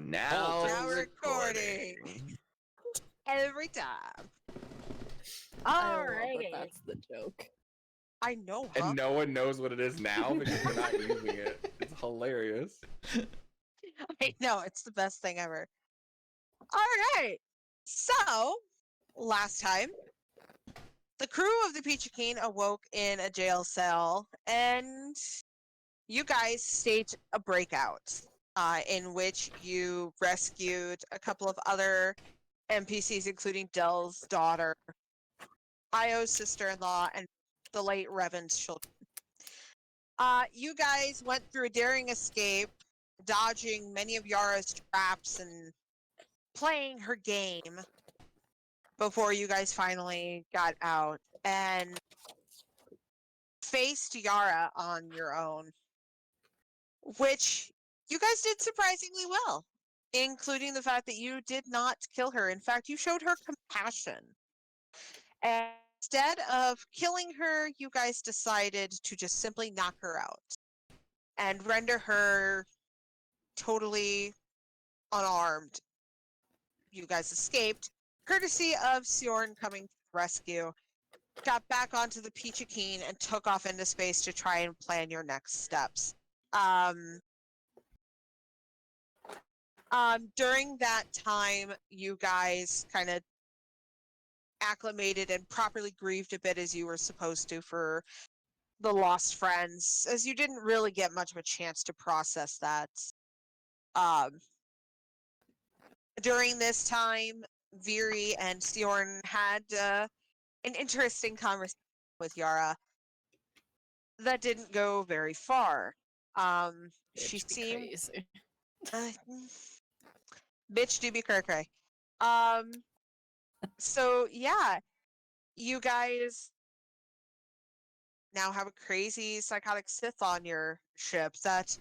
Now recording. Every time. I love that Alrighty. that's the joke. I know, huh? And no one knows what it is now because we're not using it. It's hilarious. I know, it's the best thing ever. Alright. So, last time, the crew of the Peachy awoke in a jail cell, and you guys staged a breakout, in which you rescued a couple of other NPCs, including Dell's daughter, Io's sister-in-law, and the late Revan's children. You guys went through a daring escape, dodging many of Yara's traps and playing her game before you guys finally got out and faced Yara on your own, which you guys did surprisingly well, including the fact that you did not kill her. In fact, you showed her compassion. And instead of killing her, you guys decided to just simply knock her out and render her totally unarmed. You guys escaped, courtesy of Siorn coming to the rescue, got back onto the Peachy and took off into space to try and plan your next steps. During that time, you guys kind of acclimated and properly grieved a bit as you were supposed to for the lost friends, as you didn't really get much of a chance to process that. During this time, Vyri and Siorn had an interesting conversation with Yara that didn't go very far. She seemed crazy. bitch do be cray cray. So yeah, you guys now have a crazy psychotic Sith on your ship that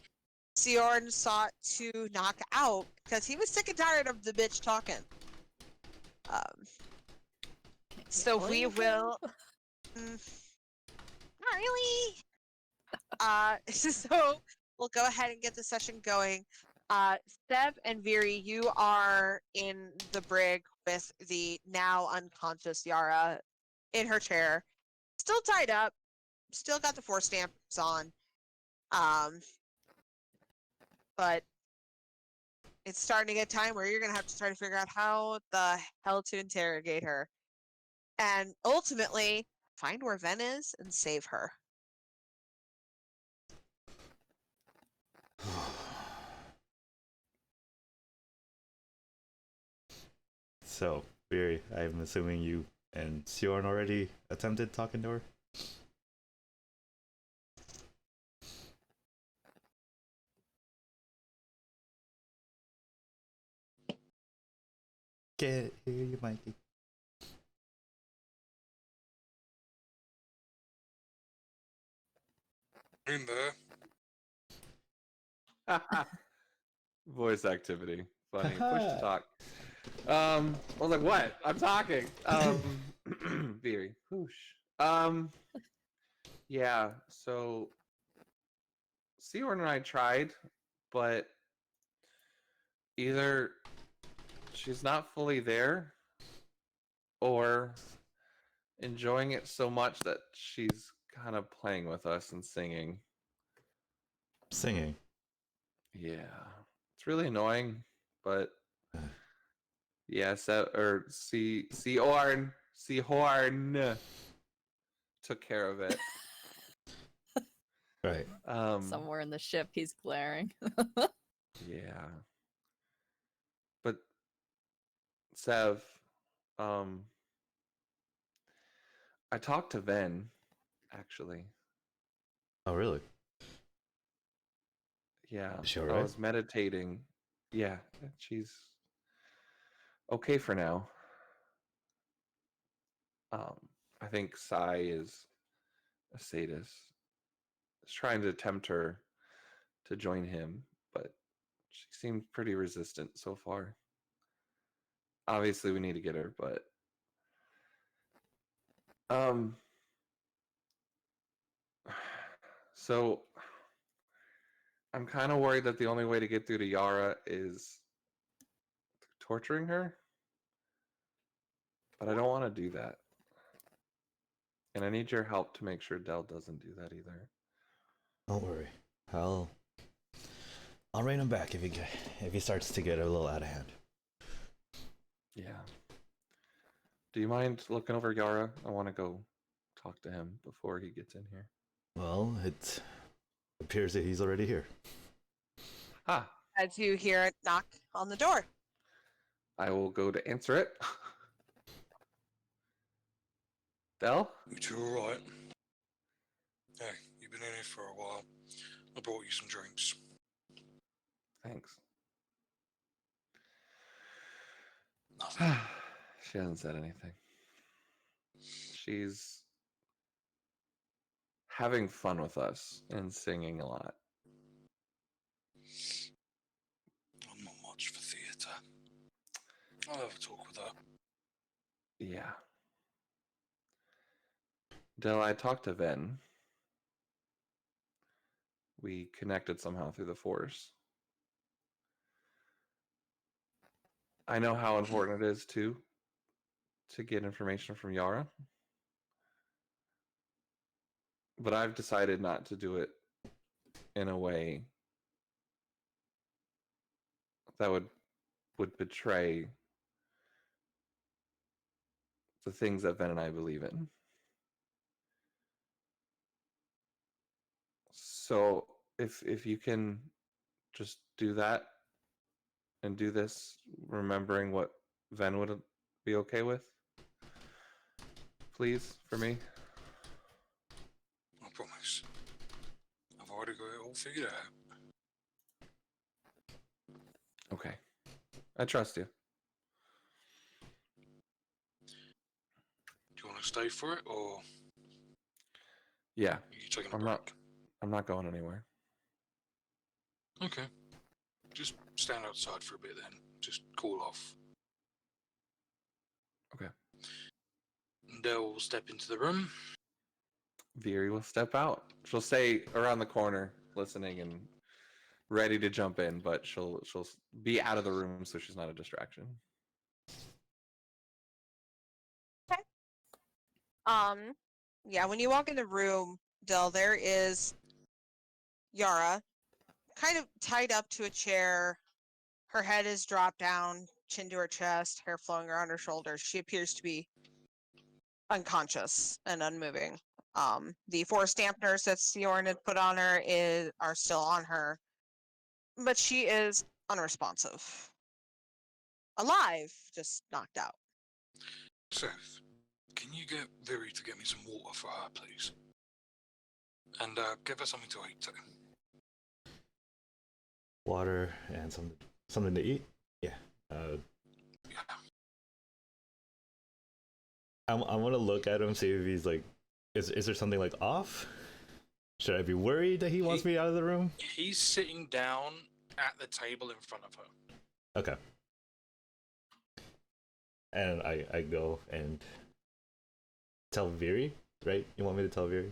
Siorn sought to knock out because he was sick and tired of the bitch talking. So we will. Not really. So we'll go ahead and get the session going. Seb and Vyri, you are in the brig with the now unconscious Yara in her chair, still tied up, still got the force dampers on. But it's starting to get time where you're gonna have to try to figure out how the hell to interrogate her, and ultimately find where Ven is and save her. So, Vyri, I'm assuming you and Siorn already attempted talking to her? Can't hear you, Mikey. In there. Voice activity. Funny. Push to talk. I was like, what? I'm talking. Vyri. Whoosh. Yeah, so Siorn and I tried, but either she's not fully there or enjoying it so much that she's kind of playing with us and singing. Singing? Yeah. It's really annoying, but yeah, Siorn took care of it. Right. Somewhere in the ship, he's glaring. Yeah. But Sev, I talked to Ven, actually. Oh, really? Yeah. Is she I alright? was meditating. Yeah, she's okay for now. I think Sai is a sadist. Is trying to tempt her to join him, but she seems pretty resistant so far. Obviously, we need to get her, but so I'm kind of worried that the only way to get through to Yara is torturing her. But I don't want to do that. And I need your help to make sure Dell doesn't do that either. Don't worry. I'll rein him back if he starts to get a little out of hand. Yeah. Do you mind looking over Yara? I want to go talk to him before he gets in here. Well, it appears that he's already here. Ah, As you hear it knock on the door. I will go to answer it. Dell? You two alright? Hey, you've been in here for a while. I brought you some drinks. Thanks. Nothing. She hasn't said anything. She's having fun with us and singing a lot. I'm not much for theatre. I'll have a talk with her. Yeah. Dell, I talked to Ven. We connected somehow through the Force. I know how important it is to get information from Yara. But I've decided not to do it in a way that would betray the things that Ven and I believe in. So if you can just do that and do this, remembering what Ven would be okay with, please, for me. I promise. I've already got it all figured out. Okay. I trust you. Do you want to stay for it, or Yeah. are you taking a I'm break? not going anywhere. Okay. Just stand outside for a bit then. Just cool off. Okay. Dell will step into the room. Vyri will step out. She'll stay around the corner listening and ready to jump in, but she'll be out of the room so she's not a distraction. Yeah, when you walk in the room, Dell, there is Yara, kind of tied up to a chair. Her head is dropped down, chin to her chest, hair flowing around her shoulders. She appears to be unconscious and unmoving. The 4 dampeners that Sioran had put on her are still on her, but she is unresponsive. Alive, just knocked out. Seth, can you get Vyri to get me some water for her, please? And give her something to eat too. Water and something to eat. Yeah. Yeah. I want to look at him, see if he's like, is there something like off? Should I be worried that he wants me out of the room? He's sitting down at the table in front of her. Okay. And I go and tell Vyri, right? You want me to tell Vyri?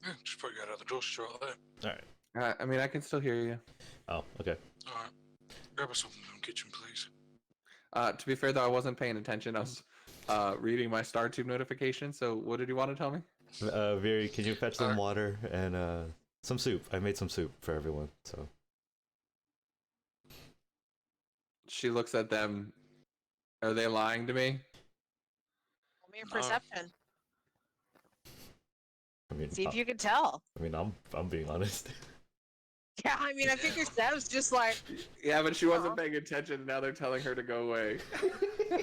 Yeah, just put your head out the door, she's right there. Alright. I mean, I can still hear you. Oh, okay. Alright. Grab her something from the kitchen, please. To be fair, though, I wasn't paying attention. I was reading my StarTube notification. So what did you want to tell me? Vyri, can you fetch some water and some soup? I made some soup for everyone, so. She looks at them. Are they lying to me? Roll me a No. perception. I mean, See if you can tell. I mean, I'm being honest. Yeah, I mean, I figure Seb's just like, Yeah, but she wasn't paying attention. Now they're telling her to go away. yeah,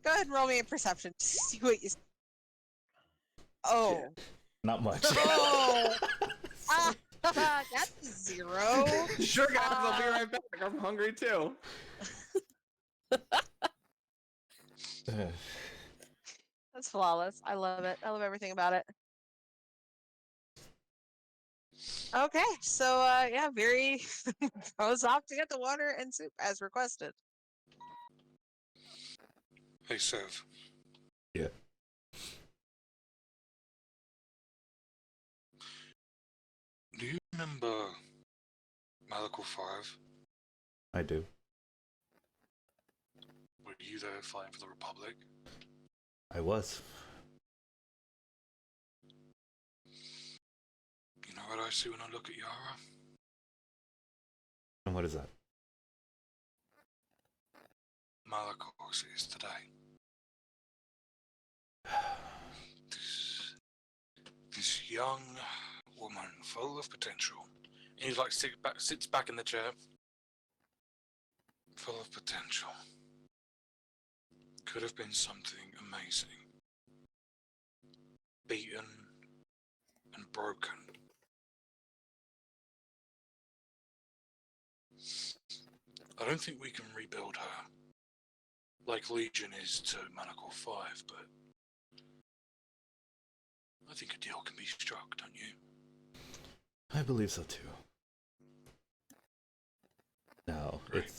go ahead and roll me a perception. See what you. Oh. Not much. Oh. That's a 0. Sure, guys, I'll be right back. I'm hungry too. That's flawless. I love it. I love everything about it. Okay, so yeah, Vyri goes off to get the water and soup as requested. Hey, Seth. Yeah. Do you remember Malachor 5. I do. Were you there fighting for the Republic? I was. You know what I see when I look at Yara? And what is that? Malachor sees today. This young woman full of potential. And he's like sits back in the chair. Full of potential. Could have been something amazing. Beaten and broken. I don't think we can rebuild her like Legion is to Malachor 5, but I think a deal can be struck, don't you? I believe so too. Now, Great.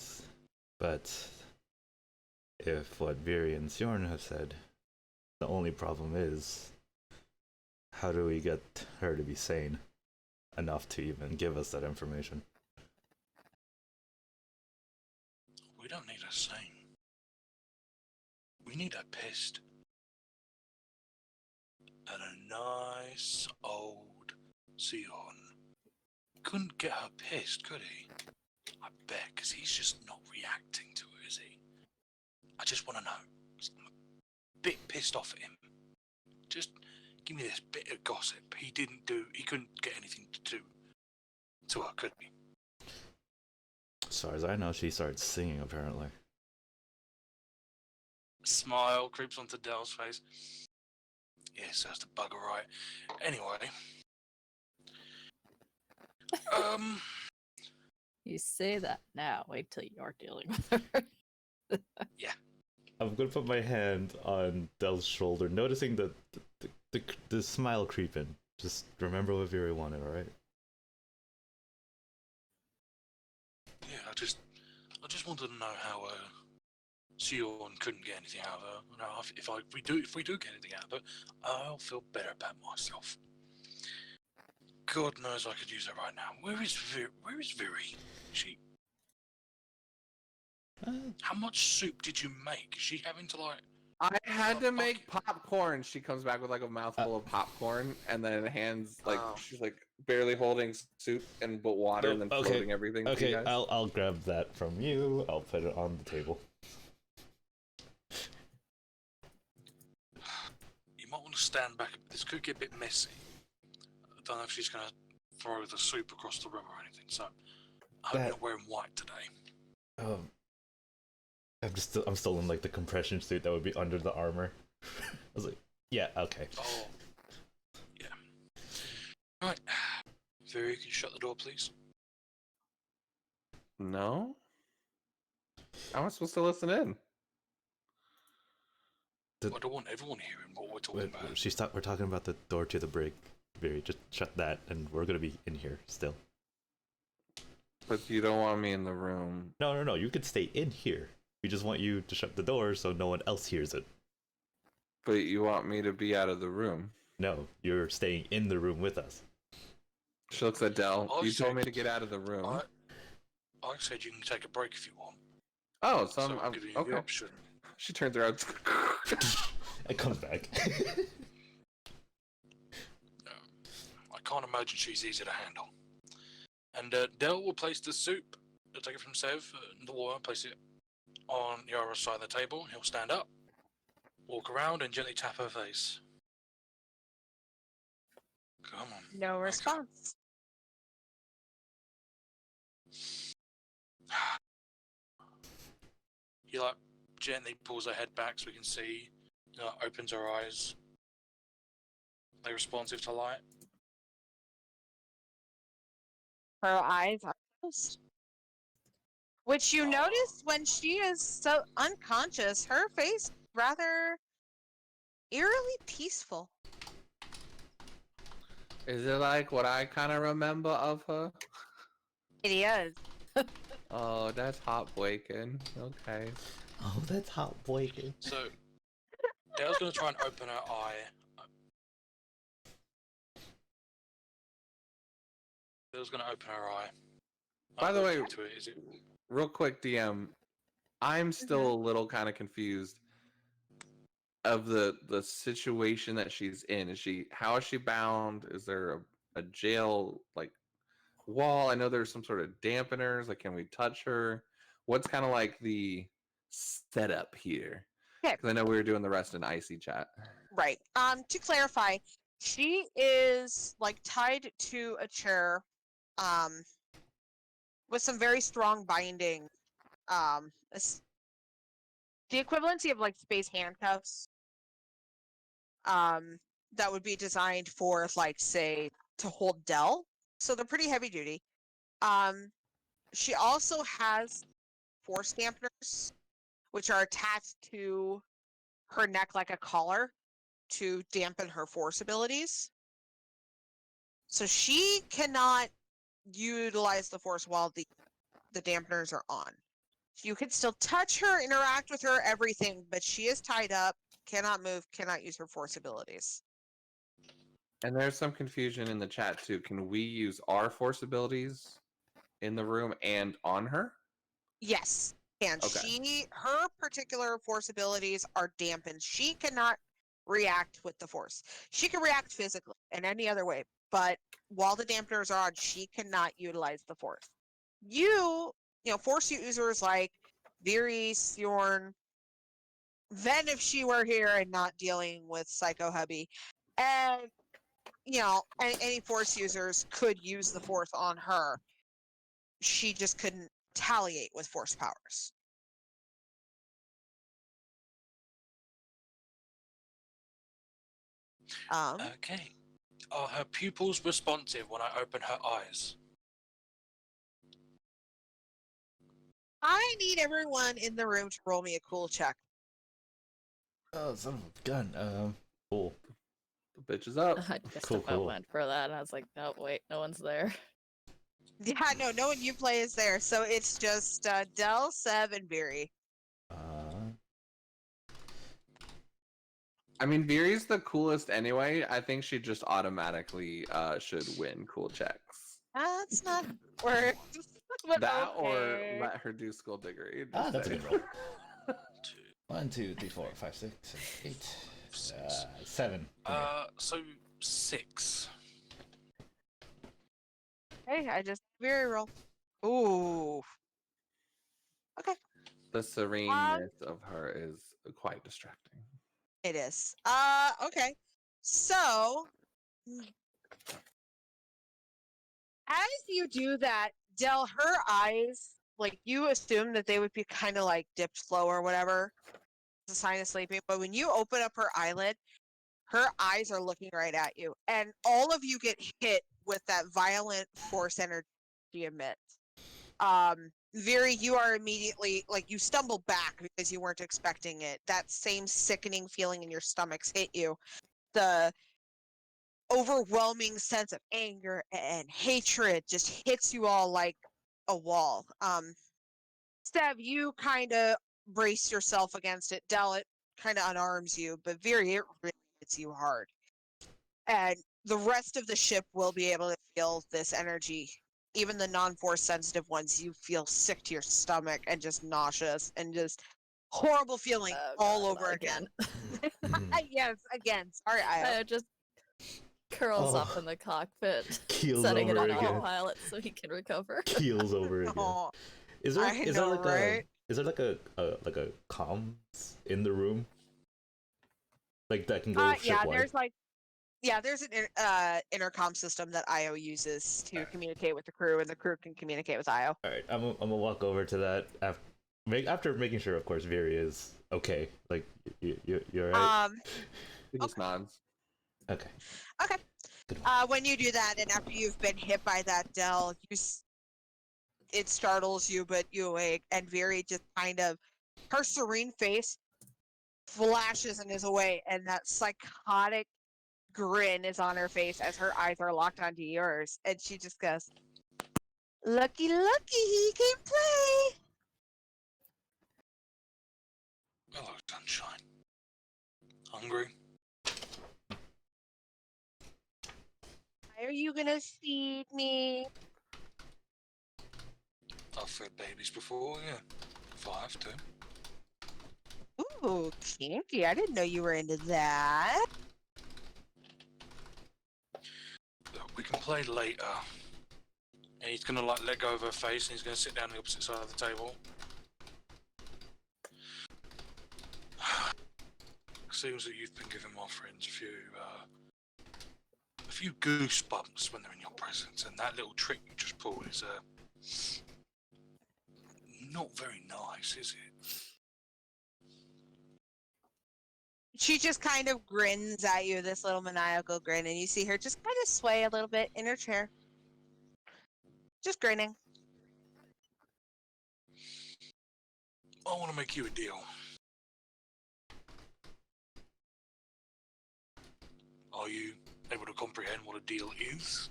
but if what Vyri and Sjorn have said, the only problem is, how do we get her to be sane enough to even give us that information? We don't need her sane. We need her pissed. And a nice old Sion. Couldn't get her pissed, could he? I bet, because he's just not reacting to it, is he? I just want to know. I'm a bit pissed off at him. Just give me this bit of gossip. He couldn't get anything to do to her, could he? As far as I know, she started singing apparently. Smile creeps onto Dell's face. Yes, that's the bugger right. Anyway. You say that now. Wait till you're dealing with her. I'm gonna put my hand on Dell's shoulder, noticing the smile creeping. Just remember what Vyri wanted, alright? Yeah, I just wanted to know how Sion couldn't get anything out of her. Now, if we do get anything out of her, I'll feel better about myself. God knows I could use her right now. Where is Vyri? She. How much soup did you make? Is she having to like? I had to make popcorn. She comes back with like a mouthful of popcorn, and then hands like she's like barely holding soup and but water, and then floating everything. Okay, to you guys. I'll grab that from you. I'll put it on the table. You might want to stand back. This could get a bit messy. I don't know if she's gonna throw the soup across the room or anything. So I hope you're not wearing white today. I'm still in like the compression suit that would be under the armor. I was like, yeah, okay. Oh, yeah. Right, Vyri, can you shut the door, please? No. How am I supposed to listen in? I don't want everyone hearing what we're talking about. We're talking about the door to the brig. Vyri, just shut that, and we're gonna be in here still. But you don't want me in the room. No. You could stay in here. We just want you to shut the door so no one else hears it. But you want me to be out of the room. No, you're staying in the room with us. She looks at Dell. You told me to get out of the room. I said you can take a break if you want. Oh, so I'm I'm giving you okay. the option. She turns around. It comes back. I can't imagine she's easy to handle. And Dell will place the soup. He'll take it from Sev in the water, place it on Yara's side of the table. He'll stand up, walk around, and gently tap her face. Come on. No response. He like gently pulls her head back so we can see. Opens her eyes. Are they responsive to light? Her eyes are closed. Which you notice when she is so unconscious, her face rather eerily peaceful. Is it like what I kind of remember of her? It is. Oh, that's heartbreaking. Okay. Oh, that's heartbreaking. So, Dale's going to try and open her eye. Dale's going to open her eye By the way, To it, is it? real quick, DM, I'm still a little kind of confused of the situation that she's in. How is she bound? Is there a jail like wall? I know there's some sort of dampeners. Like, can we touch her? What's kind of like the setup here? Okay. Because I know we were doing the rest in icy chat. Right. To clarify, she is like tied to a chair, with some very strong binding, the equivalency of like space handcuffs, that would be designed for like, say, to hold Dell. So they're pretty heavy duty. She also has force dampeners, which are attached to her neck like a collar to dampen her force abilities. So she cannot utilize the force while the dampeners are on. You can still touch her, interact with her, everything, but she is tied up, cannot move, cannot use her force abilities. And there's some confusion in the chat too. Can we use our force abilities in the room and on her? Yes, and Okay. her particular force abilities are dampened. She cannot react with the force. She can react physically in any other way, but while the dampeners are on, she cannot utilize the force. You know, force users like Vyri, Sjorn, Ven, if she were here and not dealing with Psycho Hubby, and you know, any force users could use the force on her. She just couldn't retaliate with force powers. Okay. Are her pupils responsive when I open her eyes? I need everyone in the room to roll me a cool check. Oh, son of a gun. Cool. The bitch is up. I just Cool, about cool. went for that, and I was like, no, wait, no one's there. Yeah, no one you play is there, so it's just Dell, Sev, and Vyri. I mean, Viri's the coolest anyway. I think she just automatically should win cool checks. That's not worth. That or let her do skullduggery. Ah, that's a good roll. 2, 1, 2, 3, 4, 5, 6, 7, 8. 6. 7. for me. So 6. Hey, I just Vyri roll. Ooh. Okay. The sereneness of her is quite distracting. It is. Okay. So, as you do that, Dell, her eyes, like, you assume that they would be kind of like dipped low or whatever, it's a sign of sleeping. But when you open up her eyelid, her eyes are looking right at you, and all of you get hit with that violent force energy emit. Vyri, you are immediately like you stumble back because you weren't expecting it. That same sickening feeling in your stomachs hit you. The overwhelming sense of anger and hatred just hits you all like a wall. Stev, you kind of brace yourself against it. Del, it kind of unarms you, but Vyri, it really hits you hard. And the rest of the ship will be able to feel this energy. Even the non-force sensitive ones, you feel sick to your stomach and just nauseous and just horrible feeling Oh, all God, over not again. Yes, again. Sorry, I just curls up Oh. in the cockpit, Keels setting it over on again. autopilot so he can recover. Keels over again. Oh, Is there I know, right? is there like a comms in the room? Like that can go Yeah, shipwide? there's an intercom system that IO uses to communicate with the crew, and the crew can communicate with IO. Alright, I'm gonna walk over to that after making sure, of course, Vyri is okay. Like, you're right? He just nods. Okay. Okay. Good one. When you do that, and after you've been hit by that Dell, it startles you, but you awake, and Vyri just kind of, her serene face flashes and is away, and that psychotic grin is on her face as her eyes are locked onto yours, and she just goes, "Lucky, he can play." Hello, sunshine. Hungry? Why are you gonna feed me? fed babies before, yeah. If I have to. Ooh, kinky. I didn't know you were into that. Look, we can play later. And he's gonna like let go of her face and he's gonna sit down on the opposite side of the table. Seems that you've been giving my friends a few goosebumps when they're in your presence, and that little trick you just pulled is not very nice, is it? She just kind of grins at you, this little maniacal grin, and you see her just kind of sway a little bit in her chair. Just grinning. I want to make you a deal. Are you able to comprehend what a deal is?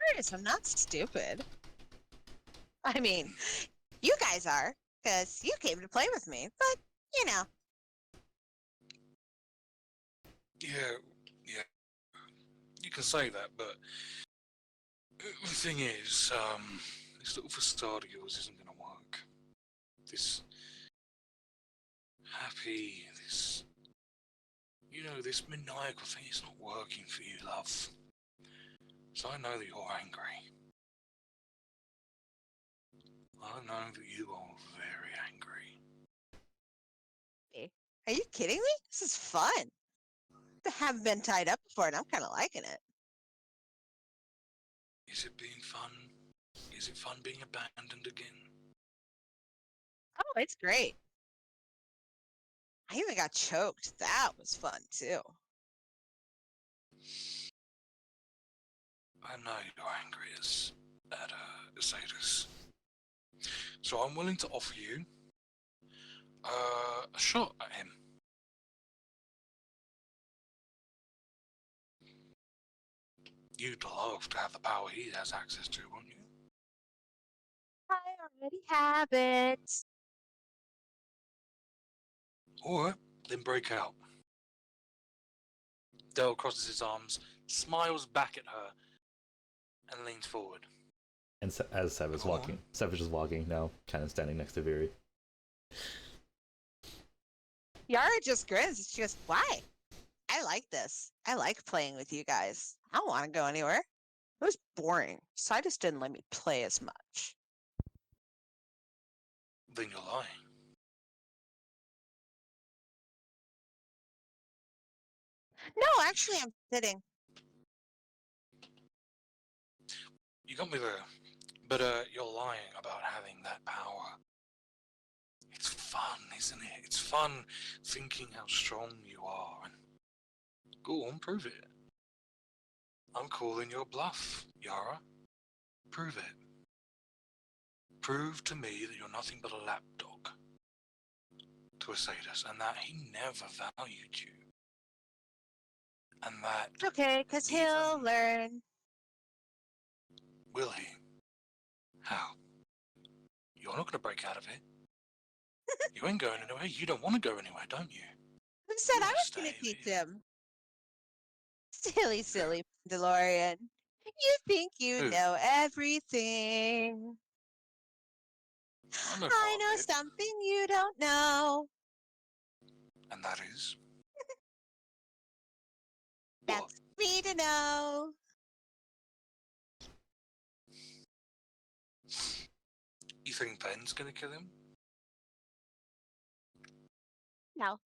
Serious, I'm not stupid. I mean, you guys are, because you came to play with me, but, you know. Yeah. You can say that, but the thing is, this little facade of yours isn't going to work. This happy, this maniacal thing is not working for you, love. So I know that you're angry. I know that you are very angry. Are you kidding me? This is fun. I haven't been tied up before, and I'm kind of liking it. Is it being fun? Is it fun being abandoned again? Oh, it's great. I even got choked. That was fun, too. I know you're angry at Isaidus. So I'm willing to offer you a shot at him. You'd love to have the power he has access to, wouldn't you? I already have it. Alright, then break out. Dale crosses his arms, smiles back at her, and leans forward. And as Sev is walking, Sev is just walking now, kind of standing next to Vyri. Yara just grins. She goes, why? I like this. I like playing with you guys. I don't want to go anywhere. It was boring. Isaidus didn't let me play as much. Then you're lying. No, actually, I'm sitting. You got me there. But you're lying about having that power. It's fun, isn't it? It's fun thinking how strong you are. And go on, prove it. I'm calling your bluff, Yara. Prove it. Prove to me that you're nothing but a lapdog to Isaidus, and that he never valued you. And that... Okay, because he'll learn. Will he? How? You're not going to break out of it. You ain't going anywhere. You don't want to go anywhere, don't you? Who said You I wanna was going to stay teach here. him? Silly DeLorean. You think you Who? know everything. I know I quite a know bit. something you don't know. And that is... That's What? me to know. You think Ven's going to kill him? No.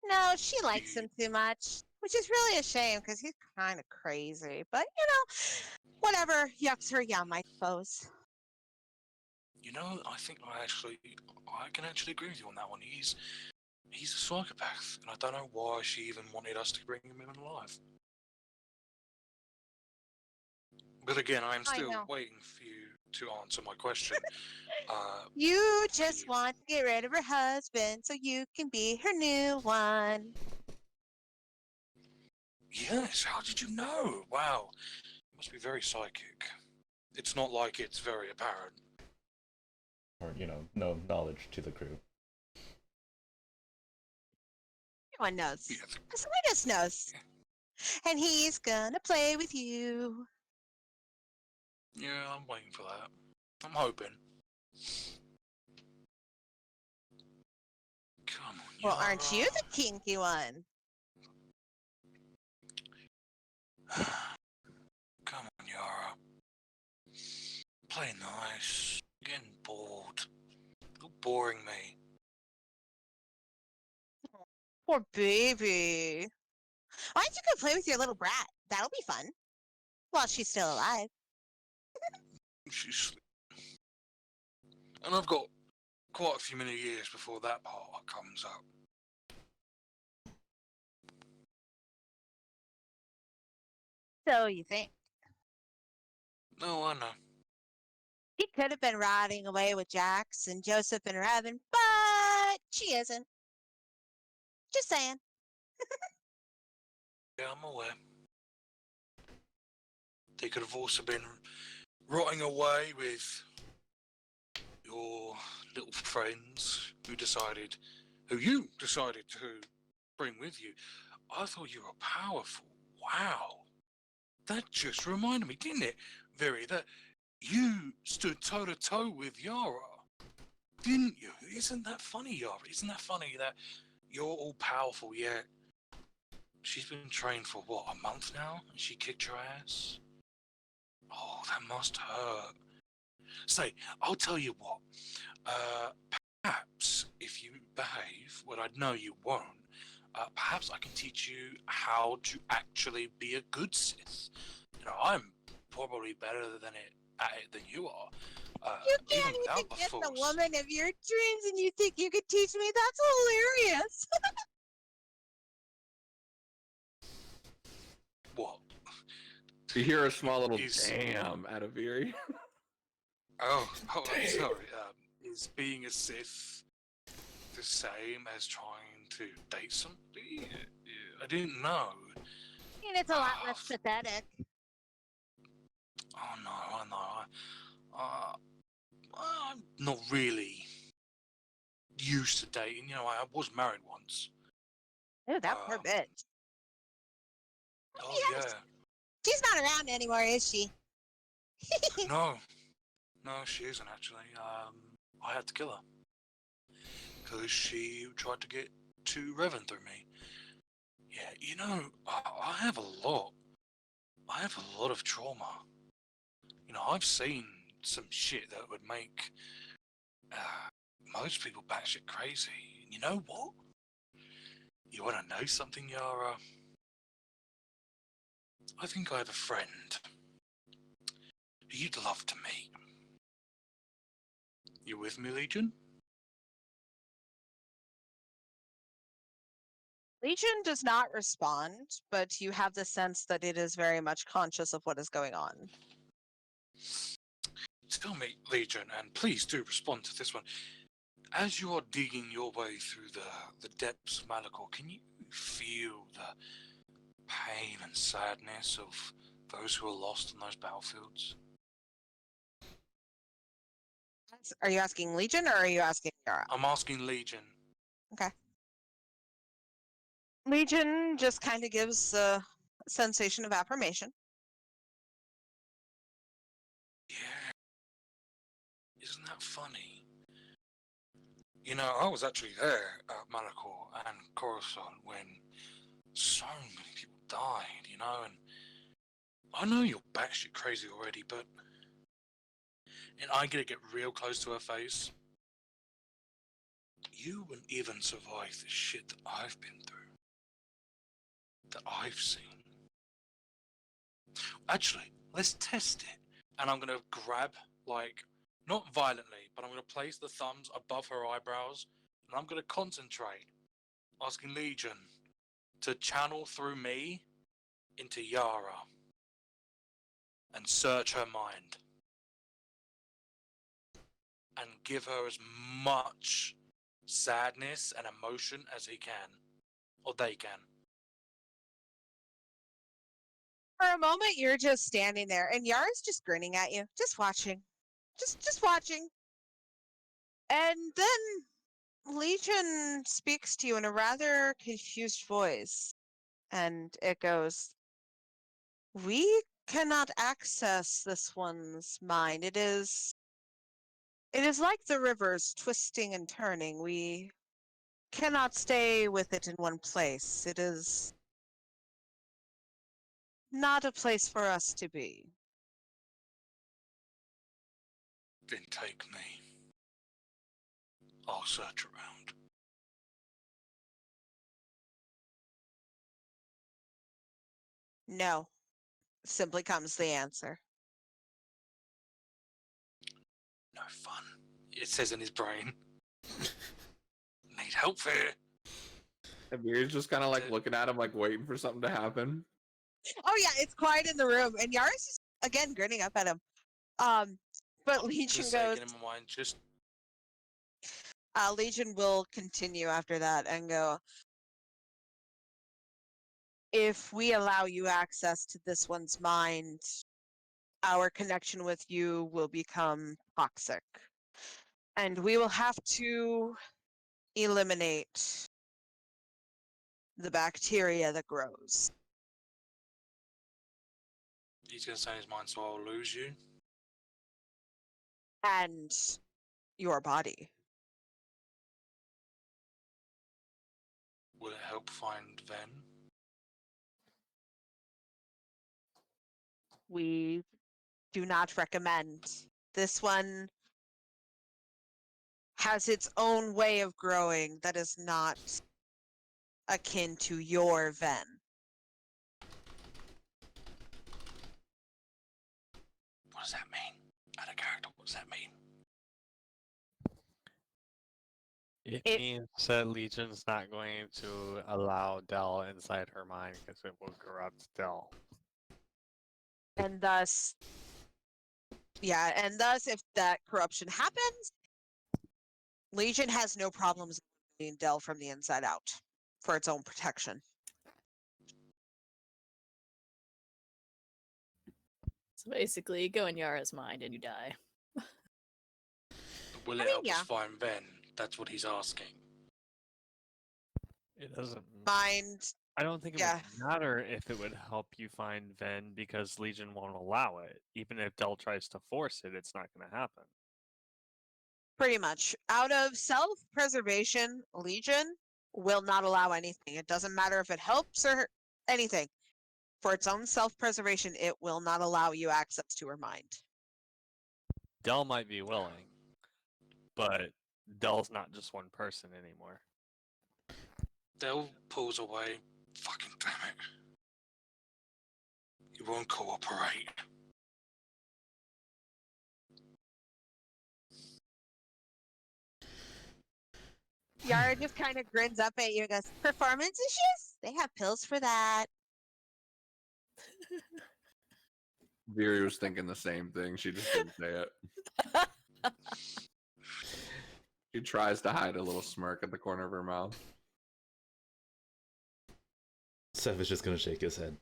No, she likes him too much, which is really a shame because he's kind of crazy. But, you know, whatever. Yucks her yum, I suppose. You know, I think I can actually agree with you on that one. He's a psychopath, and I don't know why she even wanted us to bring him in alive. But again, I'm I still know. waiting for you to answer my question. You just please. want to get rid of her husband so you can be her new one. Yes, how did you know? Wow, you must be very psychic. It's not like it's very apparent. Or, no knowledge to the crew. Everyone knows. Yeah, Isaidus knows. And he's gonna play with you. Yeah, I'm waiting for that. I'm hoping. Come on, Well, aren't you Yara. the kinky one? Come on, Yara. Play nice. Getting bored. You're boring me. Poor baby. Why don't you go play with your little brat? That'll be fun. While she's still alive. She's sleeping. And I've got quite a few many years before that part comes up. So you think. No, I know. She could have been riding away with Jax and Joseph and Revan, but she isn't. Just saying. Yeah, I'm aware. They could have also been rotting away with your little friends who you decided to bring with you. I thought you were powerful. Wow. That just reminded me, didn't it, Vyri, that you stood toe to toe with Yara, didn't you? Isn't that funny, Yara? Isn't that funny that you're all powerful yet she's been trained for what, a month now? And she kicked your ass? Oh, that must hurt. Say, I'll tell you what. Perhaps if you behave, what I know you won't, perhaps I can teach you how to actually be a good Sith. You know, I'm probably better at it than you are. You can't even without even the get the Force. woman of your dreams and you think you could teach me? That's hilarious. What? You hear a small little Is- damn out of Vyri. Oh, I'm sorry. Is being a Sith the same as trying to date somebody? I didn't know. And it's a lot less pathetic. Oh no, I know. I'm not really used to dating. You know, I was married once. Ooh, that poor Um, bitch. Oh Yes. yeah. She's not around anymore, is she? No, she isn't actually. I had to kill her because she tried to get to Revan through me. Yeah, you know, I have a lot. I have a lot of trauma. You know, I've seen some shit that would make most people batshit crazy. And you know what? You want to know something, Yara? I think I have a friend who you'd love to meet. You with me, Legion? Legion does not respond, but you have the sense that it is very much conscious of what is going on. Tell me, Legion, and please do respond to this one. As you are digging your way through the depths of Malachor, can you feel the pain and sadness of those who are lost on those battlefields? Are you asking Legion or are you asking Yara? I'm asking Legion. Legion just kind of gives a sensation of affirmation. Yeah. Isn't that funny? You know, I was actually there at Malachor and Coruscant when so many people died, you know, and I know you're batshit crazy already, but and I get real close to her face. You wouldn't even survive the shit that I've been through, that I've seen. Actually, let's test it. And I'm gonna grab, like, not violently, but I'm gonna place the thumbs above her eyebrows, and I'm gonna concentrate, asking Legion to channel through me into Yara and search her mind and give her as much sadness and emotion as he can, or they can. For a moment, you're just standing there, and Yara's just grinning at you, just watching, just watching. And then Legion speaks to you in a rather confused voice, and it goes, "We cannot access this one's mind. It is like the rivers twisting and turning. We cannot stay with it in one place. It is not a place for us to be. Then take me. I'll search around. No, simply comes the answer. No fun. It says in his brain. Need help here. And Vyri's just kind of like looking at him, like waiting for something to happen. Oh yeah, it's quiet in the room, and Yara's just again grinning up at him. But Legion goes. In my mind, just Legion will continue after that and go. If we allow you access to this one's mind, our connection with you will become toxic, and we will have to eliminate the bacteria that grows. he's gonna say in his mind, so I'll lose you. And your body. Will it help find Ven? We do not recommend. This one has its own way of growing that is not akin to your Ven. What does that mean? Out of character, what does that mean? It means that Legion's not going to allow Dell inside her mind because it will corrupt Dell. And thus, if that corruption happens, Legion has no problems being Dell from the inside out for its own protection. So basically, you go in Yara's mind and you die. Will it help us find Ven? That's what he's asking. It doesn't. Mind. I don't think it would matter if it would help you find Ven because Legion won't allow it. Even if Dell tries to force it, it's not going to happen. Pretty much. Out of self-preservation, Legion will not allow anything. It doesn't matter if it helps or anything. For its own self-preservation, it will not allow you access to her mind. Dell might be willing, but Dell's not just one person anymore. Dell pulls away. Fucking damn it. You won't cooperate. Yara just kind of grins up at you and goes, performance issues? They have pills for that. Vyri was thinking the same thing. She just didn't say it. She tries to hide a little smirk at the corner of her mouth. Seth is just gonna shake his head.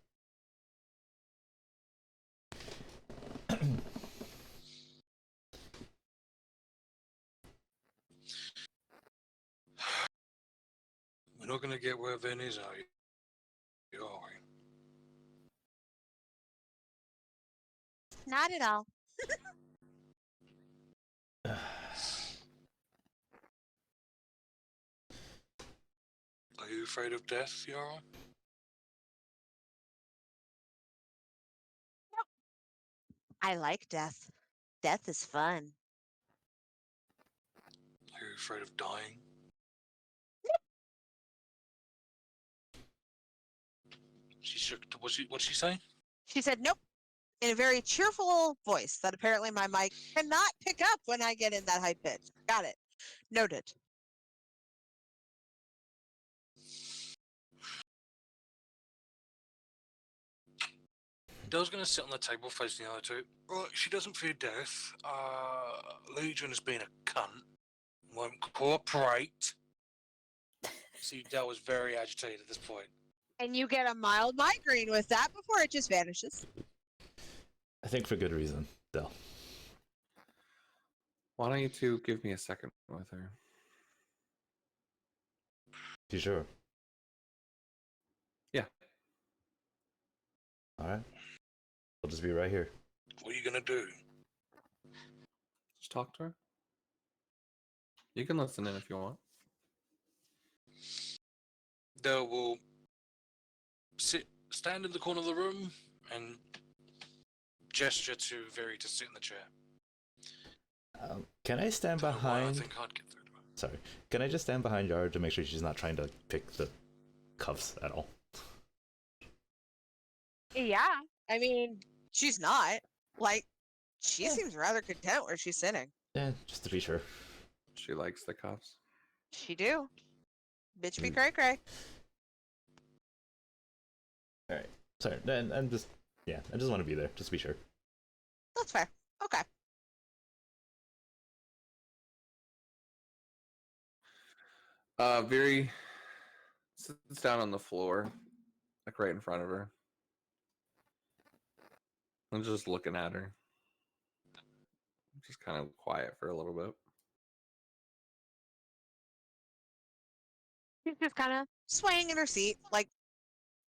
We're not gonna get where Ven is, are we? Are we? Not at all. Are you afraid of death, Yara? I like death. Death is fun. Are you afraid of dying? She shook. What'd she say? She said, nope, in a very cheerful voice that apparently my mic cannot pick up when I get in that high pitch. Got it. Noted. Dell's gonna sit on the table facing the other two. Right, she doesn't fear death. Legion has been a cunt. Won't cooperate. See, Dell was very agitated at this point. And you get a mild migraine with that before it just vanishes. I think for good reason, Dell. Why don't you two give me a second with her? You sure? Yeah. Alright. I'll just be right here. What are you gonna do? Just talk to her. You can listen in if you want. They will stand in the corner of the room and gesture to Vyri to sit in the chair. Can I stand Don't know why I behind? think I'd get through to her. Sorry. Can I just stand behind Yara to make sure she's not trying to pick the cuffs at all? Yeah. I mean, she's not. Like, she Yeah. seems rather content where she's sitting. Yeah, just to be sure. She likes the cuffs. She do. Bitch be Mm. cray cray. All right. Sorry. Then I'm just I just want to be there, just to be sure. That's fair. Okay. Vyri sits down on the floor, like right in front of her. I'm just looking at her. Just kind of quiet for a little bit. She's just kind of swaying in her seat, like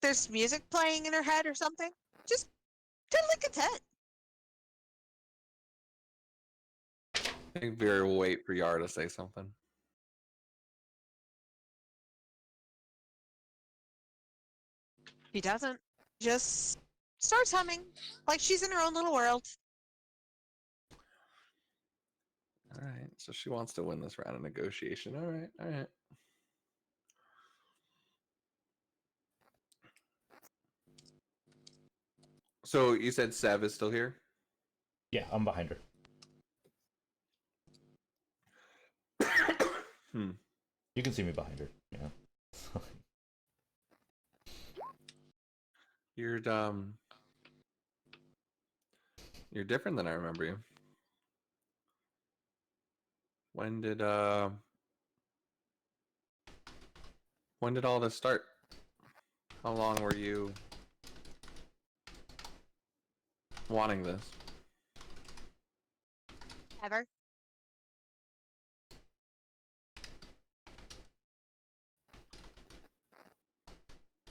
there's music playing in her head or something. Just totally content. I think Vyri will wait for Yara to say something. She doesn't. Just starts humming, like she's in her own little world. All right, so she wants to win this round of negotiation. All right, all right. So you said Sev is still here? Yeah, I'm behind her. Hmm. You can see me behind her. Yeah. You're different than I remember you. When did all this start? How long were you wanting this? Ever.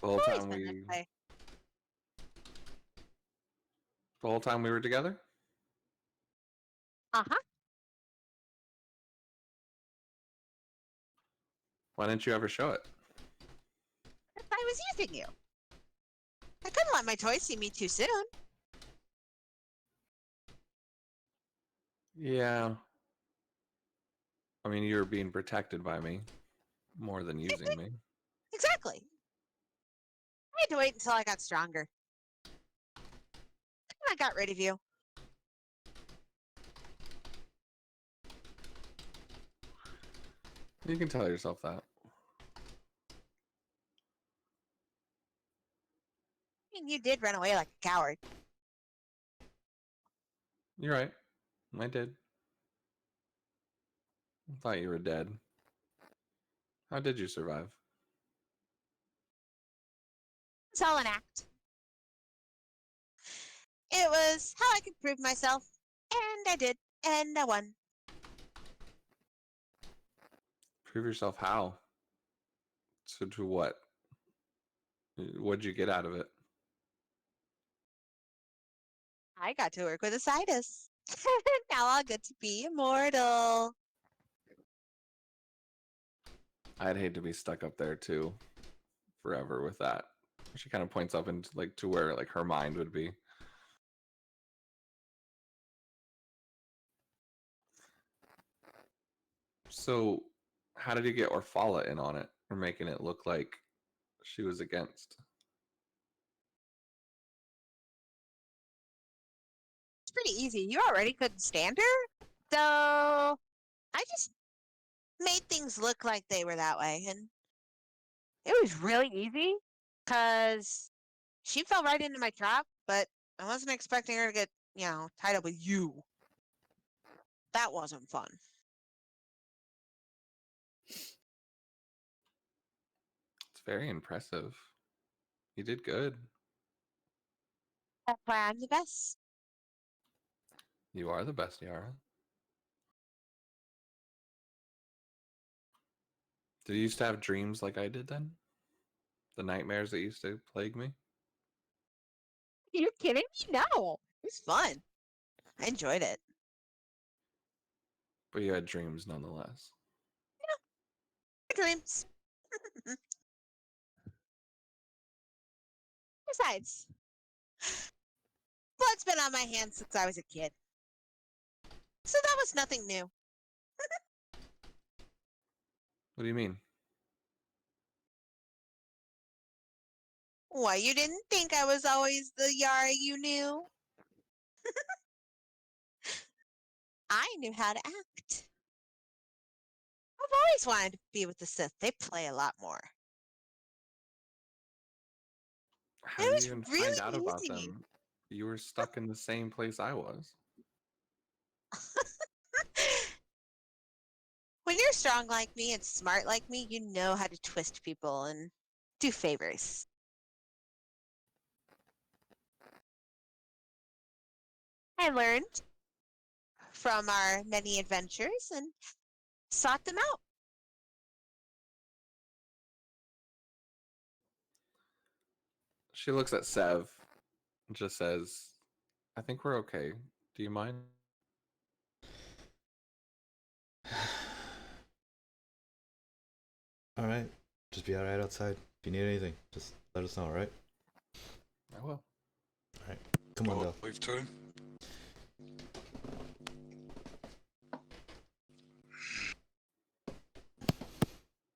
The whole Always time been this we way. the whole time we were together? Uh-huh. Why didn't you ever show it? I was using you. I couldn't let my toys see me too soon. Yeah. I mean, you were being protected by me more than using me. Exactly. I had to wait until I got stronger. And I got rid of you. You can tell yourself that. I mean, you did run away like a coward. You're right. I did. I thought you were dead. How did you survive? It's all an act. It was how I could prove myself. And I did. And I won. Prove yourself how? So to what? What'd you get out of it? I got to work with Isaidus. Now I'll get to be immortal. I'd hate to be stuck up there too, forever with that. She kind of points up into like to where like her mind would be. So, how did you get Orphala in on it, or making it look like she was against? It's pretty easy. You already couldn't stand her. So I just made things look like they were that way. And it was really easy because she fell right into my trap, but I wasn't expecting her to get, tied up with you. That wasn't fun. It's very impressive. You did good. That's why I'm the best. You are the best, Yara. Did you used to have dreams like I did then? The nightmares that used to plague me? you kidding me? No. It was fun. I enjoyed it. But you had dreams nonetheless. Dreams. Besides, blood's been on my hands since I was a kid. So that was nothing new. What do you mean? Why, you didn't think I was always the Yara you knew? I knew how to act. I've always wanted to be with the Sith. They play a lot more. How It did was you even find really out about easy. them? You were stuck in the same place I was. When you're strong like me and smart like me, you know how to twist people and do favors. I learned from our many adventures and sought them out. She looks at Sev and just says, I think we're okay. Do you mind? Alright. Just be alright outside. If you need anything, just let us know, alright? I will. Alright. Come on, Del. Wave to him.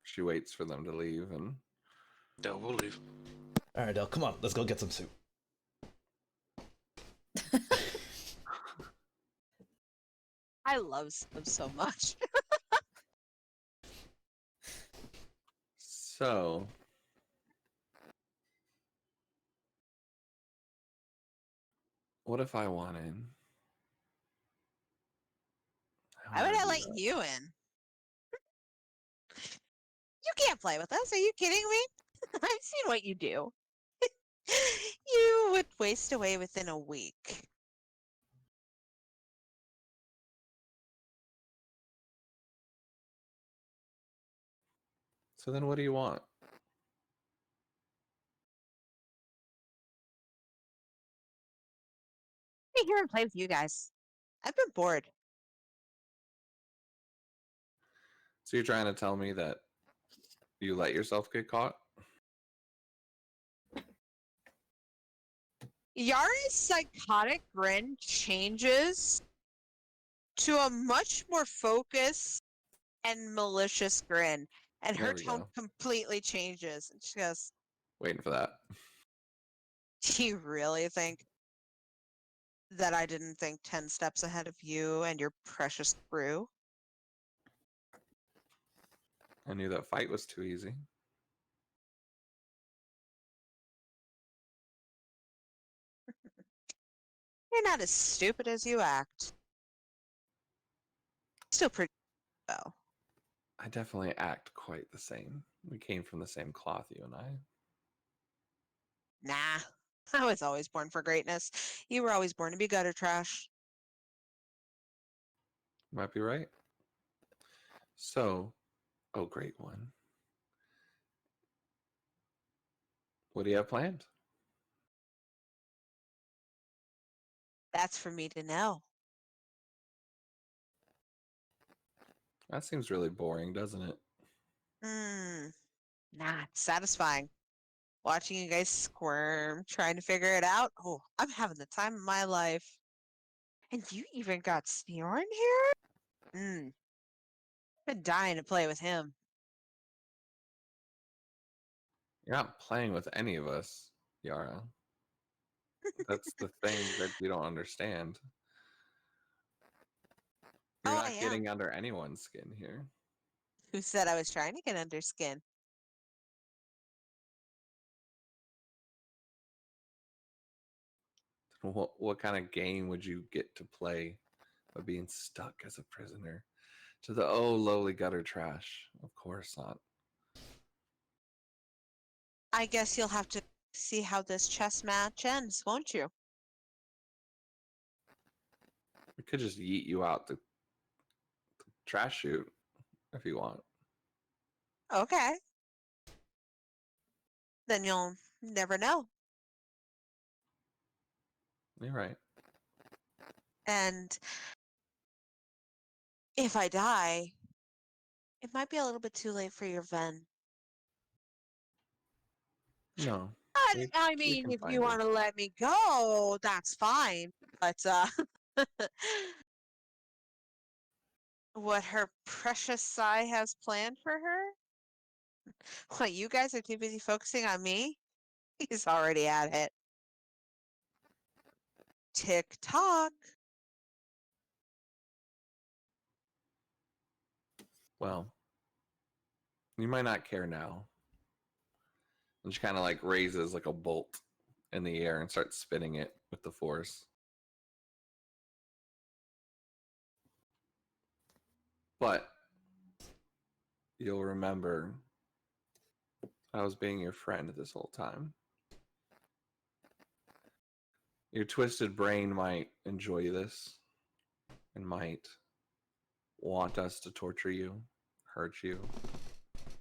She waits for them to leave and Del will leave. Alright, Del, come on. Let's go get some soup. I love them so much. so what if I wanted? Why would I let you in? You can't play with us. Are you kidding me? I've seen what you do. You would waste away within a week. So then what do you want? Stay here and play with you guys. I've been bored. So you're trying to tell me that you let yourself get caught? Yara's psychotic grin changes to a much more focused and malicious grin, and her There we tone go. completely changes. And she goes, Waiting for that. "Do you really think that I didn't think 10 steps ahead of you and your precious crew?" I knew that fight was too easy. You're not as stupid as you act. Still pretty though. I definitely act quite the same. We came from the same cloth, you and I. Nah, I was always born for greatness. You were always born to be gutter trash. Might be right. So, oh, great one. What do you have planned? That's for me to know. That seems really boring, doesn't it? Nah, it's satisfying. Watching you guys squirm, trying to figure it out. Oh, I'm having the time of my life. And you even got Bjorn here? Been dying to play with him. You're not playing with any of us, Yara. That's the thing that you don't understand. You're Oh, not I am. getting under anyone's skin here. Who said I was trying to get under skin? What kind of game would you get to play by being stuck as a prisoner to the lowly gutter trash? Of course not. I guess you'll have to see how this chess match ends, won't you? We could just yeet you out the trash chute if you want. Okay. Then you'll never know. You're right. And if I die, it might be a little bit too late for your Ven. No. I We mean, can if find you her. want to let me go, that's fine. But what her precious Sai has planned for her? What, you guys are too busy focusing on me? He's already at it. Tick tock. Well, you might not care now. And she kind of like raises like a bolt in the air and starts spinning it with the force. But you'll remember I was being your friend this whole time. Your twisted brain might enjoy this and might want us to torture you, hurt you,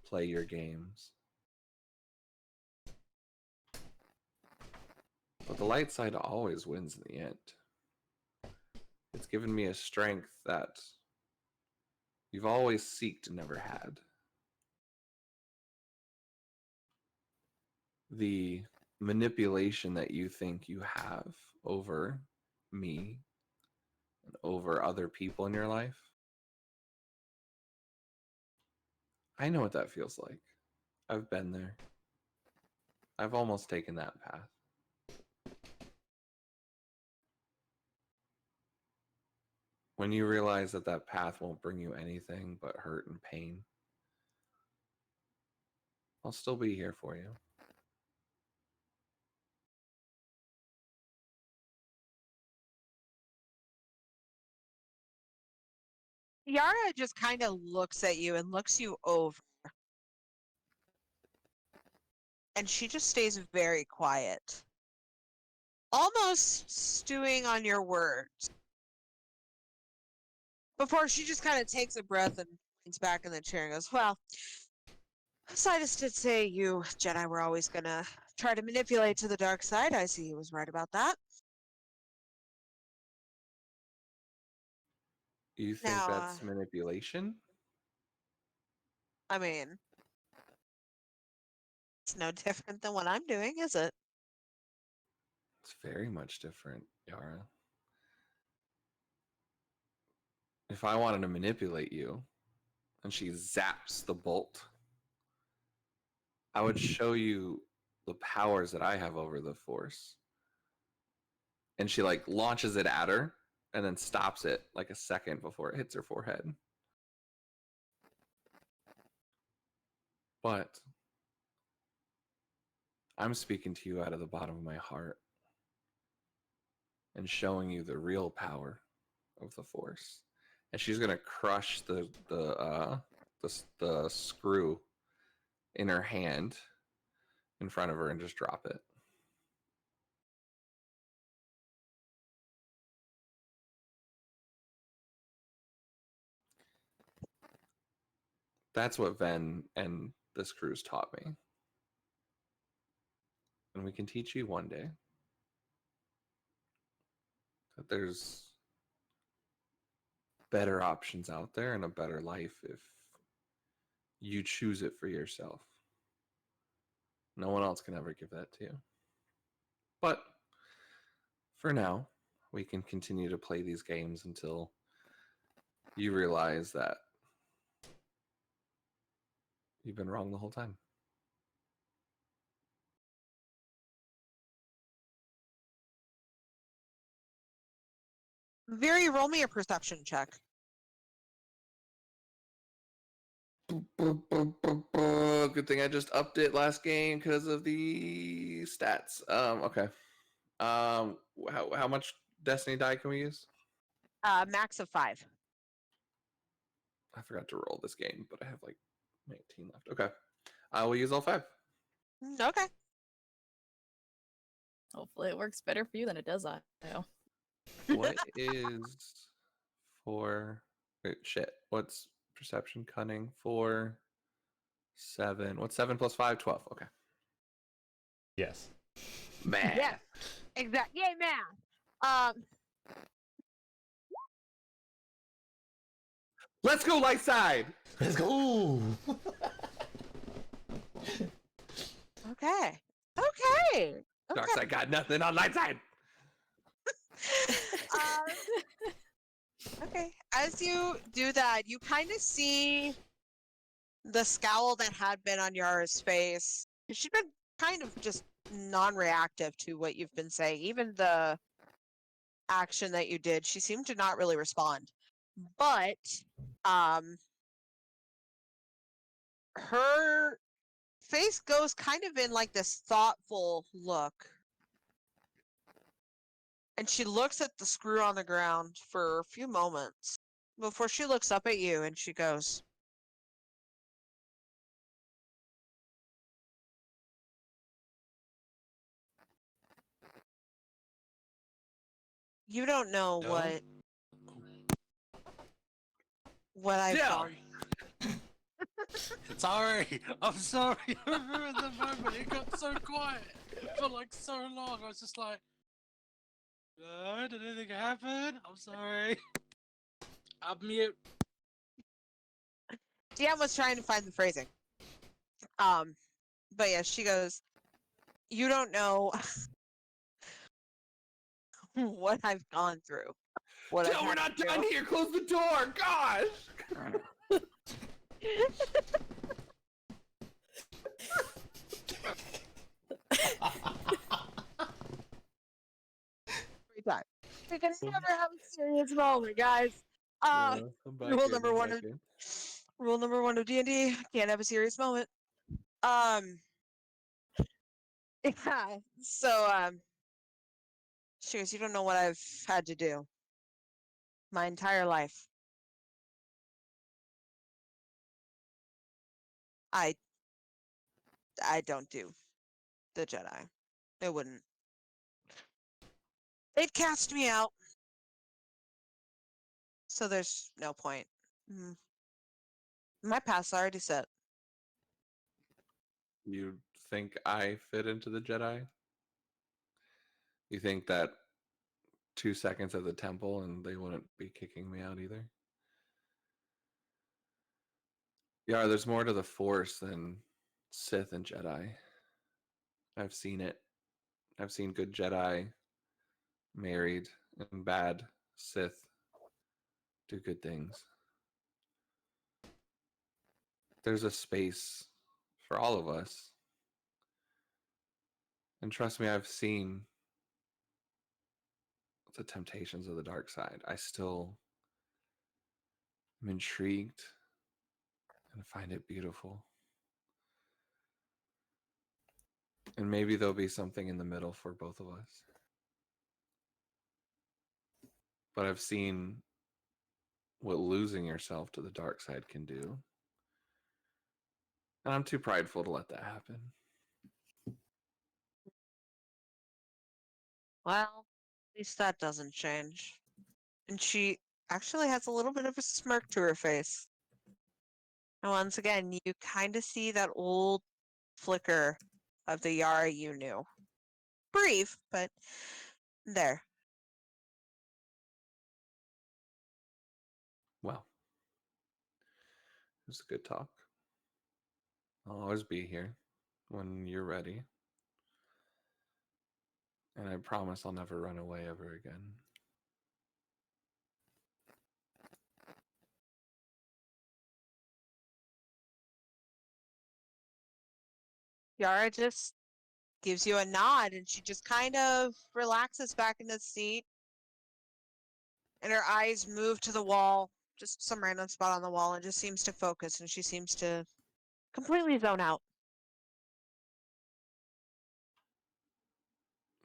play your games. But the light side always wins in the end. It's given me a strength that you've always seeked and never had. The manipulation that you think you have over me and over other people in your life, I know what that feels like. I've been there. I've almost taken that path. When you realize that that path won't bring you anything but hurt and pain, I'll still be here for you. Yara just kind of looks at you and looks you over. And she just stays very quiet. Almost stewing on your words. Before she just kind of takes a breath and leans back in the chair and goes, well, Isaidus did say you Jedi were always going to try to manipulate to the dark side. I see he was right about that. You think Now, that's manipulation? I mean, it's no different than what I'm doing, is it? It's very much different, Yara. If I wanted to manipulate you and she zaps the bolt, I would show you the powers that I have over the force. And she like launches it at her and then stops it like a second before it hits her forehead. But I'm speaking to you out of the bottom of my heart and showing you the real power of the force. And she's gonna crush the screw in her hand in front of her and just drop it. That's what Ven and this crew's taught me. And we can teach you one day that there's better options out there and a better life if you choose it for yourself. No one else can ever give that to you. But for now, we can continue to play these games until you realize that you've been wrong the whole time. Vyri, roll me a perception check. Good thing I just upped it last game because of the stats. Okay. How much Destiny die can we use? Max of 5. I forgot to roll this game, but I have like 19 left. Okay. I will use all 5. Okay. Hopefully it works better for you than it does I know. What is for wait, shit. What's perception, cunning, 4, 7. What's 7 plus 5? 12. Okay. Yes. Man. Yes. Exactly. Yay, man. Um, Let's go light side. Let's go. okay. Okay. Dark Okay. side got nothing on light side. Okay. As you do that, you kind of see the scowl that had been on Yara's face. She'd been kind of just non-reactive to what you've been saying. Even the action that you did, she seemed to not really respond. But her face goes kind of in like this thoughtful look. And she looks at the screw on the ground for a few moments before she looks up at you and she goes, "You don't know No? what I've Yeah. gone." Sorry. I'm sorry. I remember the moment it got so quiet for like so long. I was just like, no, did anything happen? I'm sorry. I'm mute. DM was trying to find the phrasing. But yeah, she goes, "You don't know what I've gone through. What I've Jill, we're had not to done do." here. Close the door. Gosh. Every time. We can never have a serious moment, guys. Rule number one of rule number one of D&D: can't have a serious moment. Yeah. So she goes, "You don't know what I've had to do my entire life. I don't do the Jedi. It wouldn't. They'd cast me out. So there's no point. Mm. My path's already set." You think I fit into the Jedi? You think that 2 seconds at the temple and they wouldn't be kicking me out either? Yeah, there's more to the Force than Sith and Jedi. I've seen it. I've seen good Jedi married and bad Sith do good things. There's a space for all of us. And trust me, I've seen the temptations of the dark side. I still am intrigued and find it beautiful. And maybe there'll be something in the middle for both of us. But I've seen what losing yourself to the dark side can do. And I'm too prideful to let that happen. Well, at least that doesn't change. And she actually has a little bit of a smirk to her face. And once again, you kind of see that old flicker of the Yara you knew. Brief, but there. Well, it was a good talk. I'll always be here when you're ready. And I promise I'll never run away ever again. Yara just gives you a nod and she just kind of relaxes back in the seat. And her eyes move to the wall, just some random spot on the wall, and just seems to focus and she seems to completely zone out.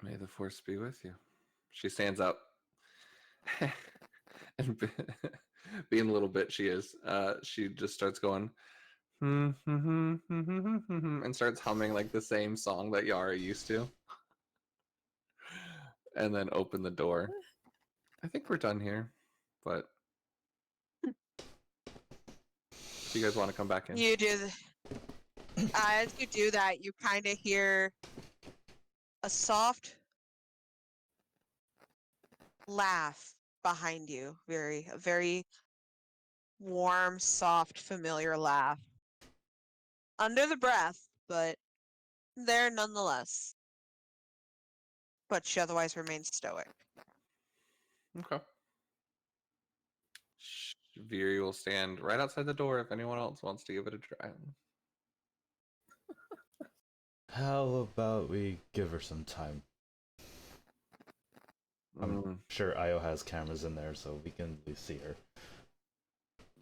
May the Force be with you. She stands up. And being a little bitch she is, she just starts going and starts humming like the same song that Yara used to. And then open the door. I think we're done here, but do you guys want to come back in? You do. As you do that, you kind of hear a soft laugh behind you, Vyri. A very warm, soft, familiar laugh. Under the breath, but there nonetheless. But she otherwise remains stoic. Okay. Vyri will stand right outside the door if anyone else wants to give it a try. How about we give her some time? I'm Mm, sure Io has cameras in there, so we can at least see her.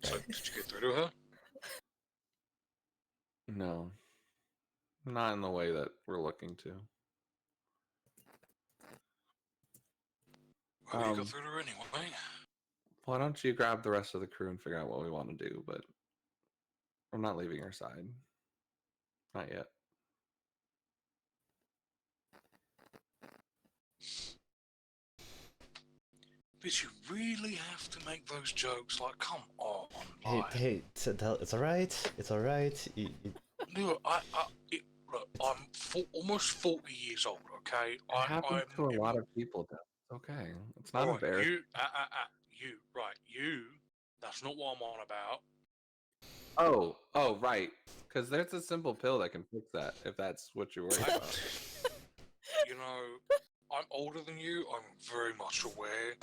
So, did you get through to her? no. Not in the way that we're looking to. Well, you got through to her anyway. Why don't you grab the rest of the crew and figure out what we want to do, but I'm not leaving her side. Not yet. But you really have to make those jokes. Like, come on. Hey, Like, hey, it's alright. It's alright. look, look, I'm almost 40 years old, okay? It happens I'm to a lot of people, though. It's okay. It's not right, embarrassing. you. That's not what I'm on about. Oh, right. Because there's a simple pill that can fix that, if that's what you're worried about. You know, I'm older than you. I'm very much aware.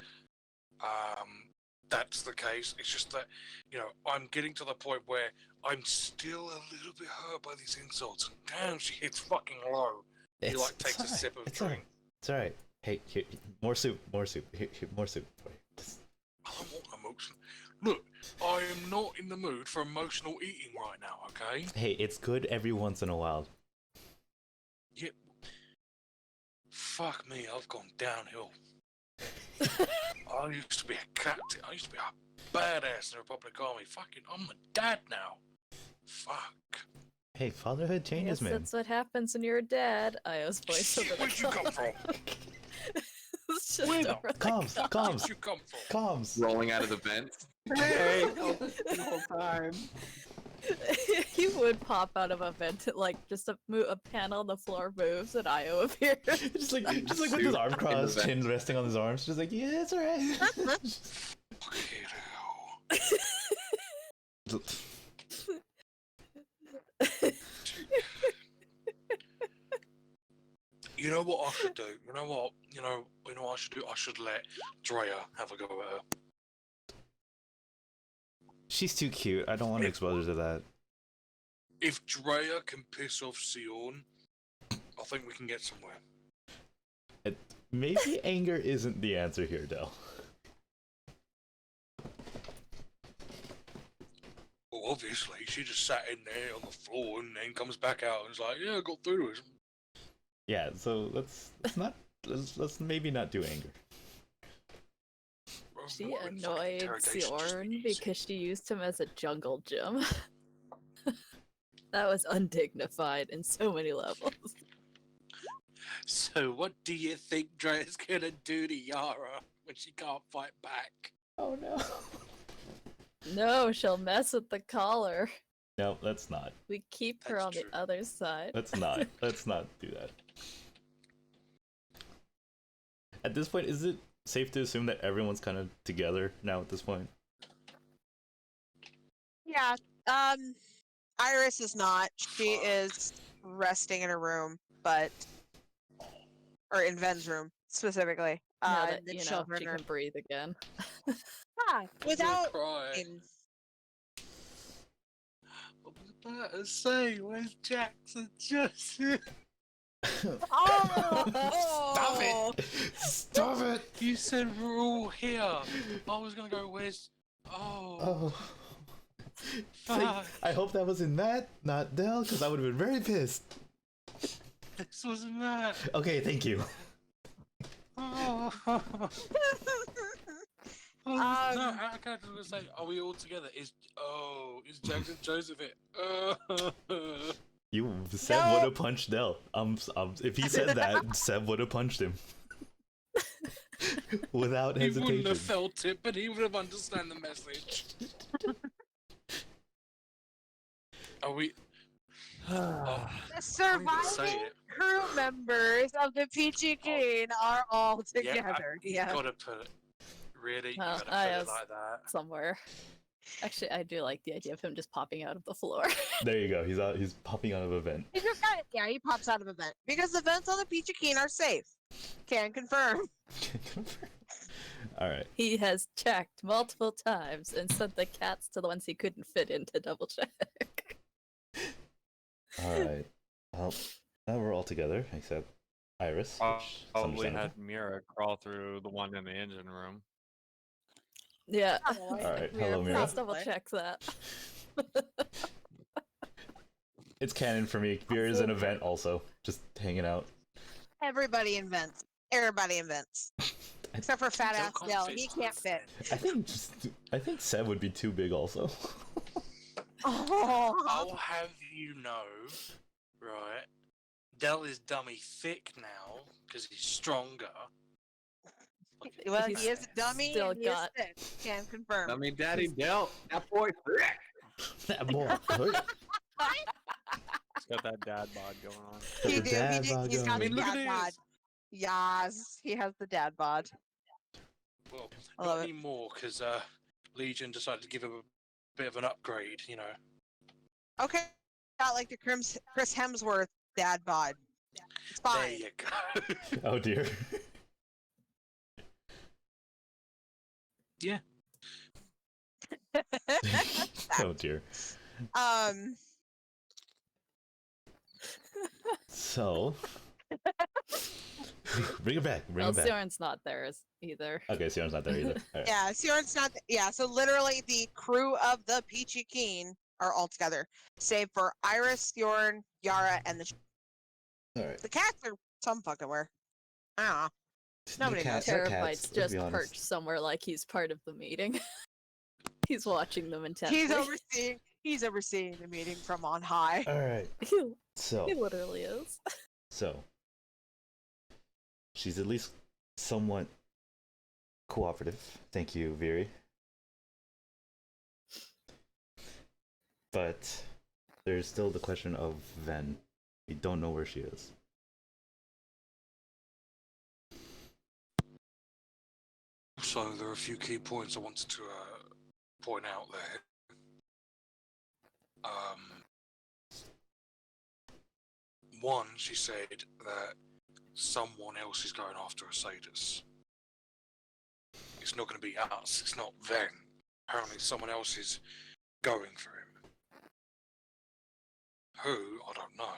That's the case. It's just that, you know, I'm getting to the point where I'm still a little bit hurt by these insults. Damn, she hits fucking low. He like takes a sip of drink. It's alright. Hey, here, more soup. Here, more soup. I don't want emotion. Look, I am not in the mood for emotional eating right now, okay? Hey, it's good every once in a while. Yeah. Fuck me, I've gone downhill. I used to be a captain. I used to be a badass in the Republic Army. Fucking, I'm a dad now. Fuck. Hey, fatherhood changes, Yes, man. that's what happens when you're a dad. Io's voice over the Where'd you come from? It's just Where the over the Comms, call. comms, Where'd you come from? comms. Rolling out of the vent. Hey, the whole time. He would pop out of a vent, like just a panel on the floor moves, and Io appears. just like with his arm crossed, chin resting on his arms, just like, yeah, it's alright. Fucking hell. You know what I should do? You know what? You know what I should do? I should let Drea have a go at her. She's too cute. I don't want to expose her to that. If Drea can piss off Sion, I think we can get somewhere. Maybe anger isn't the answer here, Del. Well, obviously, she just sat in there on the floor and then comes back out and is like, "Yeah, I got through to it." Yeah, so let's maybe not do anger. She What, fucking annoyed interrogation just Siorn easy. because she used him as a jungle gym. That was undignified in so many levels. So, what do you think Drea's gonna do to Yara when she can't fight back? Oh no. No, she'll mess with the collar. No, let's not. We keep her That's on true. the other side. Let's not. Let's not do that. At this point, is it safe to assume that everyone's kind of together now at this point? Yeah. Iris is not. She is resting in her room, or in Ven's room specifically. Now that, the you know, children she are can breathe again. without. Cry. in- I was about to say, where's Jackson Joseph? Stop it! Stop it! You said we're all here. I was gonna go, where's... Oh. fuck. Like, I hope that was in Matt, not Del, because I would have been very pissed. This wasn't that. Okay, thank you. Oh. No, I can't just say, are we all together? Is Jackson Joseph it? You Seb No. would have punched Del. If he said that, Seb would have punched him. Without He wouldn't hesitation. have felt it, but he would have understood the message. Are we... Oh, The say surviving it. crew members of the Peachy Keen are all together. You Yeah. gotta put it. Really? You Well, gotta I put it was like that. somewhere. Actually, I do like the idea of him just popping out of the floor. There you go. He's popping out of a vent. He just got it. Yeah, he pops out of a vent because the vents on the Peachy Keen are safe. Can confirm. All right. He has checked multiple times and sent the cats to the ones he couldn't fit in to double check. All right. Well, now we're all together except Iris. Which is Probably understandable. had Mira crawl through the one in the engine room. Yeah. Probably. All right. Mira, Hello, Mira. please double check that. It's canon for me. Beer is an event also, just hanging out. Everybody invents. Everybody invents. Except for fat ass Dell. He can't fit. I think Seb would be too big also. Oh. I'll have you know, right? Dell is dummy thick now because he's stronger. Well, He's he is a dummy still and he is got- thick. Can confirm. I mean, Daddy dealt. That boy. That boy. He's got that dad bod going on. He the do. dad He's bod got going. the Look at dad bod. this. Yes, he has the dad bod. Well, I love not it. anymore because Legion decided to give him a bit of an upgrade. You know. Okay, got like the Chris Hemsworth dad bod. It's There fine. you go. Oh dear. Yeah. Oh dear. um, So bring it back. Bring Well, it back. Soren's not there either. Okay, Sion's not there either. All right. yeah, Sion's not. Yeah, so literally the crew of the Peachy Keen are all together, save for Iris, Sion, Yara, and All right. the cats are some fucking where. I don't know. Nobody knows. They're Terabyte's cats, let's just be honest. perched somewhere like he's part of the meeting. He's watching them intently. He's overseeing the meeting from on high. All right. he So literally is. So, she's at least somewhat cooperative. Thank you, Vyri. But there's still the question of Ven. We don't know where she is. So there are a few key points I wanted to point out there. One, she said that someone else is going after Isaidus. It's not going to be us. It's not Ven. Apparently, someone else is going for him. Who? I don't know.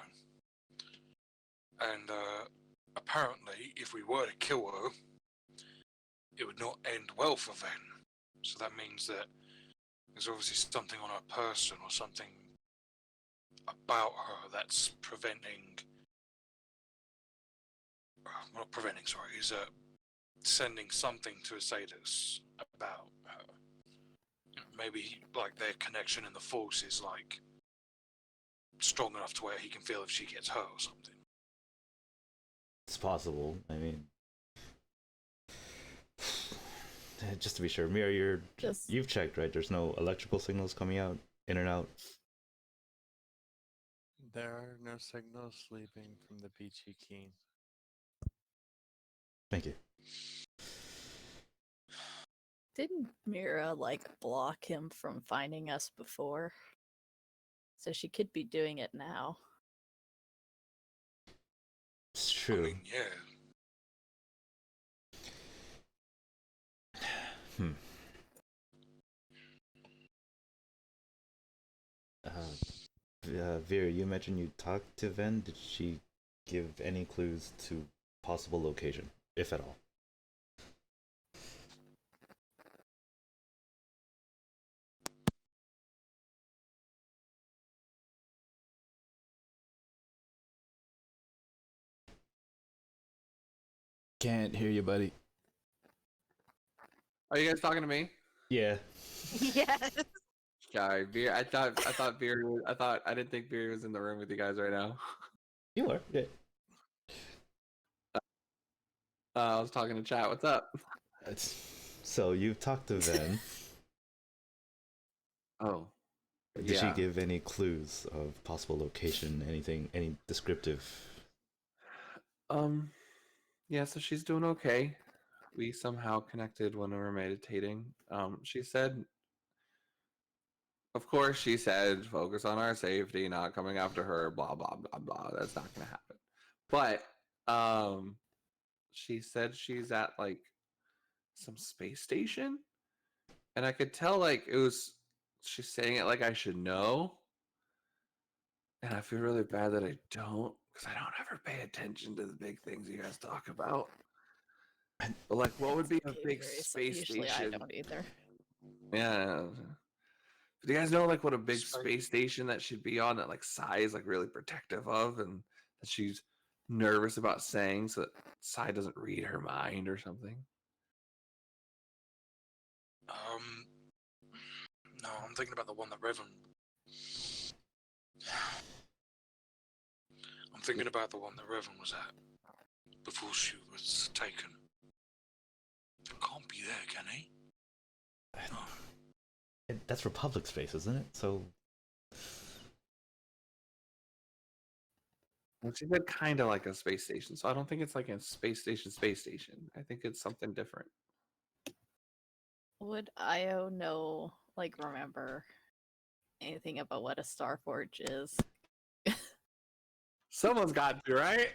And apparently, if we were to kill her, it would not end well for Ven. So that means that there's obviously something on her person or something about her that's preventing, not preventing, sorry, is sending something to Isaidus about her. Maybe like their connection in the Force is like strong enough to where he can feel if she gets hurt or something. It's possible. I mean, just to be sure, Mira, you've checked, right? There's no electrical signals coming out, in and out. There are no signals sleeping from the Peachy Keen. Thank you. Didn't Mira block him from finding us before? So she could be doing it now. It's true. I mean, yeah. Vera, you mentioned you talked to Ven. Did she give any clues to possible location, if at all? Can't hear you, buddy. Are you guys talking to me? Yeah. Yes. Sorry, Veer. I thought Veer. I didn't think Veer was in the room with you guys right now. You are. Yeah. I was talking to chat. What's up? So you've talked to Ven. Oh, Did she Yeah. give any clues of possible location, anything, any descriptive? Yeah, so she's doing okay. We somehow connected when we were meditating. She said, of course, she said, focus on our safety, not coming after her, blah, blah, blah, blah. That's not going to happen. But she said she's at like some space station. And I could tell like she's saying it like I should know. And I feel really bad that I don't, because I don't ever pay attention to the big things you guys talk about. But like, what would be a Okay, big Vyri, so space usually station? I don't either. Yeah. Do you guys know like what a big Space- space station that she'd be on that like Sai is like really protective of, and that she's nervous about saying so that Sai doesn't read her mind or something? No, I'm thinking about the one that Revan. I'm thinking about the one that Revan was at before she was taken. He can't be there, can he? No. That's Republic space, isn't it? So Well, she said kind of like a space station, so I don't think it's like a space station. Space station. I think it's something different. Would Io know, like, remember anything about what a Starforge is? Someone's got to, right?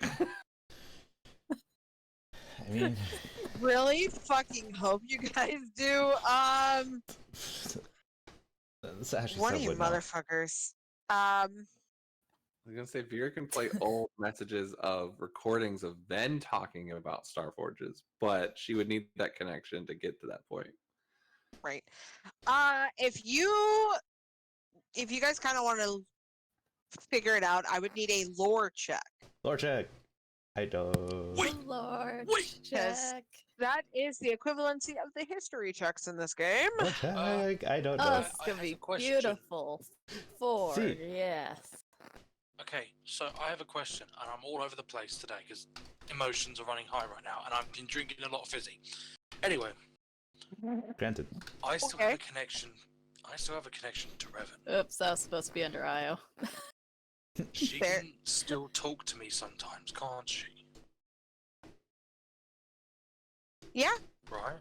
I mean, Really fucking hope you guys do. this actually One of stuff you would know. motherfuckers. I was gonna say Vyri can play old messages of recordings of Ven talking about Starforges, but she would need that connection to get to that point. Right. If you guys kind of want to figure it out, I would need a lore check. Lore check. I don't. Wait, Lord, wait. Yes. check. That is the equivalency of the history checks in this game. Lore check. I don't Oh, know. it's I gonna have be a question. beautiful. 4, See. yes. Okay, so I have a question, and I'm all over the place today because emotions are running high right now, and I've been drinking a lot of fizzy. Anyway, Granted. I still have Okay. a connection. I still have a connection to Revan. Oops, that was supposed to be under Io. She Fair. can still talk to me sometimes, can't she? Yeah, Right?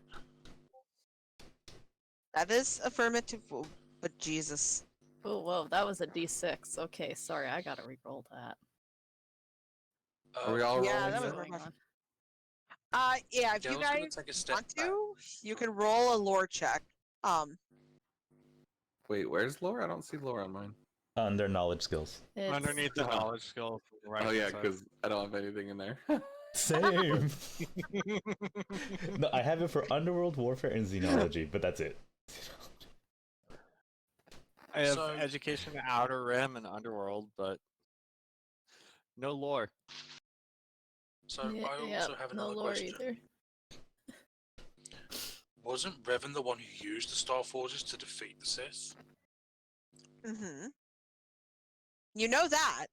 that is affirmative. But Jesus. Oh, whoa, that was a D6. Okay, sorry, I gotta re-roll that. Are we all Yeah, rolling that was this? my Going question. on. Yeah, if you Dale's gonna guys take a step want back. to, you can roll a lore check. Wait, where's Laura? I don't see Laura on mine. Under knowledge skills. It's Underneath the Uh-huh. knowledge skill. Right Oh yeah, side. because I don't have anything in there. Same. No, I have it for Underworld Warfare and Xenology, but that's it. I have So- education, Outer Rim, and Underworld, but no lore. So yeah, I yeah, also have no another lore question. either. Wasn't Revan the one who used the Star Forges to defeat the Sith? Mm-hmm. You know that.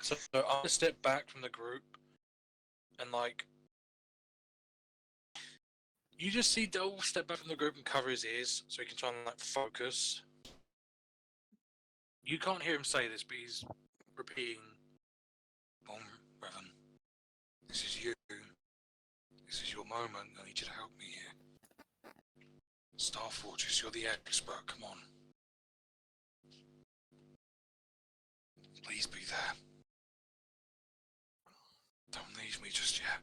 So I'm gonna step back from the group and like you just see Dole step back from the group and cover his ears so he can try and like focus. You can't hear him say this, but he's repeating, Revan, this is you. This is your moment. I need you to help me here. Star Fortress, you're the expert. Come on. Please be there. Don't leave me just yet.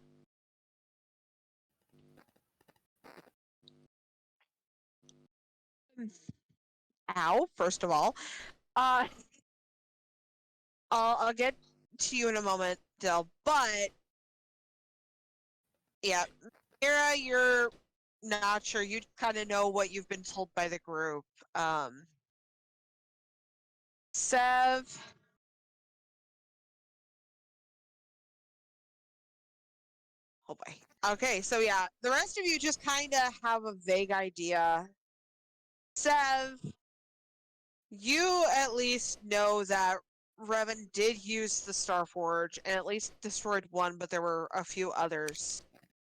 Ow, first of all. I'll get to you in a moment, Del, but yeah, Yara, you're not sure. You kind of know what you've been told by the group. Sev. Oh boy. Okay, so yeah, the rest of you just kind of have a vague idea. Sev, you at least know that Revan did use the Starforge and at least destroyed one, but there were a few others.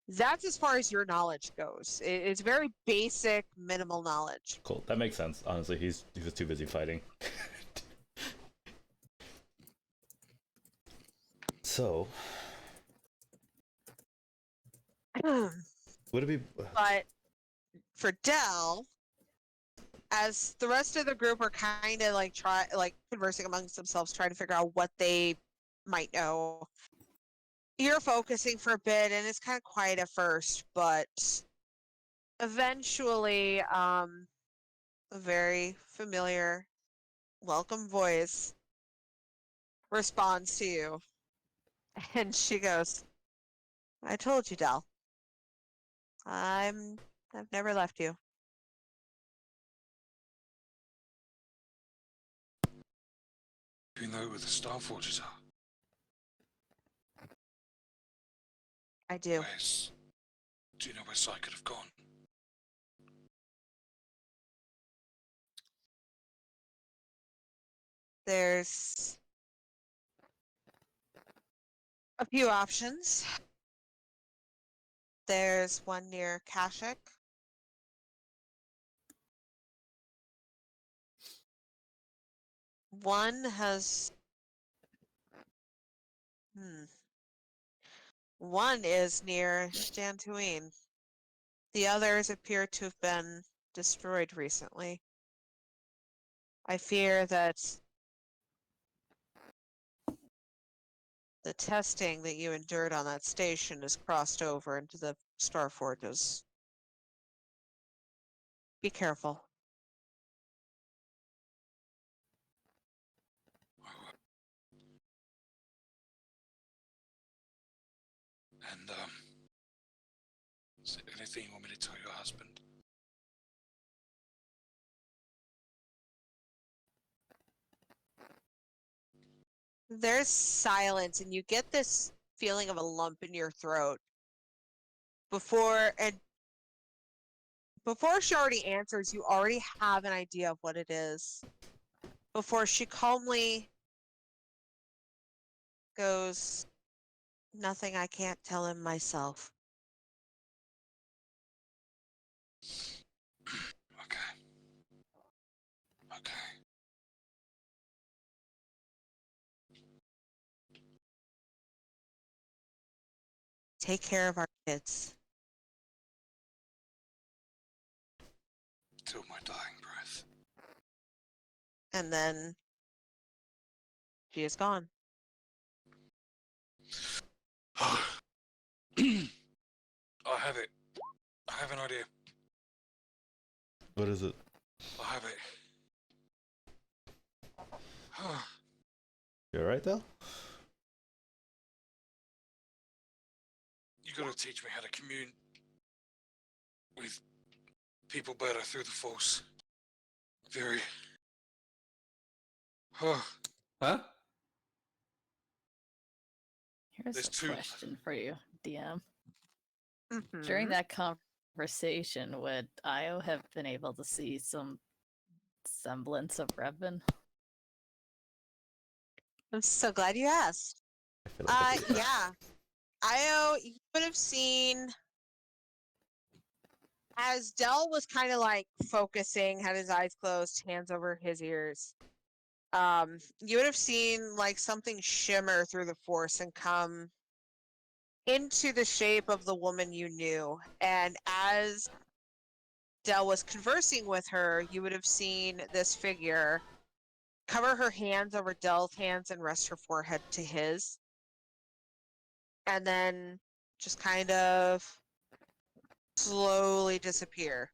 That's as far as your knowledge goes. It's very basic, minimal knowledge. Cool. That makes sense. Honestly, he was too busy fighting. So, would it be? But for Dell, as the rest of the group are kind of like conversing amongst themselves, trying to figure out what they might know, you're focusing for a bit, and it's kind of quiet at first, but eventually, a very familiar, welcome voice responds to you, and she goes, "I told you, Dell. I've never left you." Do you know where the Star Forges are? I do. Do you know where Sai could have gone? There's a few options. There's one near Kashik. One has... One is near Dantooine. The others appear to have been destroyed recently. I fear that the testing that you endured on that station has crossed over into the Star Forges. Be careful. And, is there anything you want me to tell your husband? There's silence, and you get this feeling of a lump in your throat. Before she already answers, you already have an idea of what it is. Before she calmly goes, "Nothing I can't tell him myself." Okay. Take care of our kids. Till my dying breath. And then she is gone. I have it. I have an idea. What is it? I have it. You alright though? You gotta teach me how to commune with people better through the Force. Very. Huh? Here's There's a two- question for you, DM. Mhm. During that conversation, would Io have been able to see some semblance of Revan? I'm so glad you asked. I feel like Yeah. Io, you would have seen as Dell was kind of like focusing, had his eyes closed, hands over his ears. You would have seen like something shimmer through the Force and come into the shape of the woman you knew. And as Dell was conversing with her, you would have seen this figure cover her hands over Dell's hands and rest her forehead to his. And then just kind of slowly disappear.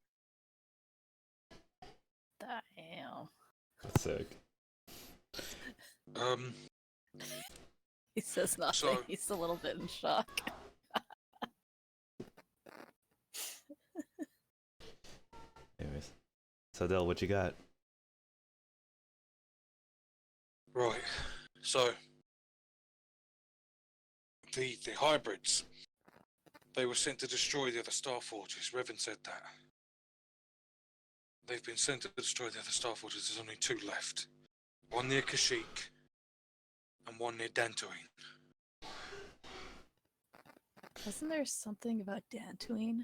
Damn. that's sick. He says nothing. So- He's a little bit in shock. Anyways, so Del, what you got? Right. So the hybrids, they were sent to destroy the other Star Forges. Revan said that. They've been sent to destroy the other Star Forges. There's only two left. One near Kashyyyk and one near Dantooine. Wasn't there something about Dantooine?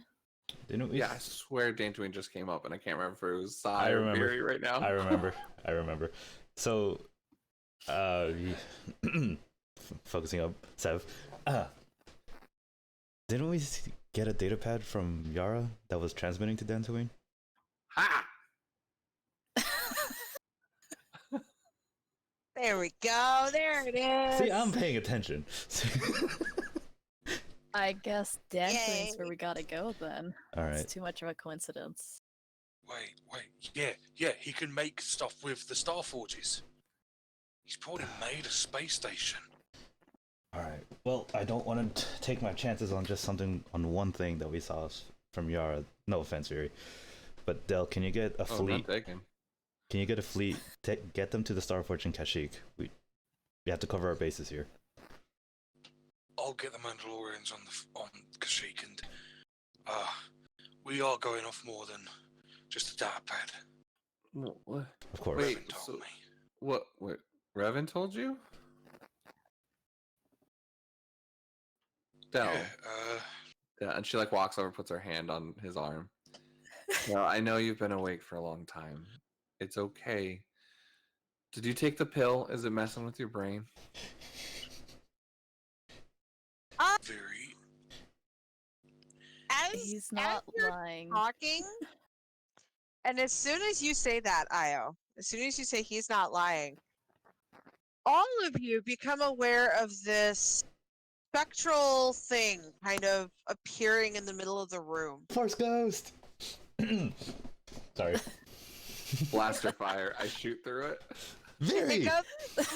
Didn't we? Yeah, I swear Dantooine just came up, and I can't remember if it was Sai I or remember. Vyri right now. I remember. I remember. So, focusing up, Sev. Didn't we get a data pad from Yara that was transmitting to Dantooine? Ha! There we go. There it is. See, I'm paying attention. I guess Dantooine's where Yay. we gotta go then. All right. It's too much of a coincidence. Wait. Yeah, he can make stuff with the Star Forges. He's probably made a space station. All right. Well, I don't want to take my chances on just something on one thing that we saw from Yara. No offense, Vyri. But Del, can you get a Oh, fleet? not taken. Can you get a fleet? Get them to the Starforge and Kashyyyk. We have to cover our bases here. I'll get the Mandalorians on Kashyyyk, and we are going off more than just a data pad. What? Of course. Wait, Revan told so- me. What? Revan told you? Del. Yeah, and she like walks over, puts her hand on his arm. Well, I know you've been awake for a long time. It's okay. Did you take the pill? Is it messing with your brain? Very. He's not you're lying. talking, and as soon as you say that, Io, as soon as you say he's not lying, all of you become aware of this spectral thing kind of appearing in the middle of the room. Force Ghost! Sorry. Blaster fire. I shoot through it. Very! Jacob,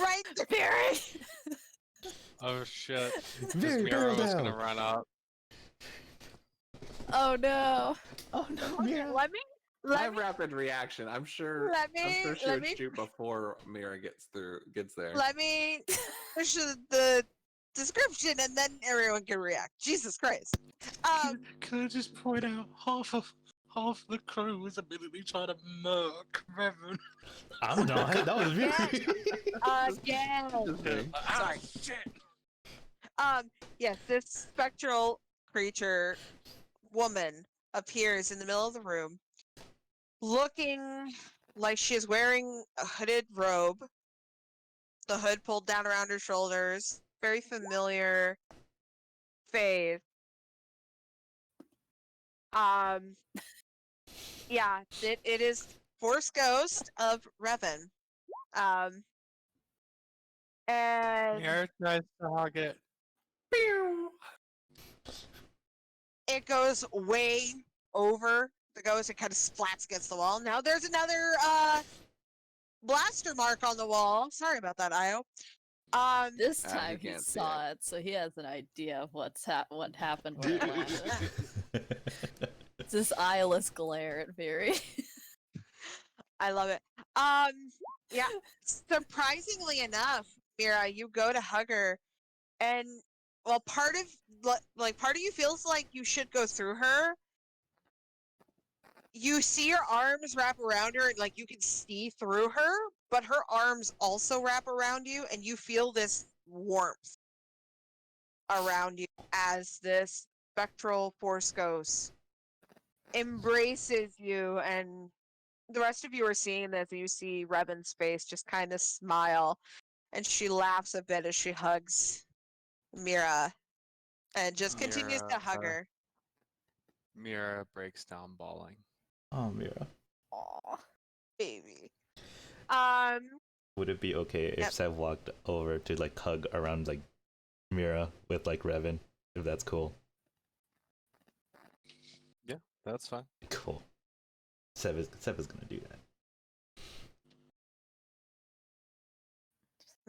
right there. Oh shit. Very Mira barrel was down. gonna run up. Oh no. Oh no, Okay, Mira! let me I have rapid reaction. I'm sure she let would me- shoot before Mira gets there. let me finish the description, and then everyone can react. Jesus Christ. Can I just point out half of the crew was immediately trying to murk Revan. I'm not. That was Vyri. Again. Just me. Sorry. Shit. Yes, this spectral creature woman appears in the middle of the room, looking like she is wearing a hooded robe, the hood pulled down around her shoulders. Very familiar face. Yeah, it is Force Ghost of Revan. And Mira tries to hug it. it goes way over the ghost and kind of splats against the wall. Now there's another blaster mark on the wall. Sorry about that, Io. This You time he can't see saw it, so he has an idea of what happened. when it happened. It's this eyeless glare at Vyri. I love it. Yeah, surprisingly enough, Mira, you go to hug her, and well, part of you feels like you should go through her. You see her arms wrap around her, and like you can see through her, but her arms also wrap around you, and you feel this warmth around you as this spectral force ghost embraces you, and the rest of you are seeing this, and you see Revan's face just kind of smile, and she laughs a bit as she hugs Mira and just continues to hug Mira. her. Mira breaks down bawling. Oh, Mira. Aw, baby. Would it be okay if Yep. Sev walked over to like hug around like Mira with like Revan? If that's cool. That's fine. Cool. Sev is gonna do that.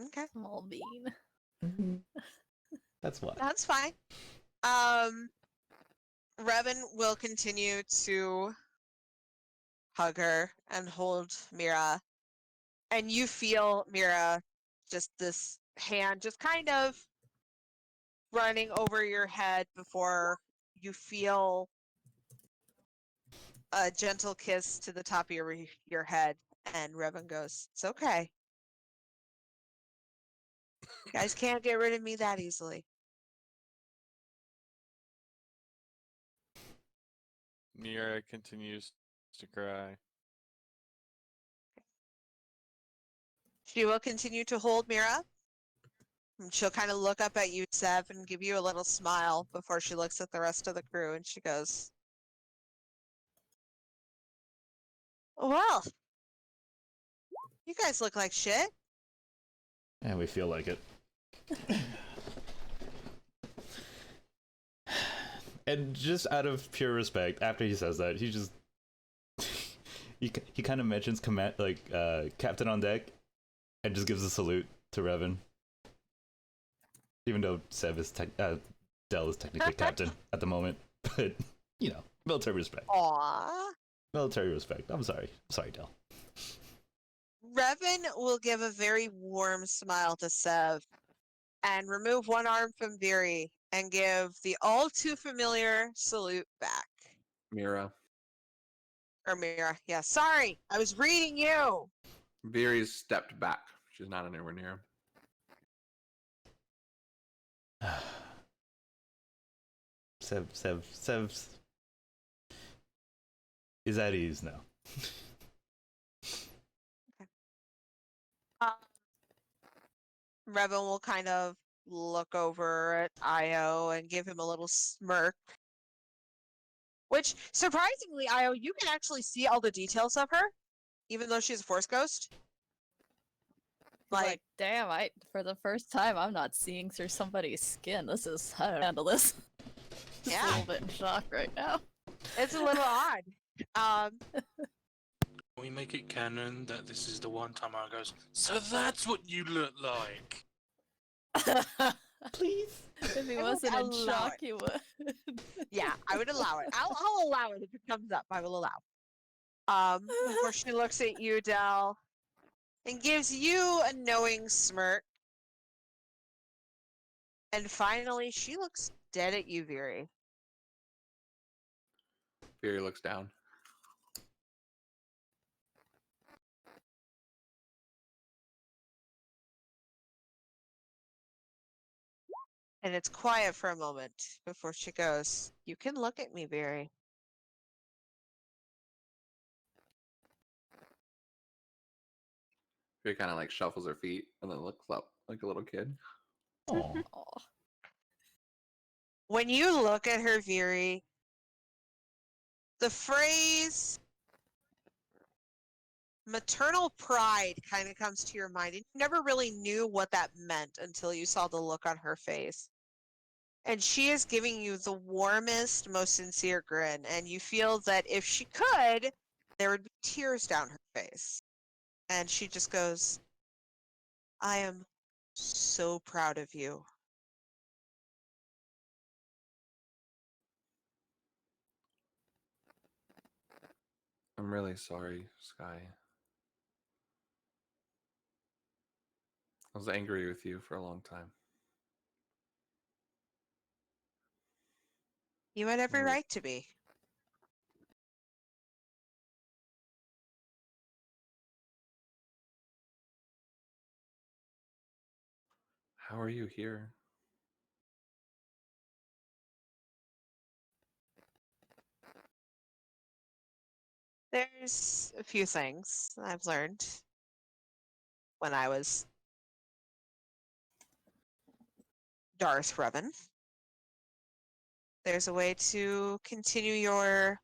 Okay, Small bean. That's why. that's fine. Revan will continue to hug her and hold Mira, and you feel Mira, just this hand just kind of running over your head before you feel a gentle kiss to the top of your head, and Revan goes, "It's okay. You guys can't get rid of me that easily." Mira continues to cry. She will continue to hold Mira. And she'll kind of look up at you, Sev, and give you a little smile before she looks at the rest of the crew and she goes, well, you guys look like shit. And we feel like it. And just out of pure respect, after he says that, he just he kind of mentions command captain on deck, and just gives a salute to Revan, even though Del is technically captain at the moment. But you know, military respect. Aww. Military respect. I'm sorry, Del. Revan will give a very warm smile to Sev and remove one arm from Vyri and give the all too familiar salute back. Mira. Or Mira. Yeah, sorry. I was reading you. Vyri's stepped back. She's not anywhere near him. Sev is at ease now. Revan will kind of look over at Io and give him a little smirk. Which, surprisingly, Io, you can actually see all the details of her, even though she's a Force Ghost. Like, damn, for the first time, I'm not seeing through somebody's skin. I don't handle this. Just Yeah. a little bit in shock right now. It's a little odd. Can we make it canon that this is the one time I goes, so that's what you look like? Please. If he I would wasn't in allow shock, it. he would. Yeah, I would allow it. I'll allow it if it comes up. I will allow. Before she looks at you, Del, and gives you a knowing smirk. And finally, she looks dead at you, Vyri. Vyri looks down. And it's quiet for a moment before she goes, you can look at me, Vyri. Vyri kind of like shuffles her feet and then looks up like a little kid. Oh, Aw. When you look at her, Vyri, the phrase maternal pride kind of comes to your mind. And you never really knew what that meant until you saw the look on her face. And she is giving you the warmest, most sincere grin. And you feel that if she could, there would be tears down her face. And she just goes, I am so proud of you. I'm really sorry, Sky. I was angry with you for a long time. You had every Mm. right to be. How are you here? There's a few things I've learned when I was Darth Revan. There's a way to continue your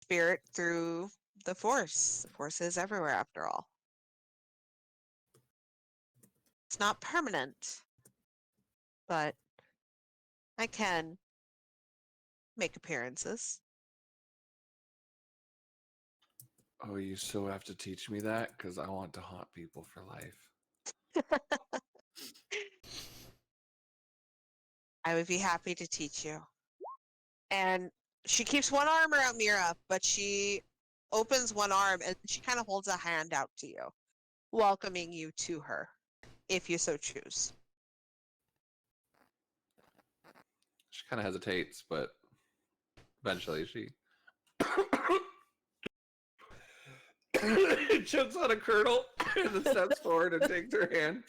spirit through the Force. The Force is everywhere, after all. It's not permanent, but I can make appearances. Oh, you so have to teach me that because I want to haunt people for life. I would be happy to teach you. And she keeps one arm around Mira, but she opens one arm and she kind of holds a hand out to you, welcoming you to her, if you so choose. She kind of hesitates, but eventually she chokes on a kernel and then steps forward and takes her hand.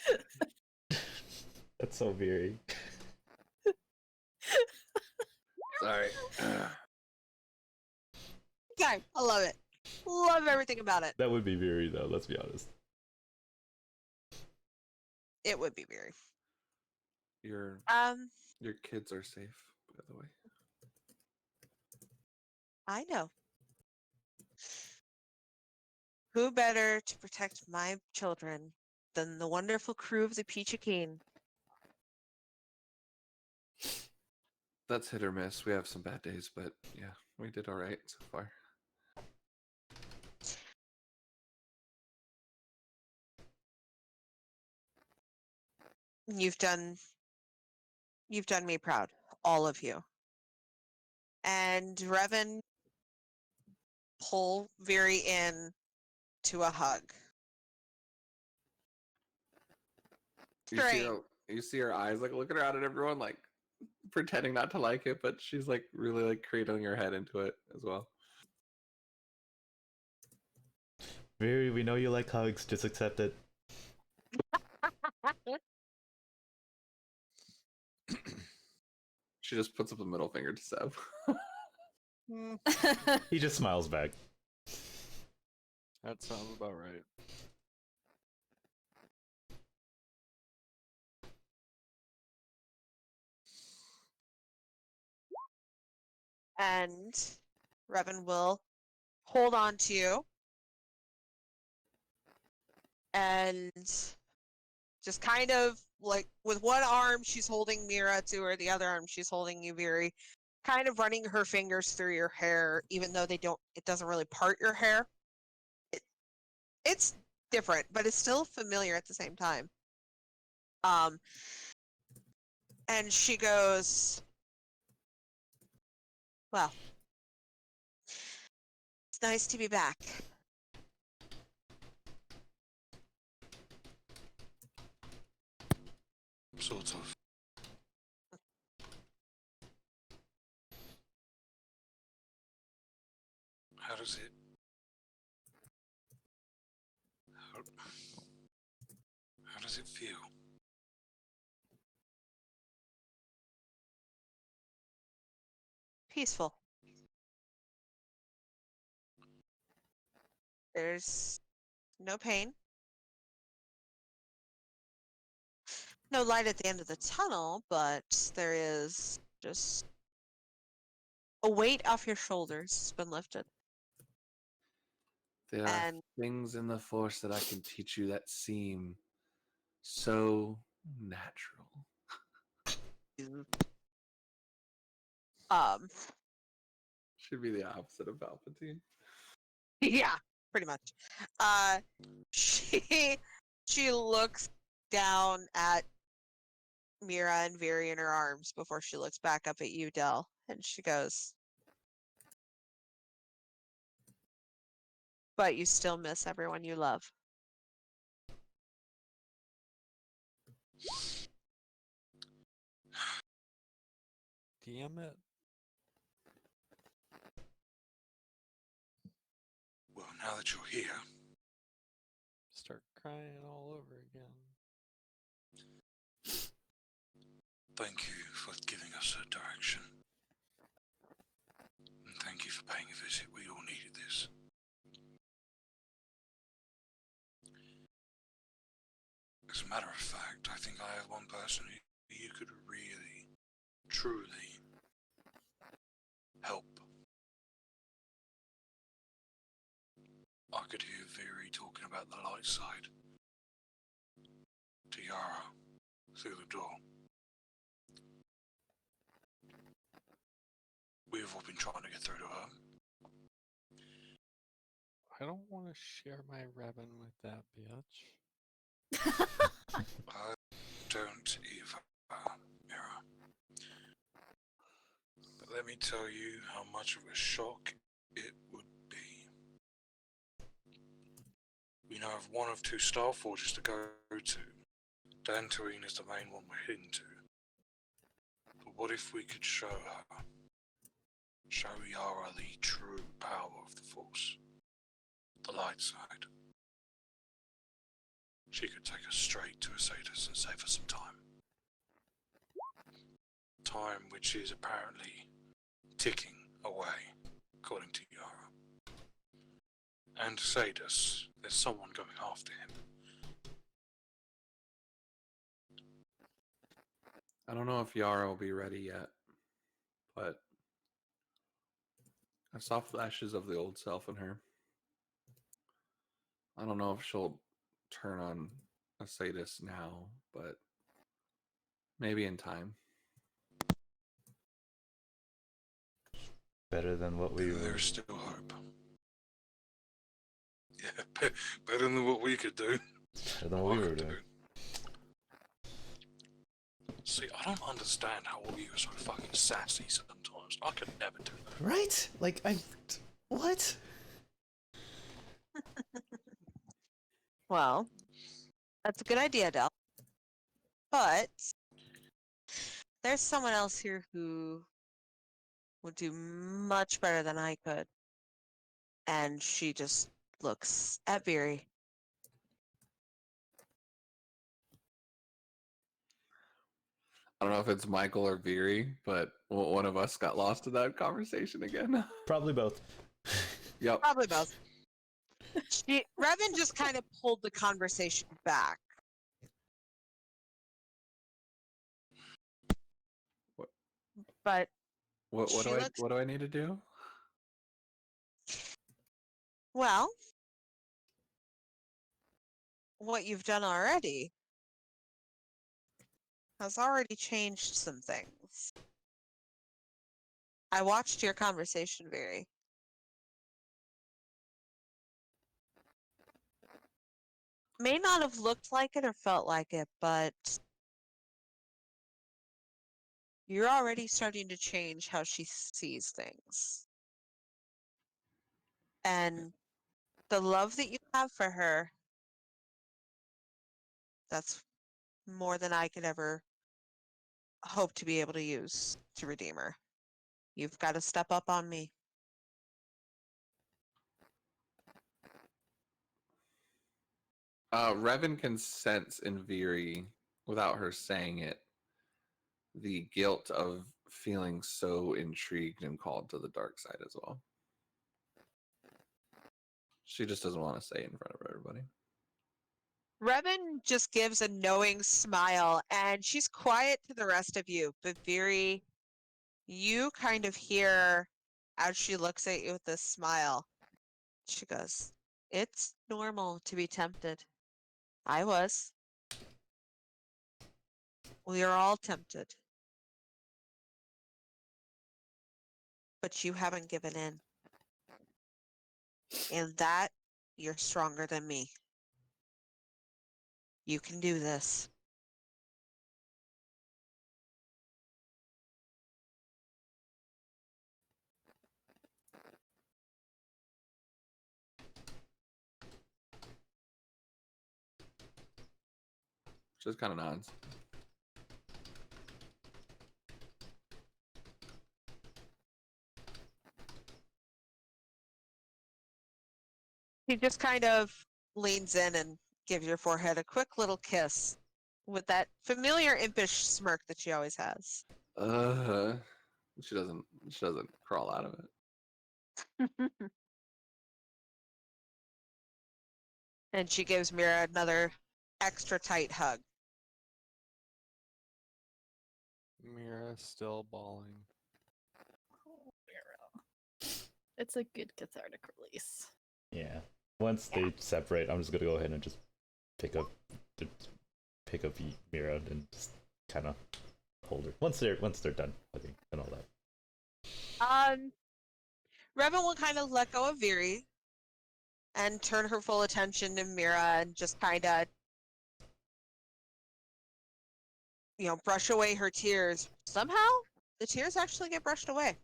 that's so Vyri. Sorry. time. I love it. Love everything about it. That would be Vyri, though. Let's be honest. It would be very. Your kids are safe, by the way. I know. Who better to protect my children than the wonderful crew of the Peachy Keen? That's hit or miss. We have some bad days, but yeah, we did all right so far. You've done me proud, all of you. And Revan pull Vyri in to a hug. Strange. You see her eyes like looking around at everyone, like pretending not to like it, but she's like really like cradling her head into it as well. Vyri, we know you like hugs. Just accept it. She just puts up a middle finger to Seb. He just smiles back. That sounds about right. And Revan will hold on to you and just kind of like with one arm she's holding Mira to her, the other arm she's holding you, Vyri, kind of running her fingers through your hair, even though it doesn't really part your hair. It's different, but it's still familiar at the same time. And she goes, well, it's nice to be back. Sort of. How does it... How does it feel? Peaceful. There's no pain. No light at the end of the tunnel, but there is just a weight off your shoulders has been lifted. There are And things in the Force that I can teach you that seem so natural. Should be the opposite of Palpatine. yeah, pretty much. She looks down at Mira and Vyri in her arms before she looks back up at you, Del, and she goes, "But you still miss everyone you love." Damn it. Well, now that you're here, Start crying all over again. thank you for giving us a direction. And thank you for paying a visit. We all needed this. As a matter of fact, I think I have one person who you could really, truly help. I could hear Vyri talking about the light side to Yara through the door. We've all been trying to get through to her. I don't want to share my Revan with that bitch. I don't either, Yara. But let me tell you how much of a shock it would be. We now have one of two Star Forges to go to. Dantooine is the main one we're heading to. But what if we could show her, show Yara the true power of the Force, the light side? She could take us straight to Isaidus and save us some time. Time which is apparently ticking away, according to Yara. And Isaidus, there's someone going after him. I don't know if Yara will be ready yet, but I saw flashes of the old self in her. I don't know if she'll turn on Isaidus now, but maybe in time. Better than what we were. There's still hope. Yeah, better than what we could do. Better than what we were doing. See, I don't understand how all you are so fucking sassy sometimes. I could never do that. Right? Like, what? Well, that's a good idea, Del. But there's someone else here who would do much better than I could. And she just looks at Vyri. I don't know if it's Michael or Vyri, but one of us got lost in that conversation again. Probably both. Yep. Probably both. Revan just kind of pulled the conversation back. What? But What she looks, what do I need to do? well, what you've done already has already changed some things. I watched your conversation, Vyri. May not have looked like it or felt like it, but you're already starting to change how she sees things. And the love that you have for her, that's more than I could ever hope to be able to use to redeem her. You've got to step up on me. Revan can sense in Vyri, without her saying it, the guilt of feeling so intrigued and called to the dark side as well. She just doesn't want to say it in front of everybody. Revan just gives a knowing smile, and she's quiet to the rest of you. But Vyri, you kind of hear as she looks at you with this smile. She goes, "It's normal to be tempted. I was. We are all tempted. But you haven't given in. And that, you're stronger than me. You can do this." Just kind of nods. He just kind of leans in and gives your forehead a quick little kiss with that familiar impish smirk that she always has. She doesn't crawl out of it. And she gives Mira another extra tight hug. Mira's still bawling. Oh, Mira. It's a good cathartic release. Yeah. Once they separate, I'm just gonna go ahead and just pick up Mira and just kind of hold her. Once they're done hugging and all that. Revan will kind of let go of Vyri and turn her full attention to Mira and just kind of, brush away her tears. Somehow, the tears actually get brushed away.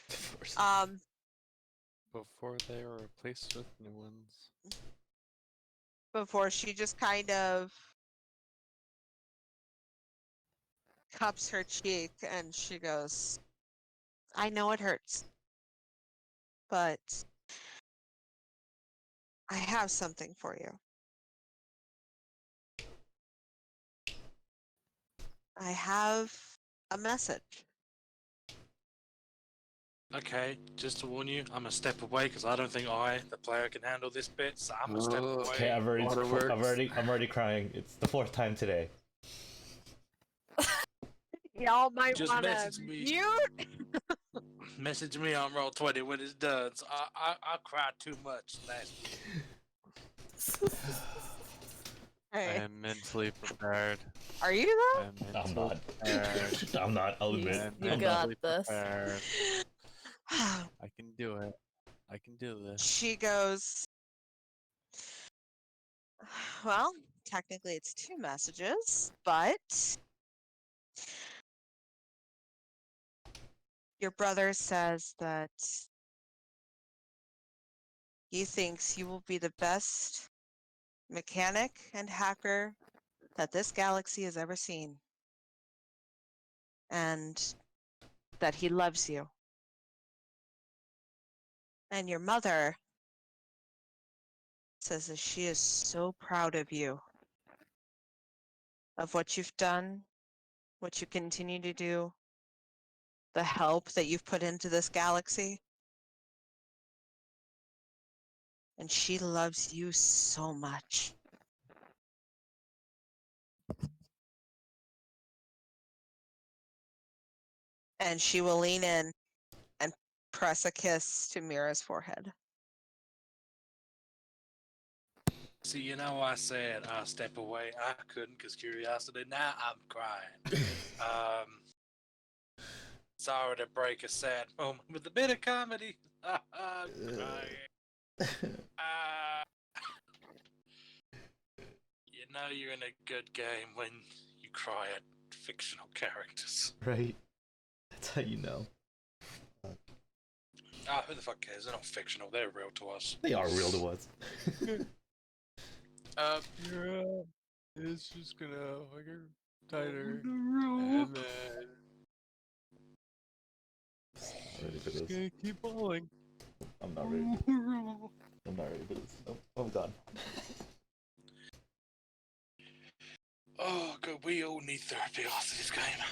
Of course. Before they are replaced with new ones. Before she just kind of cups her cheek and she goes, "I know it hurts, but I have something for you. I have a message." Okay, just to warn you, I'm gonna step away because I don't think the player, can handle this bit. So I'm gonna step Oh, away. Okay, I'm Waterworks. already crying. It's the 4th time today. Y'all might Just want to message me. mute. Message me on Roll20 when it's done. So I cried too much last week. I Hey, am mentally prepared. are you I though? am I'm mentally not. prepared. I'm not. I'll I admit. am You I'm got mentally this. prepared. I can do it. I can do this. She goes, well, technically it's 2 messages, but your brother says that he thinks you will be the best mechanic and hacker that this galaxy has ever seen. And that he loves you. And your mother says that she is so proud of you, of what you've done, what you continue to do, the help that you've put into this galaxy. And she loves you so much. And she will lean in and press a kiss to Mira's forehead. See, you know, I said I'll step away. I couldn't because curiosity. Now I'm crying. Sorry to break a sad moment with a bit of comedy. I'm crying. You know you're in a good game when you cry at fictional characters. Right. That's how you know. Who the fuck cares? They're not fictional. They're real to us. They are real to us. Yeah, it's just gonna make her tighter. No. And then I'm ready for it's this. gonna keep falling. I'm not ready. I'm not ready for this. Nope. I'm done. Oh, God, we all need therapy after this game.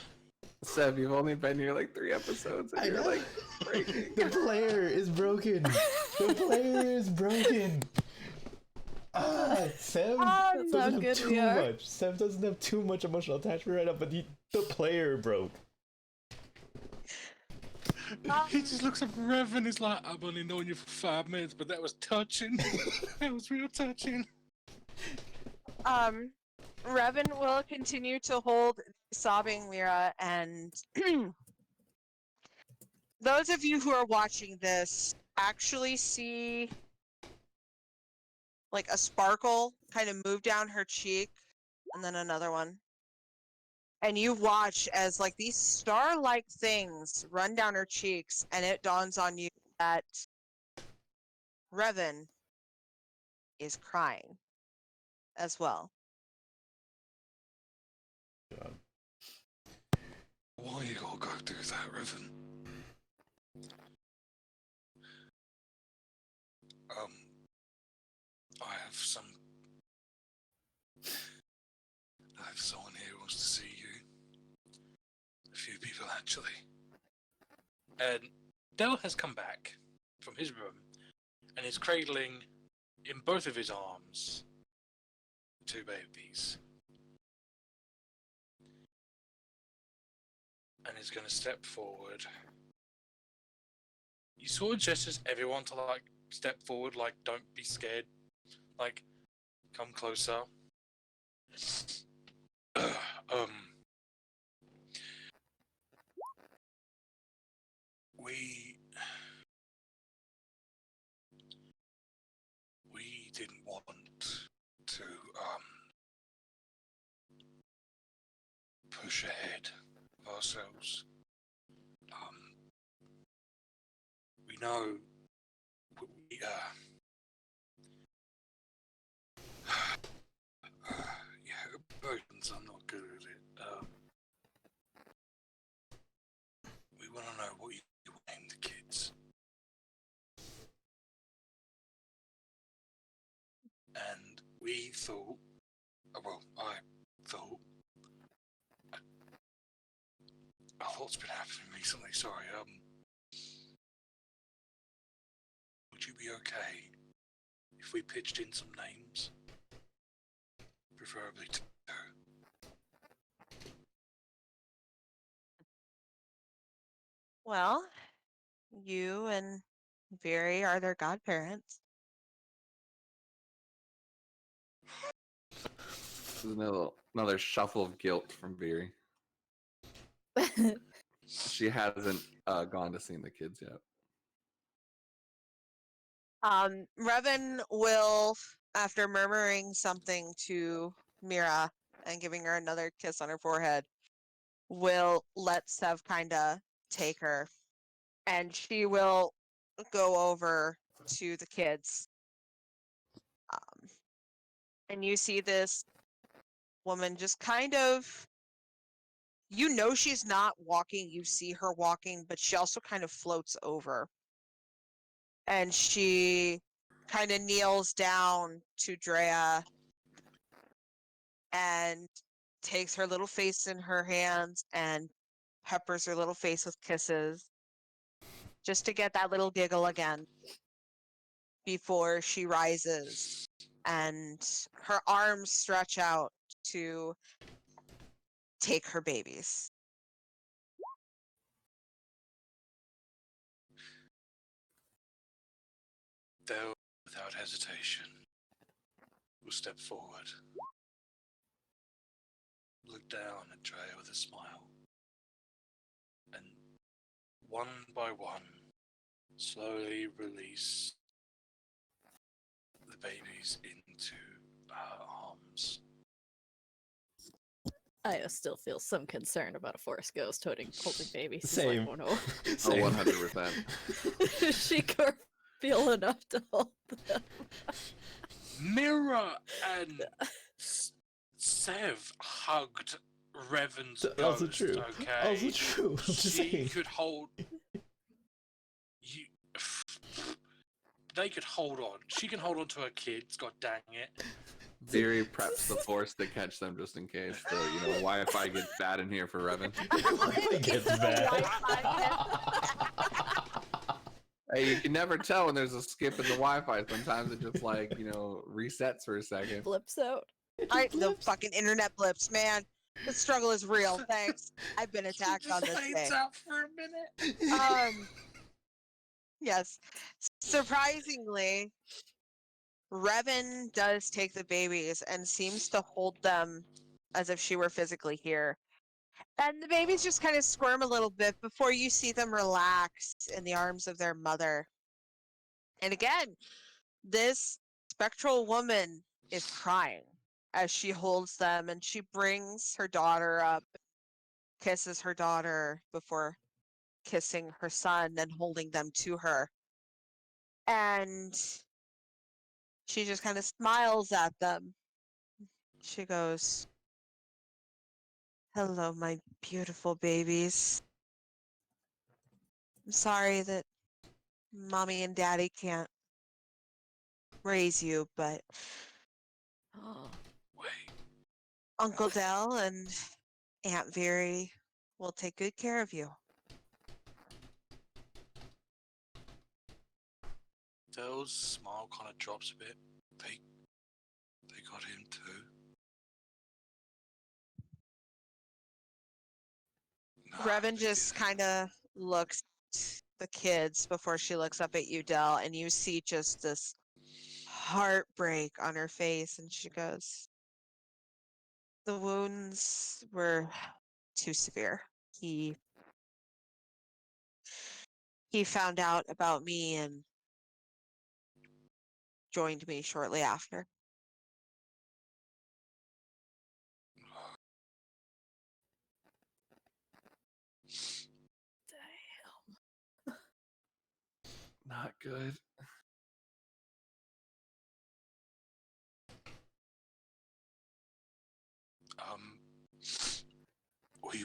Seb, you've only been here like 3 episodes, and you're like breaking. The player is broken. The player is broken. Sam how doesn't have good too we are. much. Sam doesn't have too much emotional attachment right now, but the player broke. He just looks at Rev and he's like, I've only known you for 5 minutes, but that was touching. That was real touching. Revan will continue to hold sobbing Mira, and those of you who are watching this actually see like a sparkle kind of move down her cheek and then another one. And you watch as like these star-like things run down her cheeks, and it dawns on you that Revan is crying as well. Why you gotta go do that, Revan? I have someone here who wants to see you. A few people, actually. And Dell has come back from his room and is cradling in both of his arms 2 babies. And is going to step forward. He sort of gestures everyone to like step forward, like don't be scared, like come closer. We didn't want to push ahead of ourselves. We know we yeah, emotions are not good at it. We want to know what you name the kids. And we thought, well, I thought, a lot's been happening recently, sorry, would you be okay if we pitched in some names? Preferably two. Well, you and Vyri are their godparents. This is another shuffle of guilt from Vyri. She hasn't gone to see the kids yet. Revan will, after murmuring something to Mira and giving her another kiss on her forehead, will let Sev kind of take her. And she will go over to the kids. And you see this woman just kind of, you know she's not walking, you see her walking, but she also kind of floats over. And she kind of kneels down to Drea and takes her little face in her hands and peppers her little face with kisses just to get that little giggle again before she rises and her arms stretch out to take her babies. Thou, without hesitation, will step forward, look down at Drea with a smile, and one by one, slowly release the babies into her arms. I still feel some concern about a forest ghost holding babies. It's Same. Like, oh no. Oh, Same. 100%. Is she corporeal enough to hold them? Mira and Sev hugged Revan's Also ghost, true. okay? Also true. I'm just She saying. could hold... You... They could hold on. She can hold on to her kids, god dang it. Vyri preps the force to catch them just in case the Wi-Fi gets bad in here for Revan. Wi-Fi gets bad. Hey, you can never tell when there's a skip in the Wi-Fi. Sometimes it just resets for a second. Flips out. The fucking internet blips, man. The struggle is real. Thanks. I've been attacked on this day. Out for a minute. Yes. Surprisingly, Revan does take the babies and seems to hold them as if she were physically here. And the babies just kind of squirm a little bit before you see them relax in the arms of their mother. And again, this spectral woman is crying as she holds them, and she brings her daughter up, kisses her daughter before kissing her son and holding them to her. And she just kind of smiles at them. She goes, "Hello, my beautiful babies. I'm sorry that mommy and daddy can't raise you, but Oh. Wait, Uncle Dell and Aunt Vyri will take good care of you." Dell's smile kind of drops a bit. They got him too. No, Revan they just didn't. kind of looks at the kids before she looks up at you, Dell, and you see just this heartbreak on her face, and she goes, "The wounds were too severe. He found out about me and joined me shortly after." Not good. We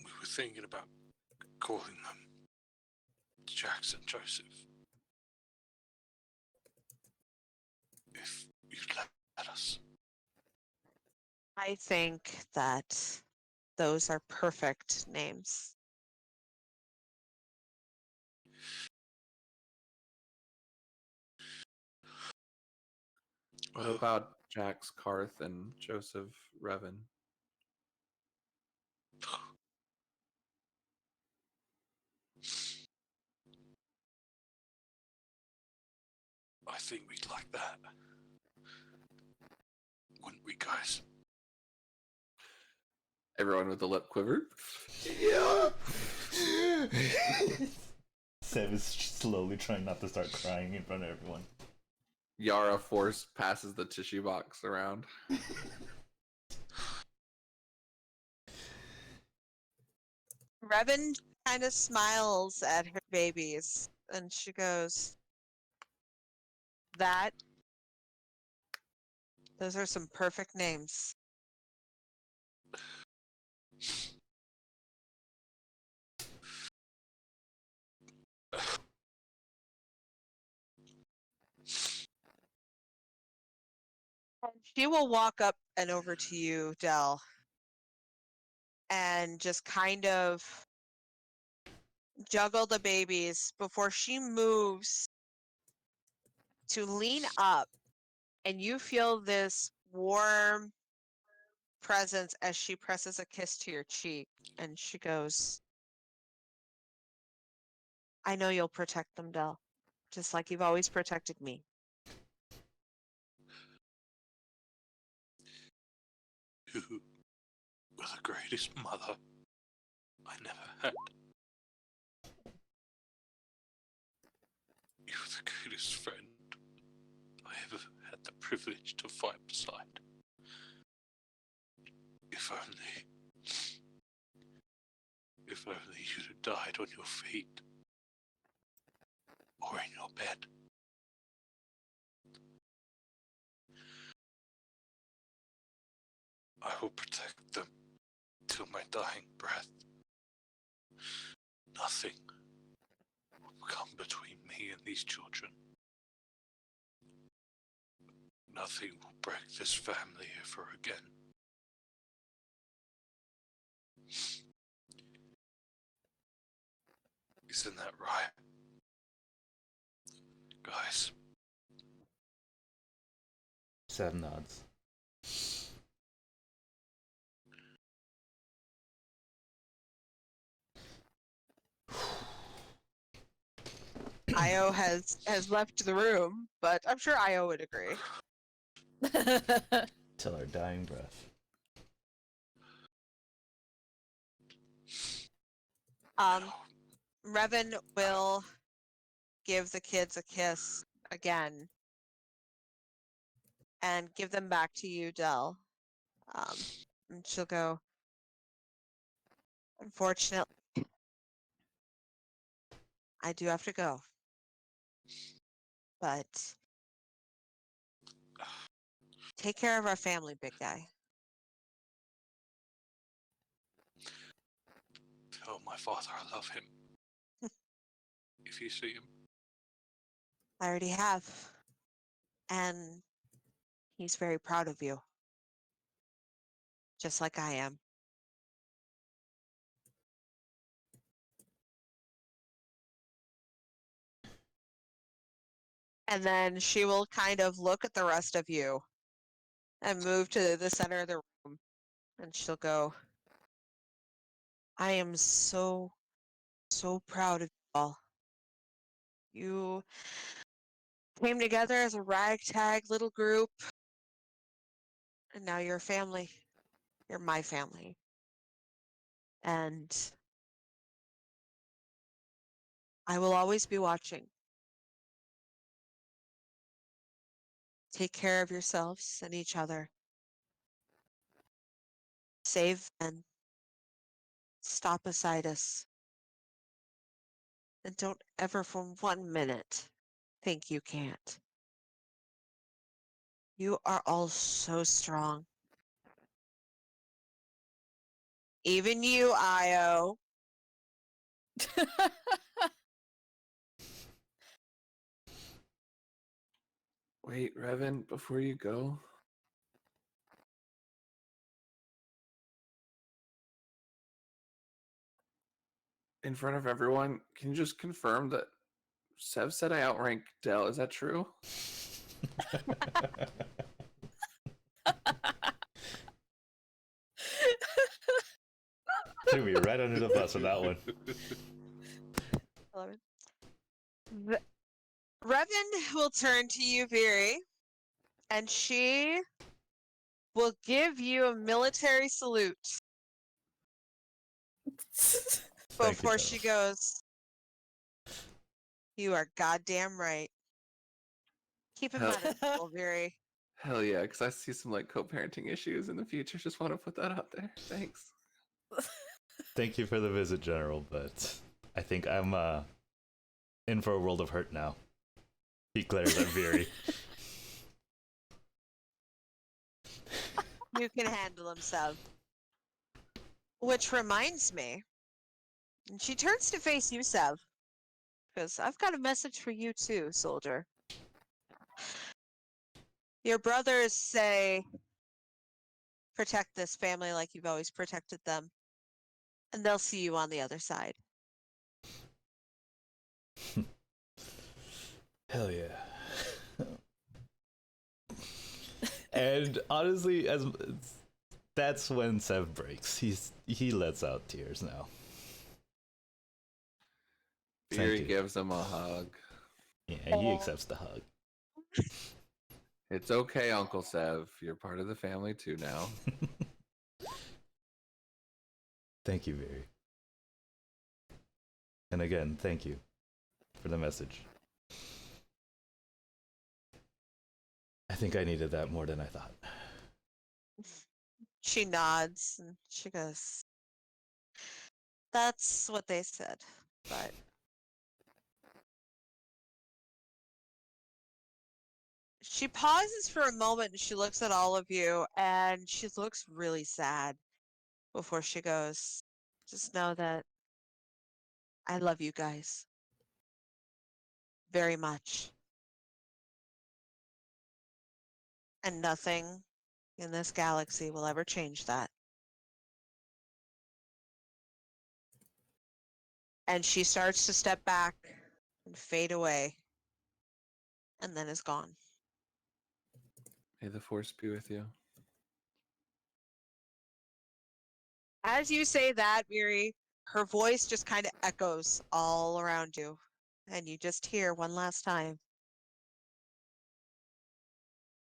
were thinking about calling them Jackson Joseph. If you'd let us. I think that those are perfect names. What about Jax Karth and Joseph Revan? I think we'd like that. Wouldn't we, guys? Everyone with a lip quiver. Yeah. Sev is slowly trying not to start crying in front of everyone. Yara force passes the tissue box around. Revan kind of smiles at her babies and she goes, those are some perfect names. And she will walk up and over to you, Del, and just kind of juggle the babies before she moves to lean up, and you feel this warm presence as she presses a kiss to your cheek, and she goes, I know you'll protect them, Del, just like you've always protected me. You were the greatest mother I never had. You were the greatest friend I ever had the privilege to fight beside. If only you'd have died on your feet or in your bed. I will protect them till my dying breath. Nothing will come between me and these children. Nothing will break this family ever again. Isn't that right? Guys. Sev nods. Io has left the room, but I'm sure Io would agree. Till our dying breath. Revan will give the kids a kiss again and give them back to you, Del. And she'll go, unfortunately, I do have to go. But take care of our family, big guy. Tell my father I love him. If you see him. I already have. And he's very proud of you. Just like I am. And then she will kind of look at the rest of you and move to the center of the room. And she'll go, I am so proud of you all. You came together as a ragtag little group. And now you're a family. You're my family. And I will always be watching. Take care of yourselves and each other. Save and stop Isaidus. And don't ever for 1 minute think you can't. You are all so strong. Even you, Io. Wait, Revan, before you go. In front of everyone, can you just confirm that Sev said I outrank Del? Is that true? Threw me right under the bus with that one. I love it. Revan will turn to you, Vyri, and she will give you a military salute Thank you, before she General. goes. You are goddamn right. Keep in Hell- mind, Vyri. Hell yeah, because I see some like co-parenting issues in the future. Just want to put that out there. Thanks. Thank you for the visit, General, but I think I'm in for a world of hurt now. He glares at Vyri. You can handle himself. Which reminds me, and she turns to face you, Sev, because I've got a message for you too, soldier. Your brothers say, protect this family like you've always protected them, and they'll see you on the other side. Hell yeah. And honestly, as that's when Sev breaks. He lets out tears now. Thank Vyri you. gives him a hug. Yeah, he accepts the hug. It's okay, Uncle Sev. You're part of the family too now. Thank you, Vyri. And again, thank you for the message. I think I needed that more than I thought. She nods and she goes, that's what they said, but she pauses for a moment and she looks at all of you and she looks really sad before she goes, just know that I love you guys very much. And nothing in this galaxy will ever change that. And she starts to step back and fade away and then is gone. May the force be with you. As you say that, Vyri, her voice just kind of echoes all around you. And you just hear one last time.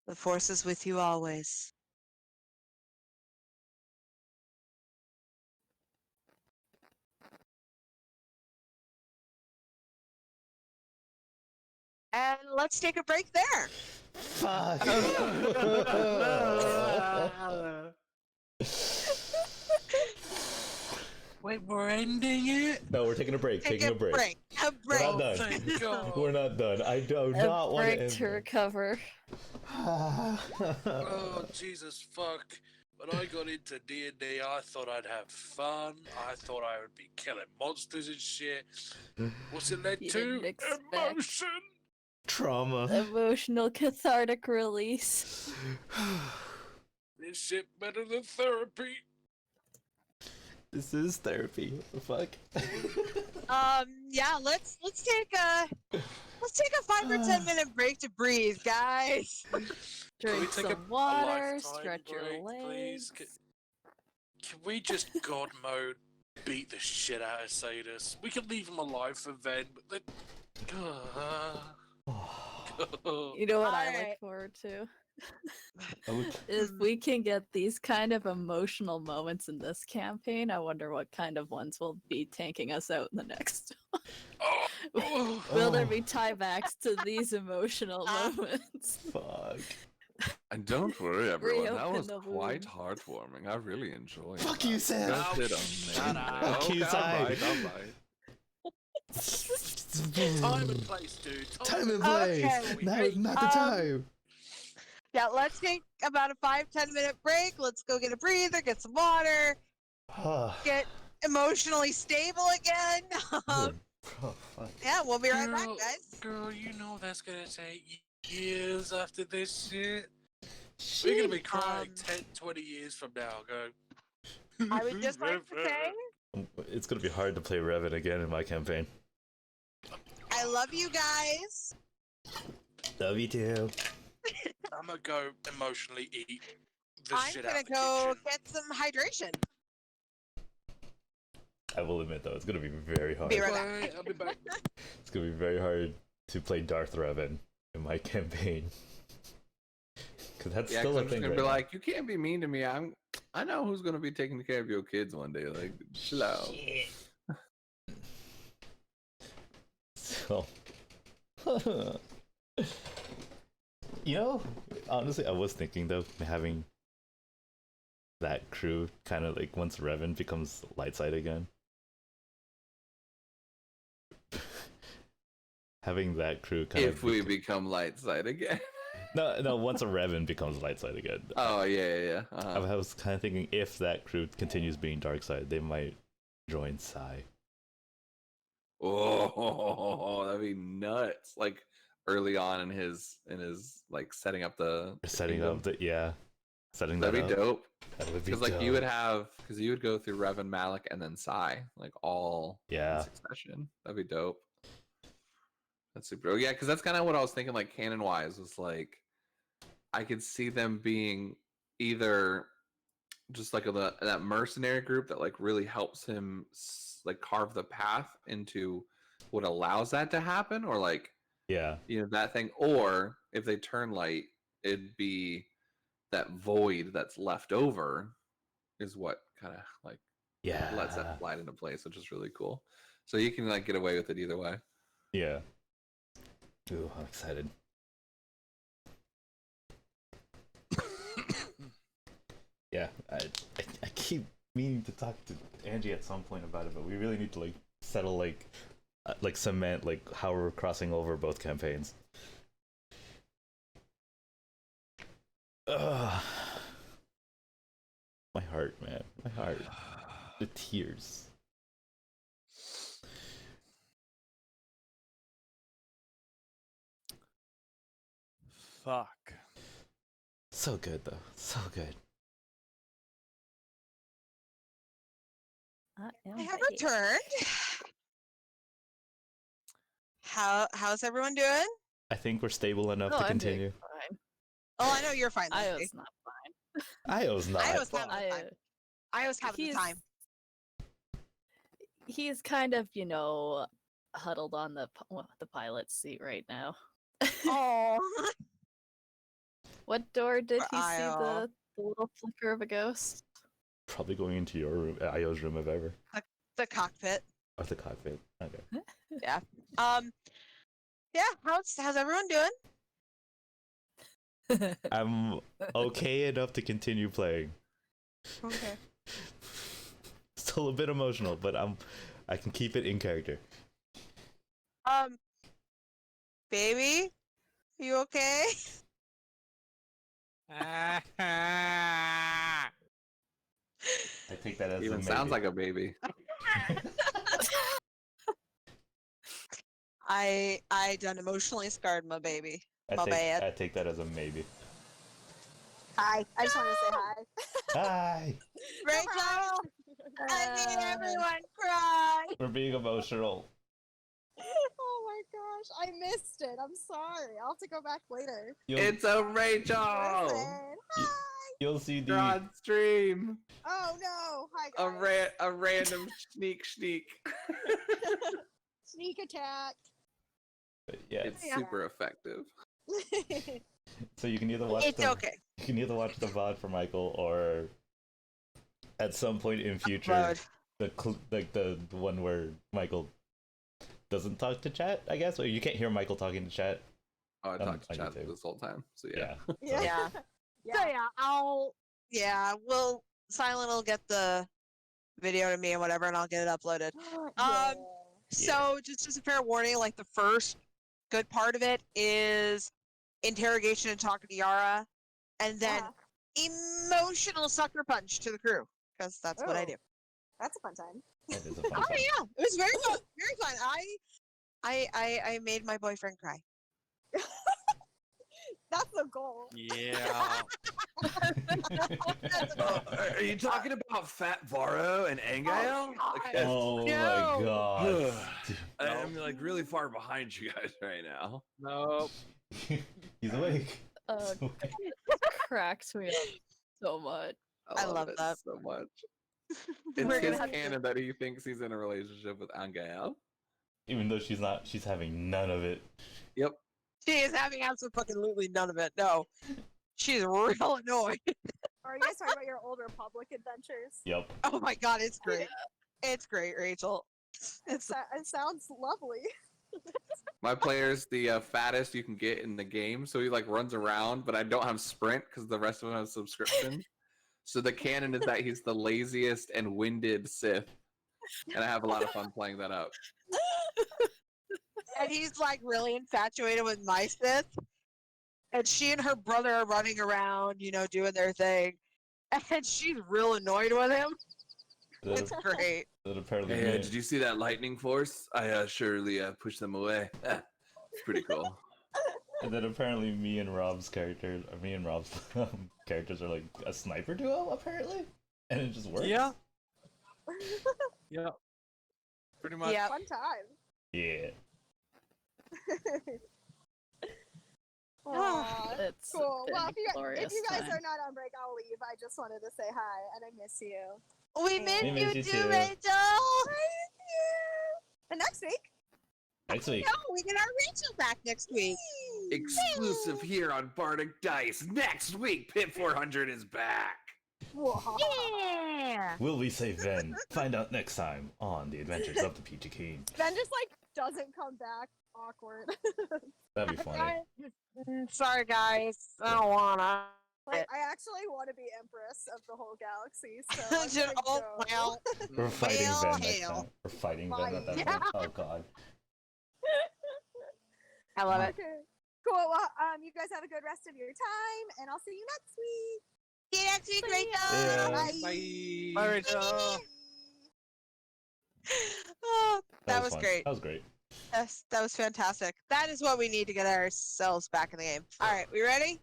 The force is with you always. And let's take a break there. Fuck! Wait, we're ending it? No, we're taking a break. Take Taking a break. A break. We're not done. Thank God. We're not done. I do A not want to break end. to recover. Oh, Jesus fuck. When I got into D&D, I thought I'd have fun. I thought I would be killing monsters and shit. What's it led You to? didn't expect. Emotion! Trauma. Emotional cathartic release. This shit better than therapy. This is therapy. What the fuck? Yeah, let's take a 5 or 10 minute break to breathe, guys. Can we Drink take a some water, lifetime stretch your break, legs. please? Can we just God mode beat the shit out of Isaidus? We can leave him alive for Ven, but You know what I Alright. look forward to? Oh, If we can get these kind of emotional moments in this campaign, I wonder what kind of ones will be tanking us out in the next. Will there be tiebacks to these emotional moments? fuck. And don't worry, everyone. That Reopen was the quite wound. heartwarming. I really enjoyed. Fuck that. you, Sam. guys Oh, did shut amazing. up. Fuck you, Okay, Sai. alright. Time and place, dude. Time and place. Okay. Now is not the time. Yeah, let's take about a 5-10 minute break. Let's go get a breather, get some water, get emotionally stable again. Oh, fuck. Yeah, we'll be right back, Girl, guys. Girl, you know that's gonna take years after this shit. We're gonna be crying 10, 20 years from now. Go. I would just like to say, It's gonna be hard to play Revan again in my campaign. I love you guys. Love you too. I'm gonna go emotionally eat the I'm shit gonna out of the go kitchen. get some hydration. I will admit though, it's gonna be very hard. Be right back. Bye, I'll be back. It's gonna be very hard to play Darth Revan in my campaign. Cause that's Yeah, still 'cause a I'm just thing gonna right be now. like, you can't be mean to me. I know who's gonna be taking care of your kids one day. Like, chill out. So, you know, honestly, I was thinking though, having that crew kind of like once Revan becomes light side again, having that crew kind If of we become light side again. no, once a Revan becomes light side again. Oh yeah. Uh-huh. I was kind of thinking if that crew continues being dark side, they might join Sai. Oh, that'd be nuts! Like early on in his like setting up the Setting kingdom. up the setting That'd that be up. dope. That would be Because like dope. you would have, because you would go through Revan, Malik, and then Sai, like all Yeah. in succession. That'd be dope. That's super. Yeah, because that's kind of what I was thinking. Like canon wise, was like I could see them being either just like that mercenary group that like really helps him like carve the path into what allows that to happen, or like Yeah. that thing, or if they turn light, it'd be that void that's left over is what kind of like Yeah. lets that slide into place, which is really cool. So you can like get away with it either way. Yeah. Ooh, I'm excited. Yeah, I keep meaning to talk to Angie at some point about it, but we really need to like settle like cement like how we're crossing over both campaigns. Ugh. My heart, man, my heart, the tears. Fuck. So good though, so good. I I have returned. How's everyone doing? I think we're stable enough to I'm doing continue. fine. Oh, I know you're fine. I Leslie. was not fine. Io's not. I was having I, the time. I was having the he's- time. He's kind of, huddled on the pilot's seat right now. Oh, What door did he see Io. the little flicker of a ghost? Probably going into your room, Io's room if ever. the cockpit. Or the cockpit. Okay. Yeah. Yeah. How's everyone doing? I'm okay enough to continue playing. Okay. Still a bit emotional, but I can keep it in character. Baby, you okay? I take that as Even a sounds maybe. like a baby. I done emotionally scarred my baby. My bad. I take that as a maybe. Hi. I just wanted to say hi. Hi. Rachel, I made everyone cry. We're being emotional. Oh my gosh, I missed it. I'm sorry. I'll have to go back later. It's a Rachel. Listen. You'll see You're the on stream. Oh no. Hi guys. A random sneak. Sneak attack. yeah. It's Yeah. super effective. So you can either watch It's okay. you can either watch the VOD for Michael or at some point in future Upload. the one where Michael doesn't talk to chat, I guess, or you can't hear Michael talking to chat. Oh, I talked to on chat YouTube. this whole time. So yeah. Yeah. Yeah. Yeah. So yeah, Silent will get the video to me and whatever, and I'll get it uploaded. Yeah. So just as a fair warning, like the first good part of it is interrogation and talking to Yara, and then emotional sucker punch to the crew, because that's what I Oh. do. That's a fun time. That is a fun Oh time. yeah, it was very fun. Very fun. I made my boyfriend cry. That's the goal. Yeah. Are you talking about Fat Varro and Angael? Oh No. my god. I'm like really far behind you guys right now. Nope. He's awake. Cracks me up so much. I love it that. so much. We're It's gonna his have to- canon that he thinks he's in a relationship with Angael. Even though she's not, she's having none of it. Yep. She is having absolutely none of it. No. She's real annoyed. Are you guys talking about your old Republic adventures? Yep. Oh my god, it's great. It's great, Rachel. It's It sounds lovely. My player's the fattest you can get in the game, so he like runs around, but I don't have sprint because the rest of them have subscription. So the canon is that he's the laziest and winded Sith, and I have a lot of fun playing that up. and he's like really infatuated with my Sith. And she and her brother are running around, you know, doing their thing. And she's real annoyed with him. It's great. That apparently Hey, did you see that lightning force? I surely pushed them away. It's pretty cool. And then apparently me and Rob's characters are like a sniper duo apparently, and it just works. Yeah. Yeah. Pretty much. Yeah. Fun time. Yeah. Aw, It's cool. been Well, a if glorious you guys time. are not on break, I'll leave. I just wanted to say hi, and I miss you. We miss We miss you you too, too. Rachel. Thank you. And next week, Next week. No, we get our Rachel back next week. Exclusive here on Bardic Dice. Next week, Pit 400 is back. whoa. Yeah. Will we save Ven? Find out next time on The Adventures of the Peachy Keen. Ben just like doesn't come back. Awkward. That'd be funny. Sorry, guys. I don't wanna. Like, I actually want to be Empress of the whole galaxy, so I'm Just- gonna oh, go. well. We're fighting Well, Ven next hell. time. We're fighting Ven at that Fight. point. Oh god. I love it. Okay. Cool. Well, you guys have a good rest of your time, and I'll see you next week. See you next week, Yeah. Rachel. Bye. Bye, Rachel. Oh, that was fun. great. That was great. Yes, that was fantastic. That is what we need to get ourselves back in the game. All right, we ready?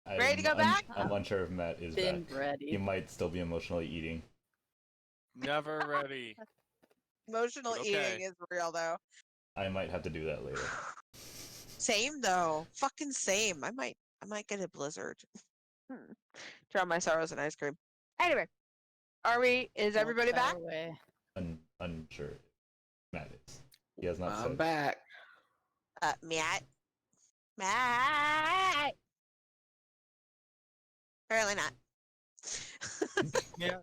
Ready to go back? I'm unsure if Matt is Been back. He ready. might still be emotionally eating. Never ready. Emotional Okay. eating is real though. I might have to do that later. Same though. Fucking same. I might get a blizzard. Drown my sorrows in ice cream. Anyway, is Not everybody far back? away. Unsure. if Matt is. He has not I'm said. back. Matt. Apparently not. Yeah.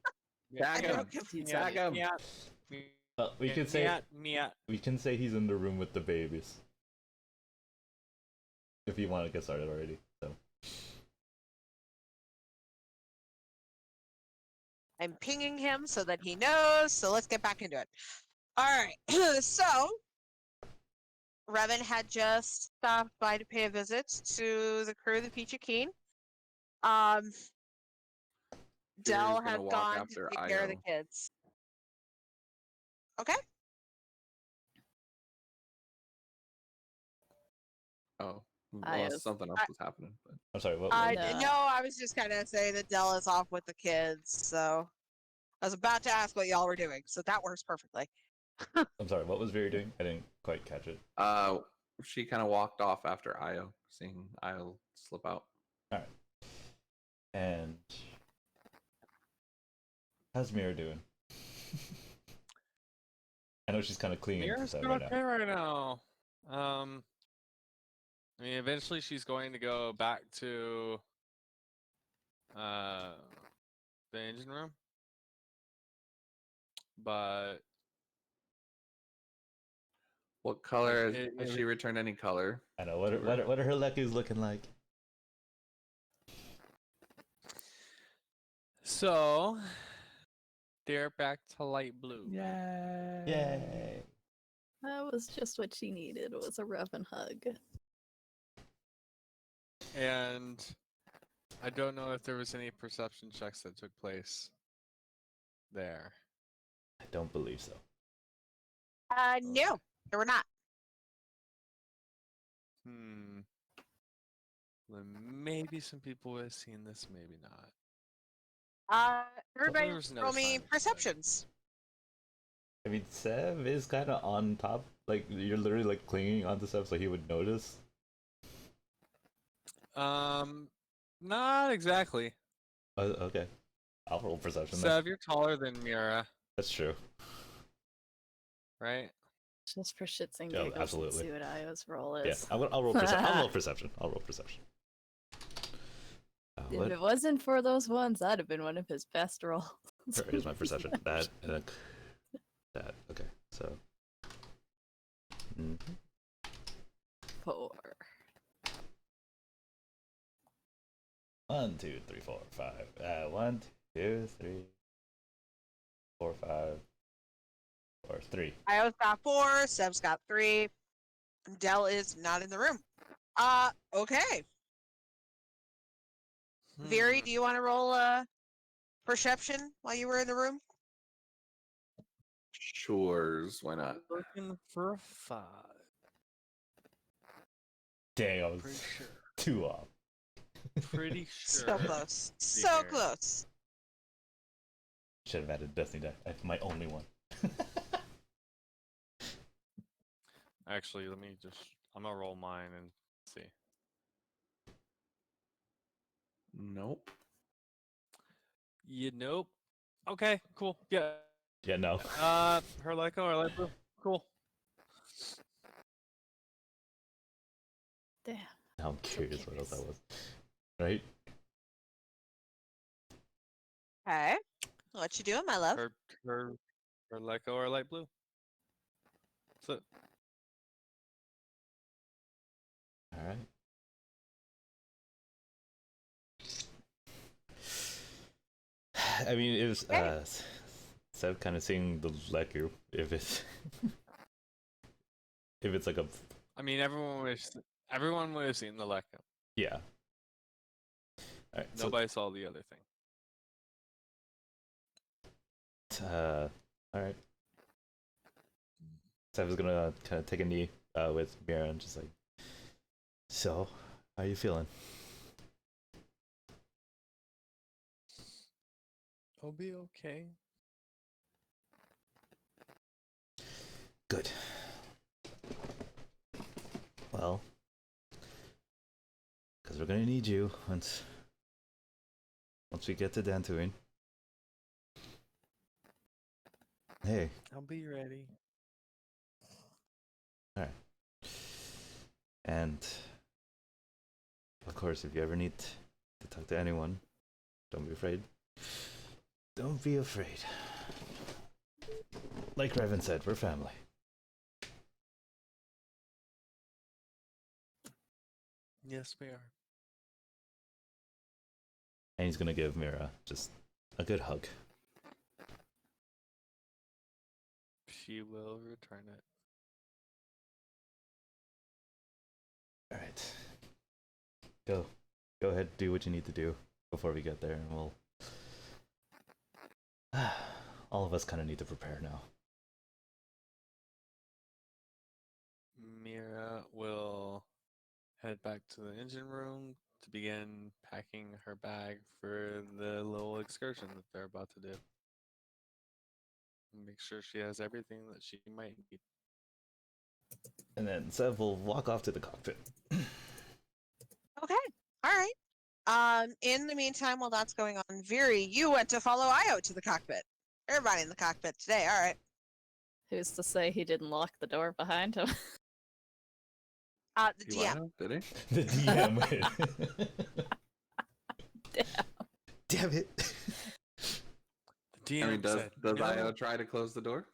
Tag him. Tag him. Yeah. We can say Yeah. we can say he's in the room with the babies. If you want to get started already. So I'm pinging him so that he knows. So let's get back into it. All right. So Revan had just stopped by to pay a visit to the crew of the Peachy Keen. Dell gonna had walk gone to after take care of the Io. kids. Okay. Oh, I well, something else was happening. But I'm sorry. What? I No. no, I was just kind of saying that Dell is off with the kids. So I was about to ask what y'all were doing. So that works perfectly. I'm sorry. What was Vyri doing? I didn't quite catch it. she kind of walked off after Io, seeing Io slip out. And how's Mira doing? I know she's kind of clinging to Mira's that doing right okay now. right now. I mean, eventually she's going to go back to the engine room, but What color It- has it- she returned? Any color? I know. What are her leckies looking like? so they're back to light blue. Yay! That was just what she needed. Was a Revan hug. And I don't know if there was any perception checks that took place there. I don't believe so. No, they were not. Then maybe some people would have seen this, maybe not. Everybody there was no roll me sign of it. perceptions. I mean, Sev is kind of on top. Like you're literally like clinging onto Sev, so he would notice. Not exactly. Okay. I'll roll perception then. Sev, you're taller than Mira, That's true. right? Just for shits and Yeah, giggles, absolutely. let's see what Io's roll Yeah, is. I'll roll perception. I'll roll perception. I'll roll perception. If What? it wasn't for those ones, that'd have been one of his best rolls. Where is my perception? That and then that. Okay, so. Mhm. 4. 1, 2, 3, 4, 5. 1, 2, 3, 4, 5, or 3. Io's got 4, Seb's got 3. Dell is not in the room. Okay. Vyri, do you want to roll perception while you were in the room? Sures, why not? Looking for a 5. Dang, I was Pretty sure. 2 off. Pretty sure. So close. So Here. close. Should have added Destiny deck. That's my only one. Actually, let me just. I'm gonna roll mine and see. Nope. Nope. Okay, cool. Yeah. Yeah, no. Her Lyco or light blue. Cool. Damn. Now I'm curious what else that was. Right? Okay. What you doing, my love? Her Lyco or light blue. So Alright. I mean, it was, Seb kind of seeing the Leku, if it's, if it's like a, I mean, everyone would have seen the Lyco. yeah. Alright, so, Nobody saw the other thing. alright. Seb was gonna kind of take a knee, with Mira and just like, so, how are you feeling? I'll be okay. Good. Well, because we're gonna need you once we get to Dantooine. Hey, I'll be ready. alright. And of course, if you ever need to talk to anyone, don't be afraid. Don't be afraid. Like Revan said, we're family. Yes, we are. And he's gonna give Mira just a good hug. She will return it. Alright. Go ahead, do what you need to do before we get there, and we'll... all of us kind of need to prepare now. Mira will head back to the engine room to begin packing her bag for the little excursion that they're about to do. Make sure she has everything that she might need. And then Sev will walk off to the cockpit. Okay. All right. In the meantime, while that's going on, Vyri, you went to follow Io to the cockpit. Everybody in the cockpit today. All right. Who's to say he didn't lock the door behind him? The He DM. went out, did he? The DM. Damn it. The DM I mean, does said does no. Io try to close the door?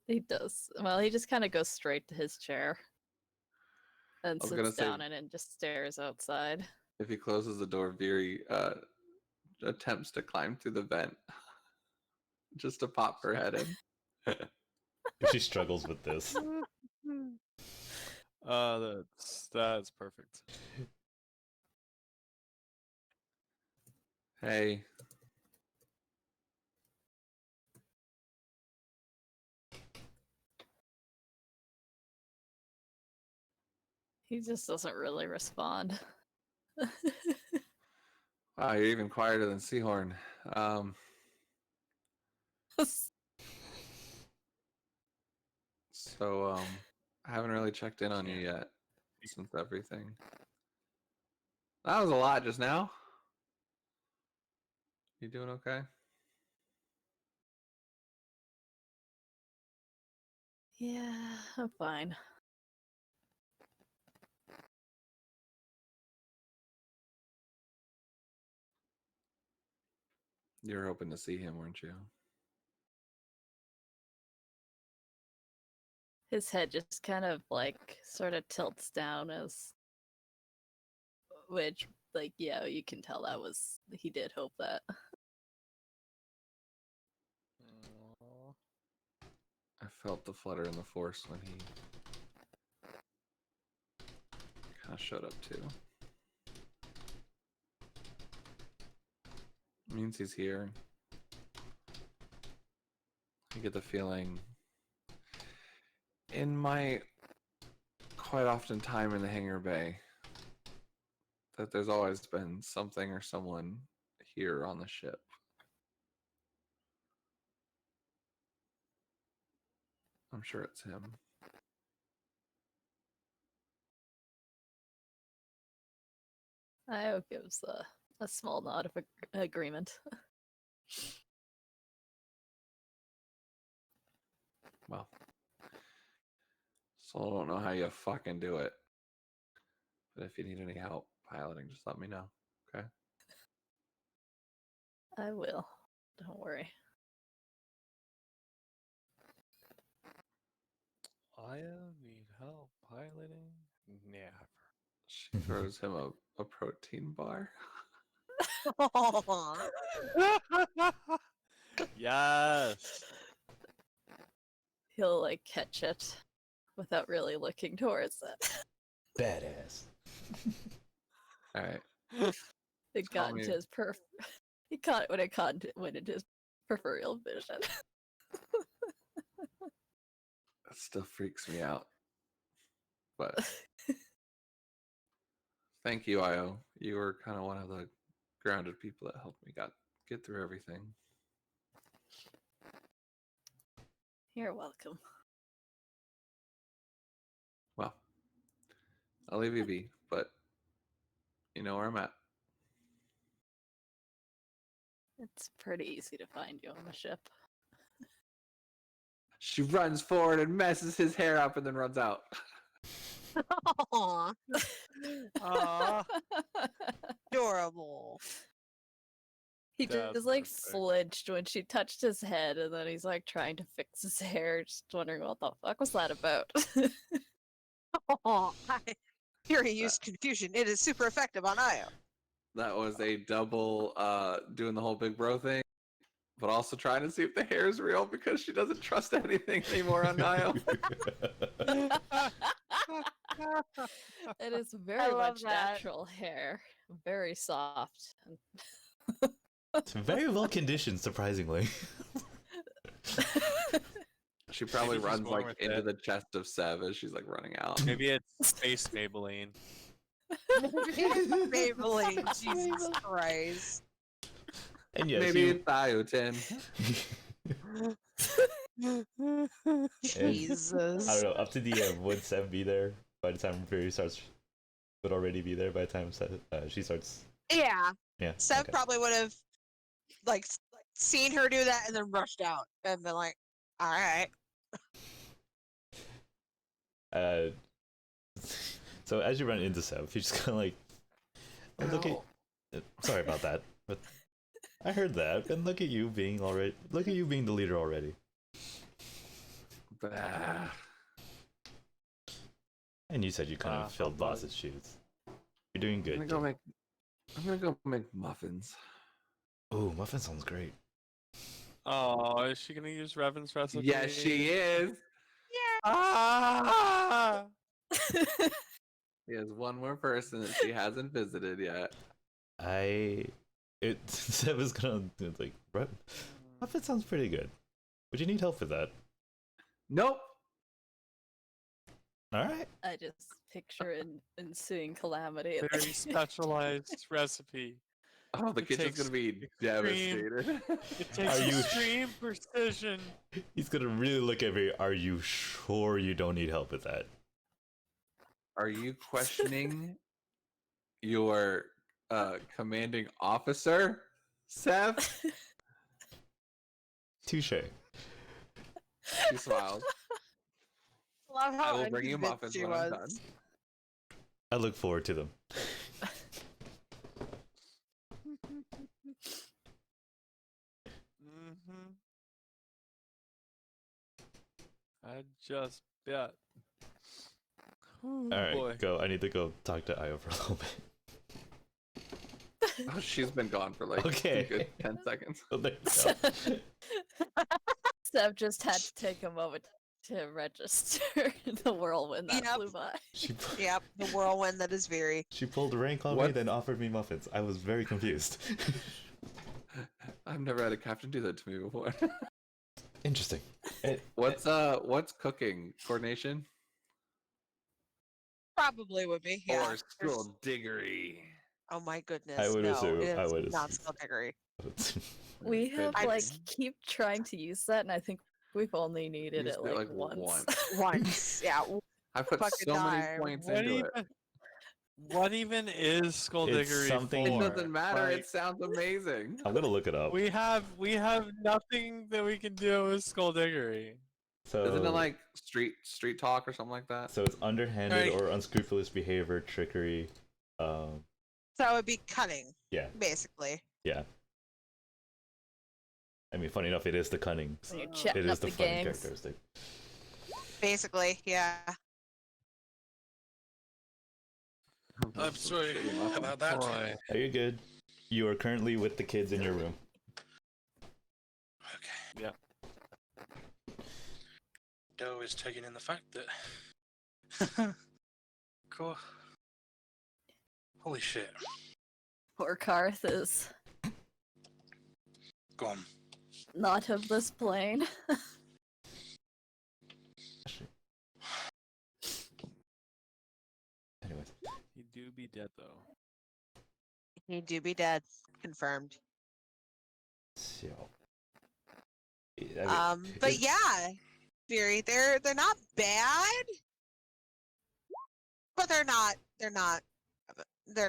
He does. Well, he just kind of goes straight to his chair and I was gonna sits say- down in it and just stares outside. If he closes the door, Vyri attempts to climb through the vent just to pop her head in. If she struggles with this. That's perfect. Hey, He just doesn't really respond. wow, you're even quieter than Seahorn. So I haven't really checked in on you yet since everything. That was a lot just now. You doing okay? Yeah, I'm fine. You were hoping to see him, weren't you? His head just kind of like sort of tilts down as which like yeah, you can tell that was he did hope that. Aw. I felt the flutter in the force when he kind of showed up too. Means he's here. I get the feeling in my quite often time in the hangar bay that there's always been something or someone here on the ship. I'm sure it's him. Io gives a small nod of agreement. Well, so I don't know how you fucking do it. But if you need any help piloting, just let me know. Okay? I will. Don't worry. I need help piloting? Never. She throws him a protein bar. Aw. Yes. He'll like catch it without really looking towards it. Badass. All right. It Tell got me- into his He caught it when it went into his peripheral vision. That still freaks me out. But thank you, Io. You were kind of one of the grounded people that helped me get through everything. You're welcome. Well, I'll leave you be, but you know where I'm at. It's pretty easy to find you on the ship. She runs forward and messes his hair up and then runs out. Aw. Aw. Adorable. He That's just like perfect. flinched when she touched his head, and then he's like trying to fix his hair, just wondering what the fuck was that about. Aw. Fury used confusion. It is super effective on Io. That was a double doing the whole big bro thing, but also trying to see if the hair is real because she doesn't trust anything anymore on Niall. It is very love much that. natural hair, very soft. It's very well conditioned, surprisingly. She probably Maybe she's runs born like with into it. the chest of Sev as she's like running out. Maybe it's Space Maybelline. Maybelline, Jesus Christ. And yes, Maybe you, it's biotin. Jesus. I don't know, up to the would Sev be there by the time Vyri starts, would already be there by the time she starts. Yeah. Yeah. Sev okay. probably would have like seen her do that and then rushed out and been like, all right. So as you run into Sev, you just kind of like, oh, look Ow. at. Sorry about that, but I heard that, and look at you being the leader already. Bah. And you said you kind of filled how about- Boss's shoes. You're doing good. I'm gonna go make muffins. Oh, muffin sounds great. Oh, is she gonna use Revan's recipe? Yes, she is. Yeah. Ah! He has one more person that she hasn't visited yet. Sev is gonna like, muffin sounds pretty good. Would you need help with that? Nope. All right. I just picture an ensuing calamity. Very specialized recipe. Oh, the It kitchen's takes gonna be devastated. It takes Are you- extreme precision. He's gonna really look at me. Are you sure you don't need help with that? Are you questioning your commanding officer, Seth. Touche. She smiles. Love how I will bring you unconvinced muffins she when I'm done. I look forward to them. Mm-hmm. I just bet. All right, Boy. go. I need to go talk to Io for a little bit. Oh, she's been gone for like Okay. a good 10 seconds. Oh, there you go. Steph just had to take a moment to register the whirlwind that Yep. flew by. She Yep, the whirlwind that is Vyri. she pulled rank on me, What? then offered me muffins. I was very confused. I've never had a captain do that to me before. Interesting. What's cooking? Coordination? Probably would be. Yeah. Or school diggery? Oh my goodness. I would no, assume- it I is would not assume. skullduggery. We Could have be. like keep trying to use that, and I think we've only needed Used it it, like, like, once. Once. Yeah. I put Fucking so many time. points What into even, it. what even is skullduggery something- It for? doesn't matter. Like, It sounds amazing. I'm gonna look it up. we have nothing that we can do with skullduggery. So Isn't it like street talk or something like that? so it's underhanded Right. or unscrupulous behavior, trickery. So it would be cunning, Yeah, basically. yeah. I mean, funny enough, it is the cunning. So you're chatting It is up the the funny gangs. characteristic. Basically, yeah. I'm sorry about that. Boy. Are you good? You are currently with the kids in your room. Okay. Yeah. Doe is taking in the fact that. Cool. Holy shit. Poor Karth is Go on. not of this plane. Anyways, He do be dead though. He do be dead. Confirmed. so I mean, But yeah, Fury, they're not bad, but they're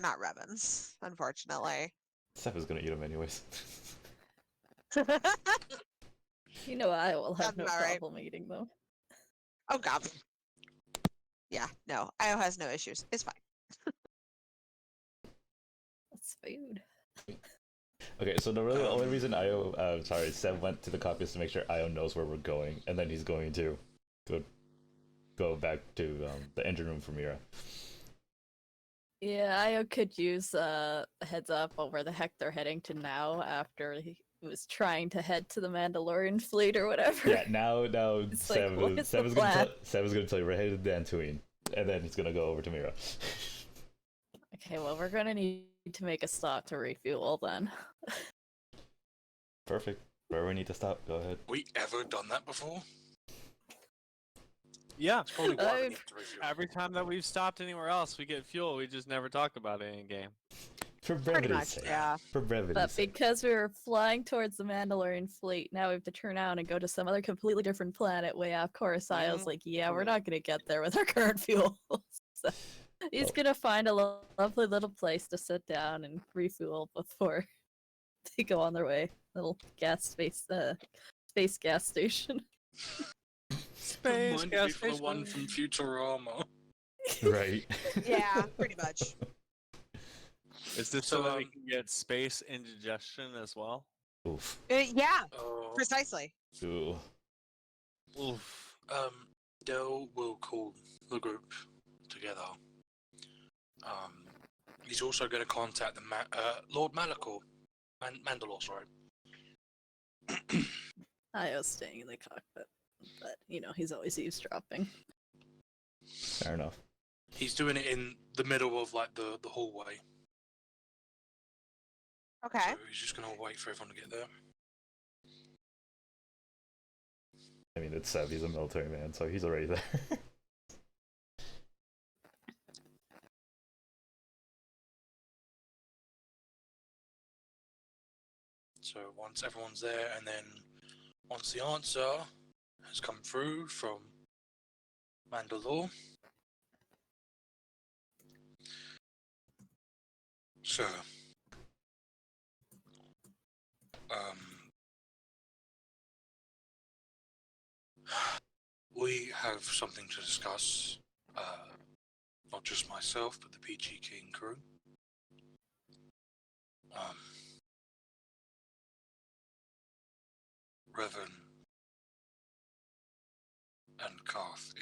not Revens, unfortunately. Seth is gonna eat them anyways. You know I will have Sounds no about right. problem eating them. Oh god. Yeah, no, Io has no issues. It's fine. That's food. Okay, so the only reason Seth went to the copy is to make sure Io knows where we're going, and then he's going to go back to the engine room for Mira. Yeah, Io could use a heads up on where the heck they're heading to now after he was trying to head to the Mandalorian fleet or whatever. Yeah, now It's like, Seth what is the is plan? gonna tell you we're headed to Dantooine, and then he's gonna go over to Mira. Okay, well, we're gonna need to make a stop to refuel then. Perfect. Where we need to stop, go ahead. We ever done that before? Yeah. It's probably why we I've- need to review. Every time that we've stopped anywhere else, we get fuel. We just never talk about it in game. For Pretty brevity's much, sake. yeah. For brevity's But sake. because we were flying towards the Mandalorian fleet, now we have to turn out and go to some other completely different planet way off course. I was Mhm. like, yeah, we're not gonna get there with our current fuel. So he's Oh. gonna find a lovely little place to sit down and refuel before they go on their way. Little space gas station. Space Remind gas me for the one from station. Futurama. Right. Yeah, pretty much. Is this So, so that we can get space indigestion as well? Oof. Yeah, Oh. precisely. Ooh. Oof. Dell will call the group together. He's also going to contact the Lord Malachor, Mandalore. Sorry. I was staying in the cockpit, but he's always eavesdropping. Fair enough. He's doing it in the middle of like the hallway. Okay. So he's just going to wait for everyone to get there. I mean, it's Seth, he's a military man, so he's already there. So once everyone's there, and then once the answer has come through from Mandalore, Sir, um, we have something to discuss. Not just myself, but the Peachy King crew. Revan and Karth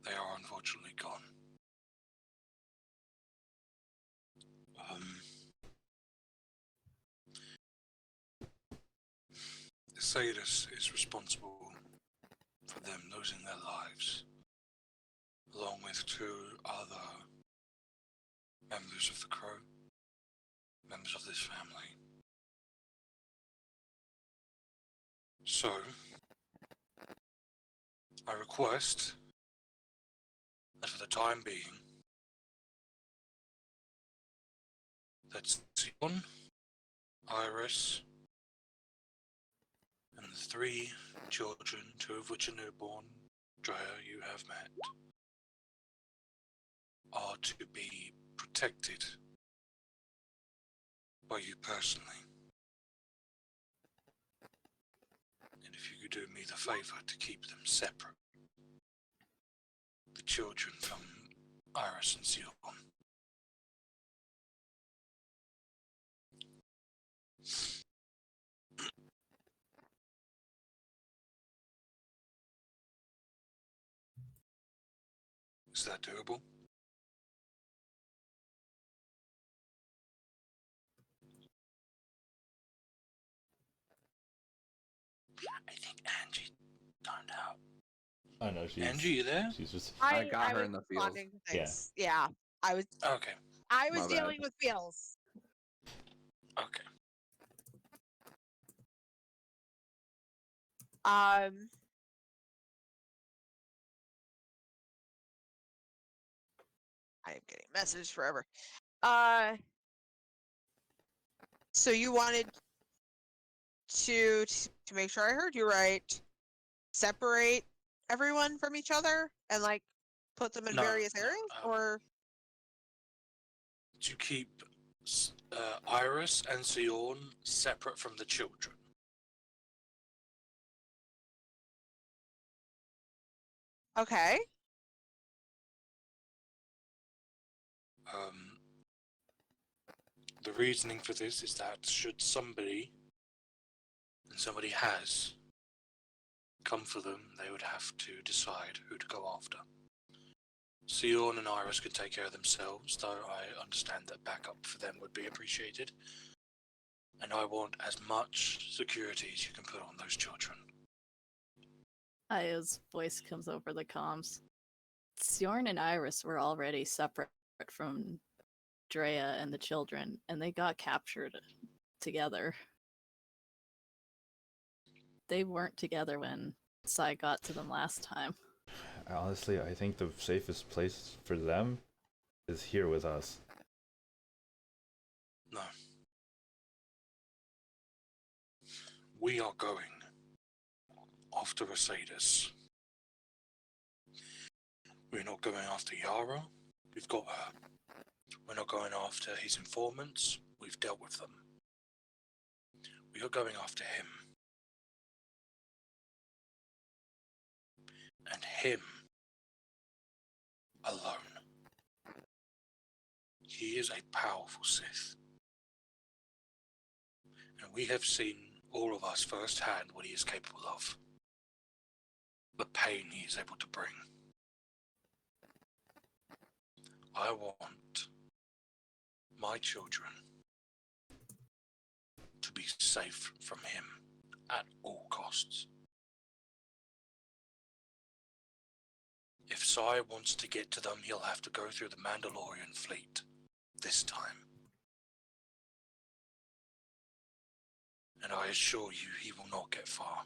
they are unfortunately gone. Isaidus is responsible for them losing their lives, along with 2 other members of the crew, members of this family. So, I request that for the time being, that Sion, Iris, and the 3 children, 2 of which are newborn, Drea, you have met, are to be protected by you personally. And if you could do me the favour to keep them separate, the children from Iris and Sion. Is that doable? I think Angie timed out. I know she's. Angie, you there? She's just. I got her was in the feels. responding to things. Yeah. I was Okay. I was My bad. dealing with feels. Okay. I am getting a message forever. So you wanted to make sure I heard you right, separate everyone from each other and like put them in No, various no, areas, or to keep Iris and Sion separate from the children. okay? The reasoning for this is that should somebody, and somebody has, come for them, they would have to decide who to go after. Sion and Iris can take care of themselves, though I understand that backup for them would be appreciated. And I want as much security as you can put on those children. Aya's voice comes over the comms. Sion and Iris were already separate from Drea and the children, and they got captured together. They weren't together when Sai got to them last time. Honestly, I think the safest place for them is here with us. No. We are going after Isaidus. We're not going after Yara. We've got her. We're not going after his informants. We've dealt with them. We are going after him. And him alone. He is a powerful Sith. And we have seen, all of us, firsthand what he is capable of. The pain he is able to bring. I want my children to be safe from him at all costs. If Sai wants to get to them, he'll have to go through the Mandalorian fleet this time. And I assure you, he will not get far.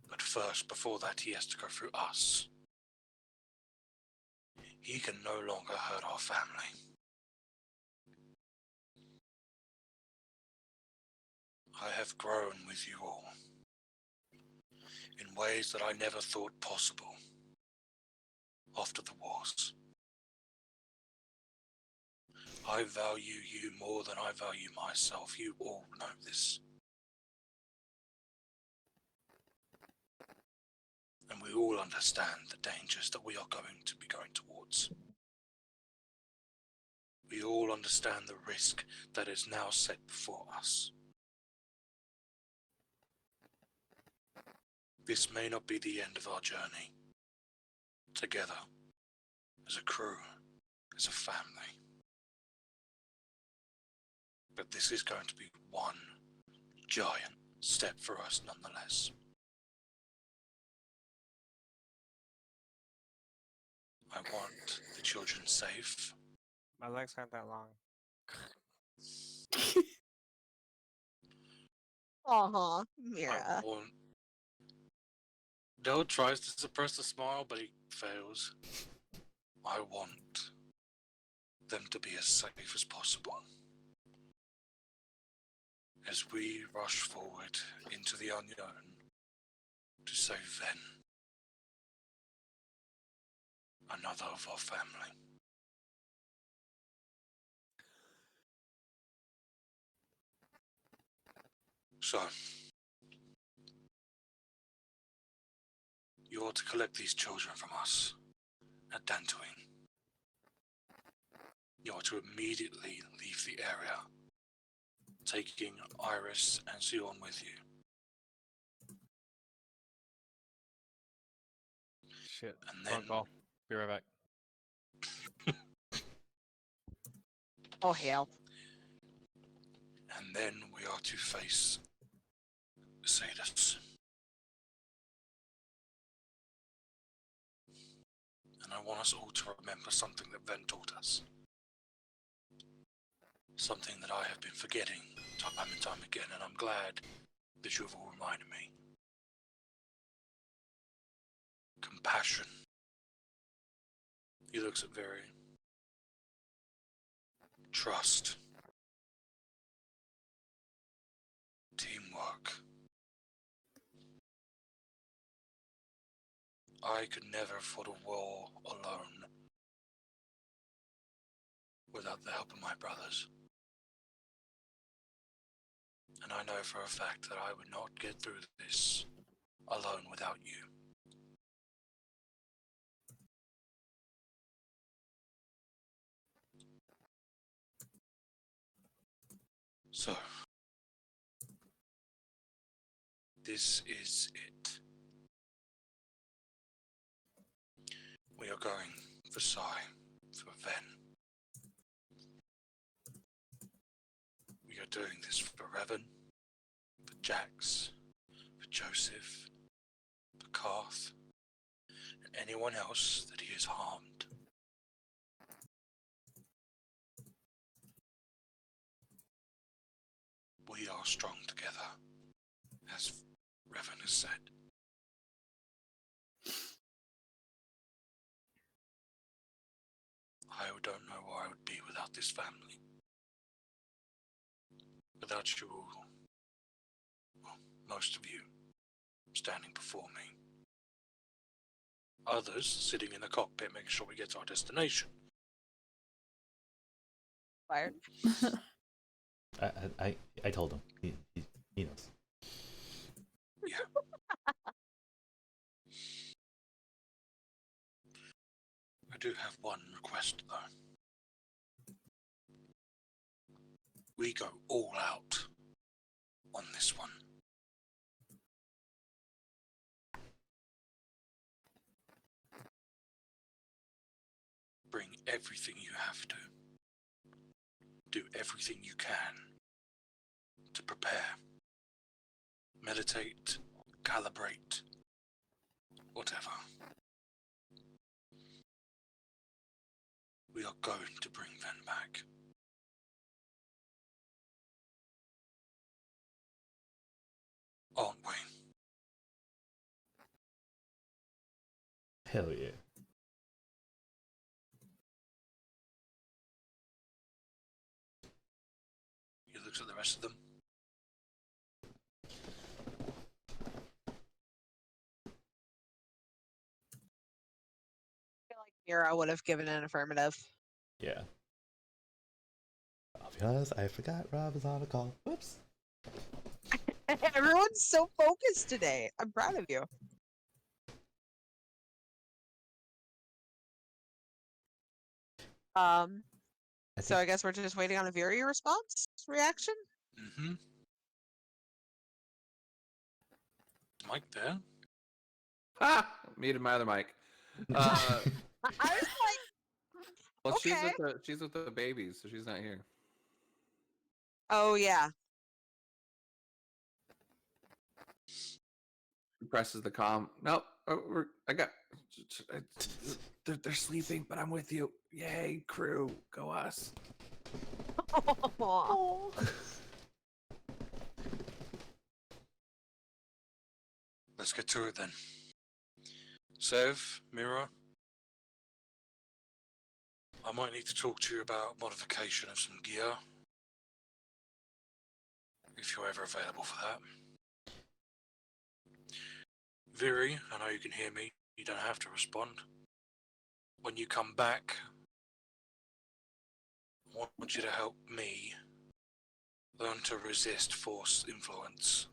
But first, before that, he has to go through us. He can no longer hurt our family. I have grown with you all in ways that I never thought possible after the wars. I value you more than I value myself. You all know this. And we all understand the dangers that we are going to be going towards. We all understand the risk that is now set before us. This may not be the end of our journey. Together, as a crew, as a family. But this is going to be one giant step for us nonetheless. I want the children safe. My legs aren't that long. Uh-huh, I Mira. want... Dell tries to suppress a smile, but he fails. I want them to be as safe as possible. As we rush forward into the unknown to save Ven, another of our family. So, you are to collect these children from us at Dantooine. You are to immediately leave the area, taking Iris and Sion with you. Shit. And Phone then, call. Be right back. Oh, hell. and then we are to face Isaidus. And I want us all to remember something that Ven taught us. Something that I have been forgetting time and time again, and I'm glad that you have all reminded me. Compassion. He looks at Vyri. Trust. Teamwork. I could never have fought a war alone without the help of my brothers. And I know for a fact that I would not get through this alone without you. So, this is it. We are going for Sai, for Ven. We are doing this for Revan, for Jax, for Joseph, for Karth, and anyone else that he has harmed. We are strong together, as Revan has said. I don't know where I would be without this family. Without you all, well, most of you, standing before me. Others sitting in the cockpit making sure we get to our destination. Fired. I told him. He knows. Yeah. I do have one request, though. We go all out on this one. Bring everything you have to. Do everything you can to prepare. Meditate, calibrate, whatever. We are going to bring Ven back. Aren't we? Hell yeah. He looks at the rest of them. I feel like Mira would have given an affirmative. Yeah. because I forgot Rob is on a call. Whoops. Everyone's so focused today. I'm proud of you. I So think I guess we're just waiting on a Vyri response reaction. Mm-hmm. Mike there? Ha! Muted my other mic. I was like, Well, Okay. she's with the babies, so she's not here. oh yeah. Presses the comm. Nope. I got. They're sleeping, but I'm with you. Yay, crew, go us. Let's get to it then. Sev, Mira, I might need to talk to you about modification of some gear. If you're ever available for that. Vyri, I know you can hear me. You don't have to respond. When you come back, I want you to help me learn to resist force influence.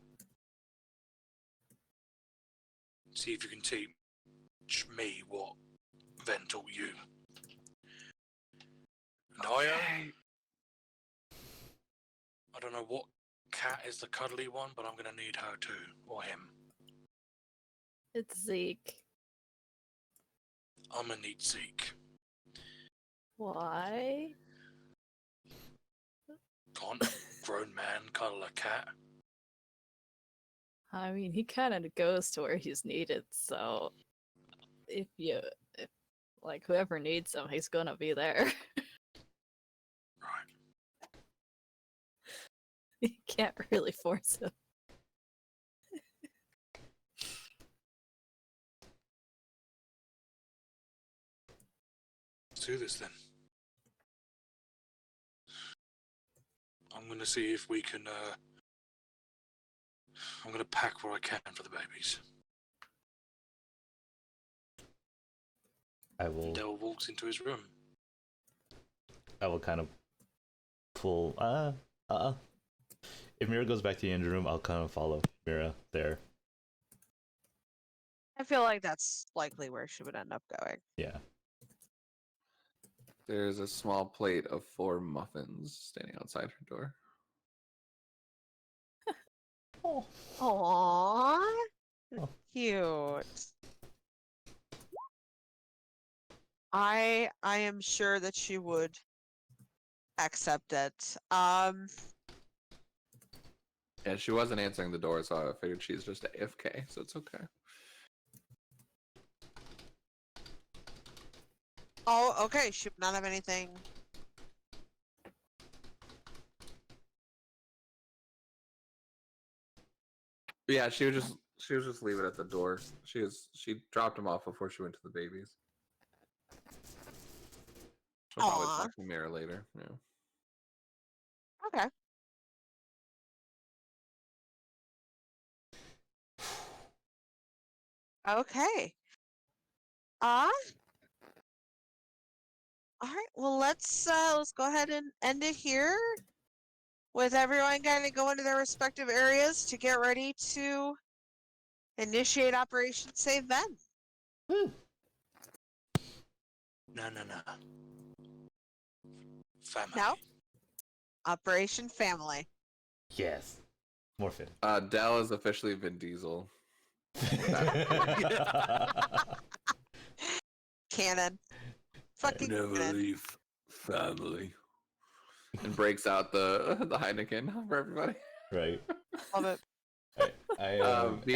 See if you can teach me what Ven taught you. Naya, I don't know what cat is the cuddly one, but I'm gonna need her too, or him. It's Zeke. I'm gonna need Zeke. Why? Can't a grown man cuddle a cat? I mean, he kind of goes to where he's needed, so if like whoever needs him, he's gonna be there. Right. You can't really force him. Let's do this then. I'm gonna see if we can. I'm gonna pack what I can for the babies. I will. Dell walks into his room. I will kind of pull. If Mira goes back to the engine room, I'll kind of follow Mira there. I feel like that's likely where she would end up going. Yeah. There's a small plate of 4 muffins standing outside her door. Oh. Aww. Oh. Cute. I am sure that she would accept it. Yeah, she wasn't answering the door, so I figured she's just AFK, so it's okay. Oh, okay. She would not have anything. Yeah, she was just leave it at the door. She dropped him off before she went to the babies. She'll probably Aw. talk to Mira later. Yeah. Okay. Okay. All right. Well, let's go ahead and end it here with everyone kind of going to their respective areas to get ready to initiate Operation Save Ven. No. Family. No? Operation Family. Yes. More fit. Dell is officially Vin Diesel. Canon. Fucking canon. leave family. And breaks out the Heineken for everybody. Right. Love it. I Beer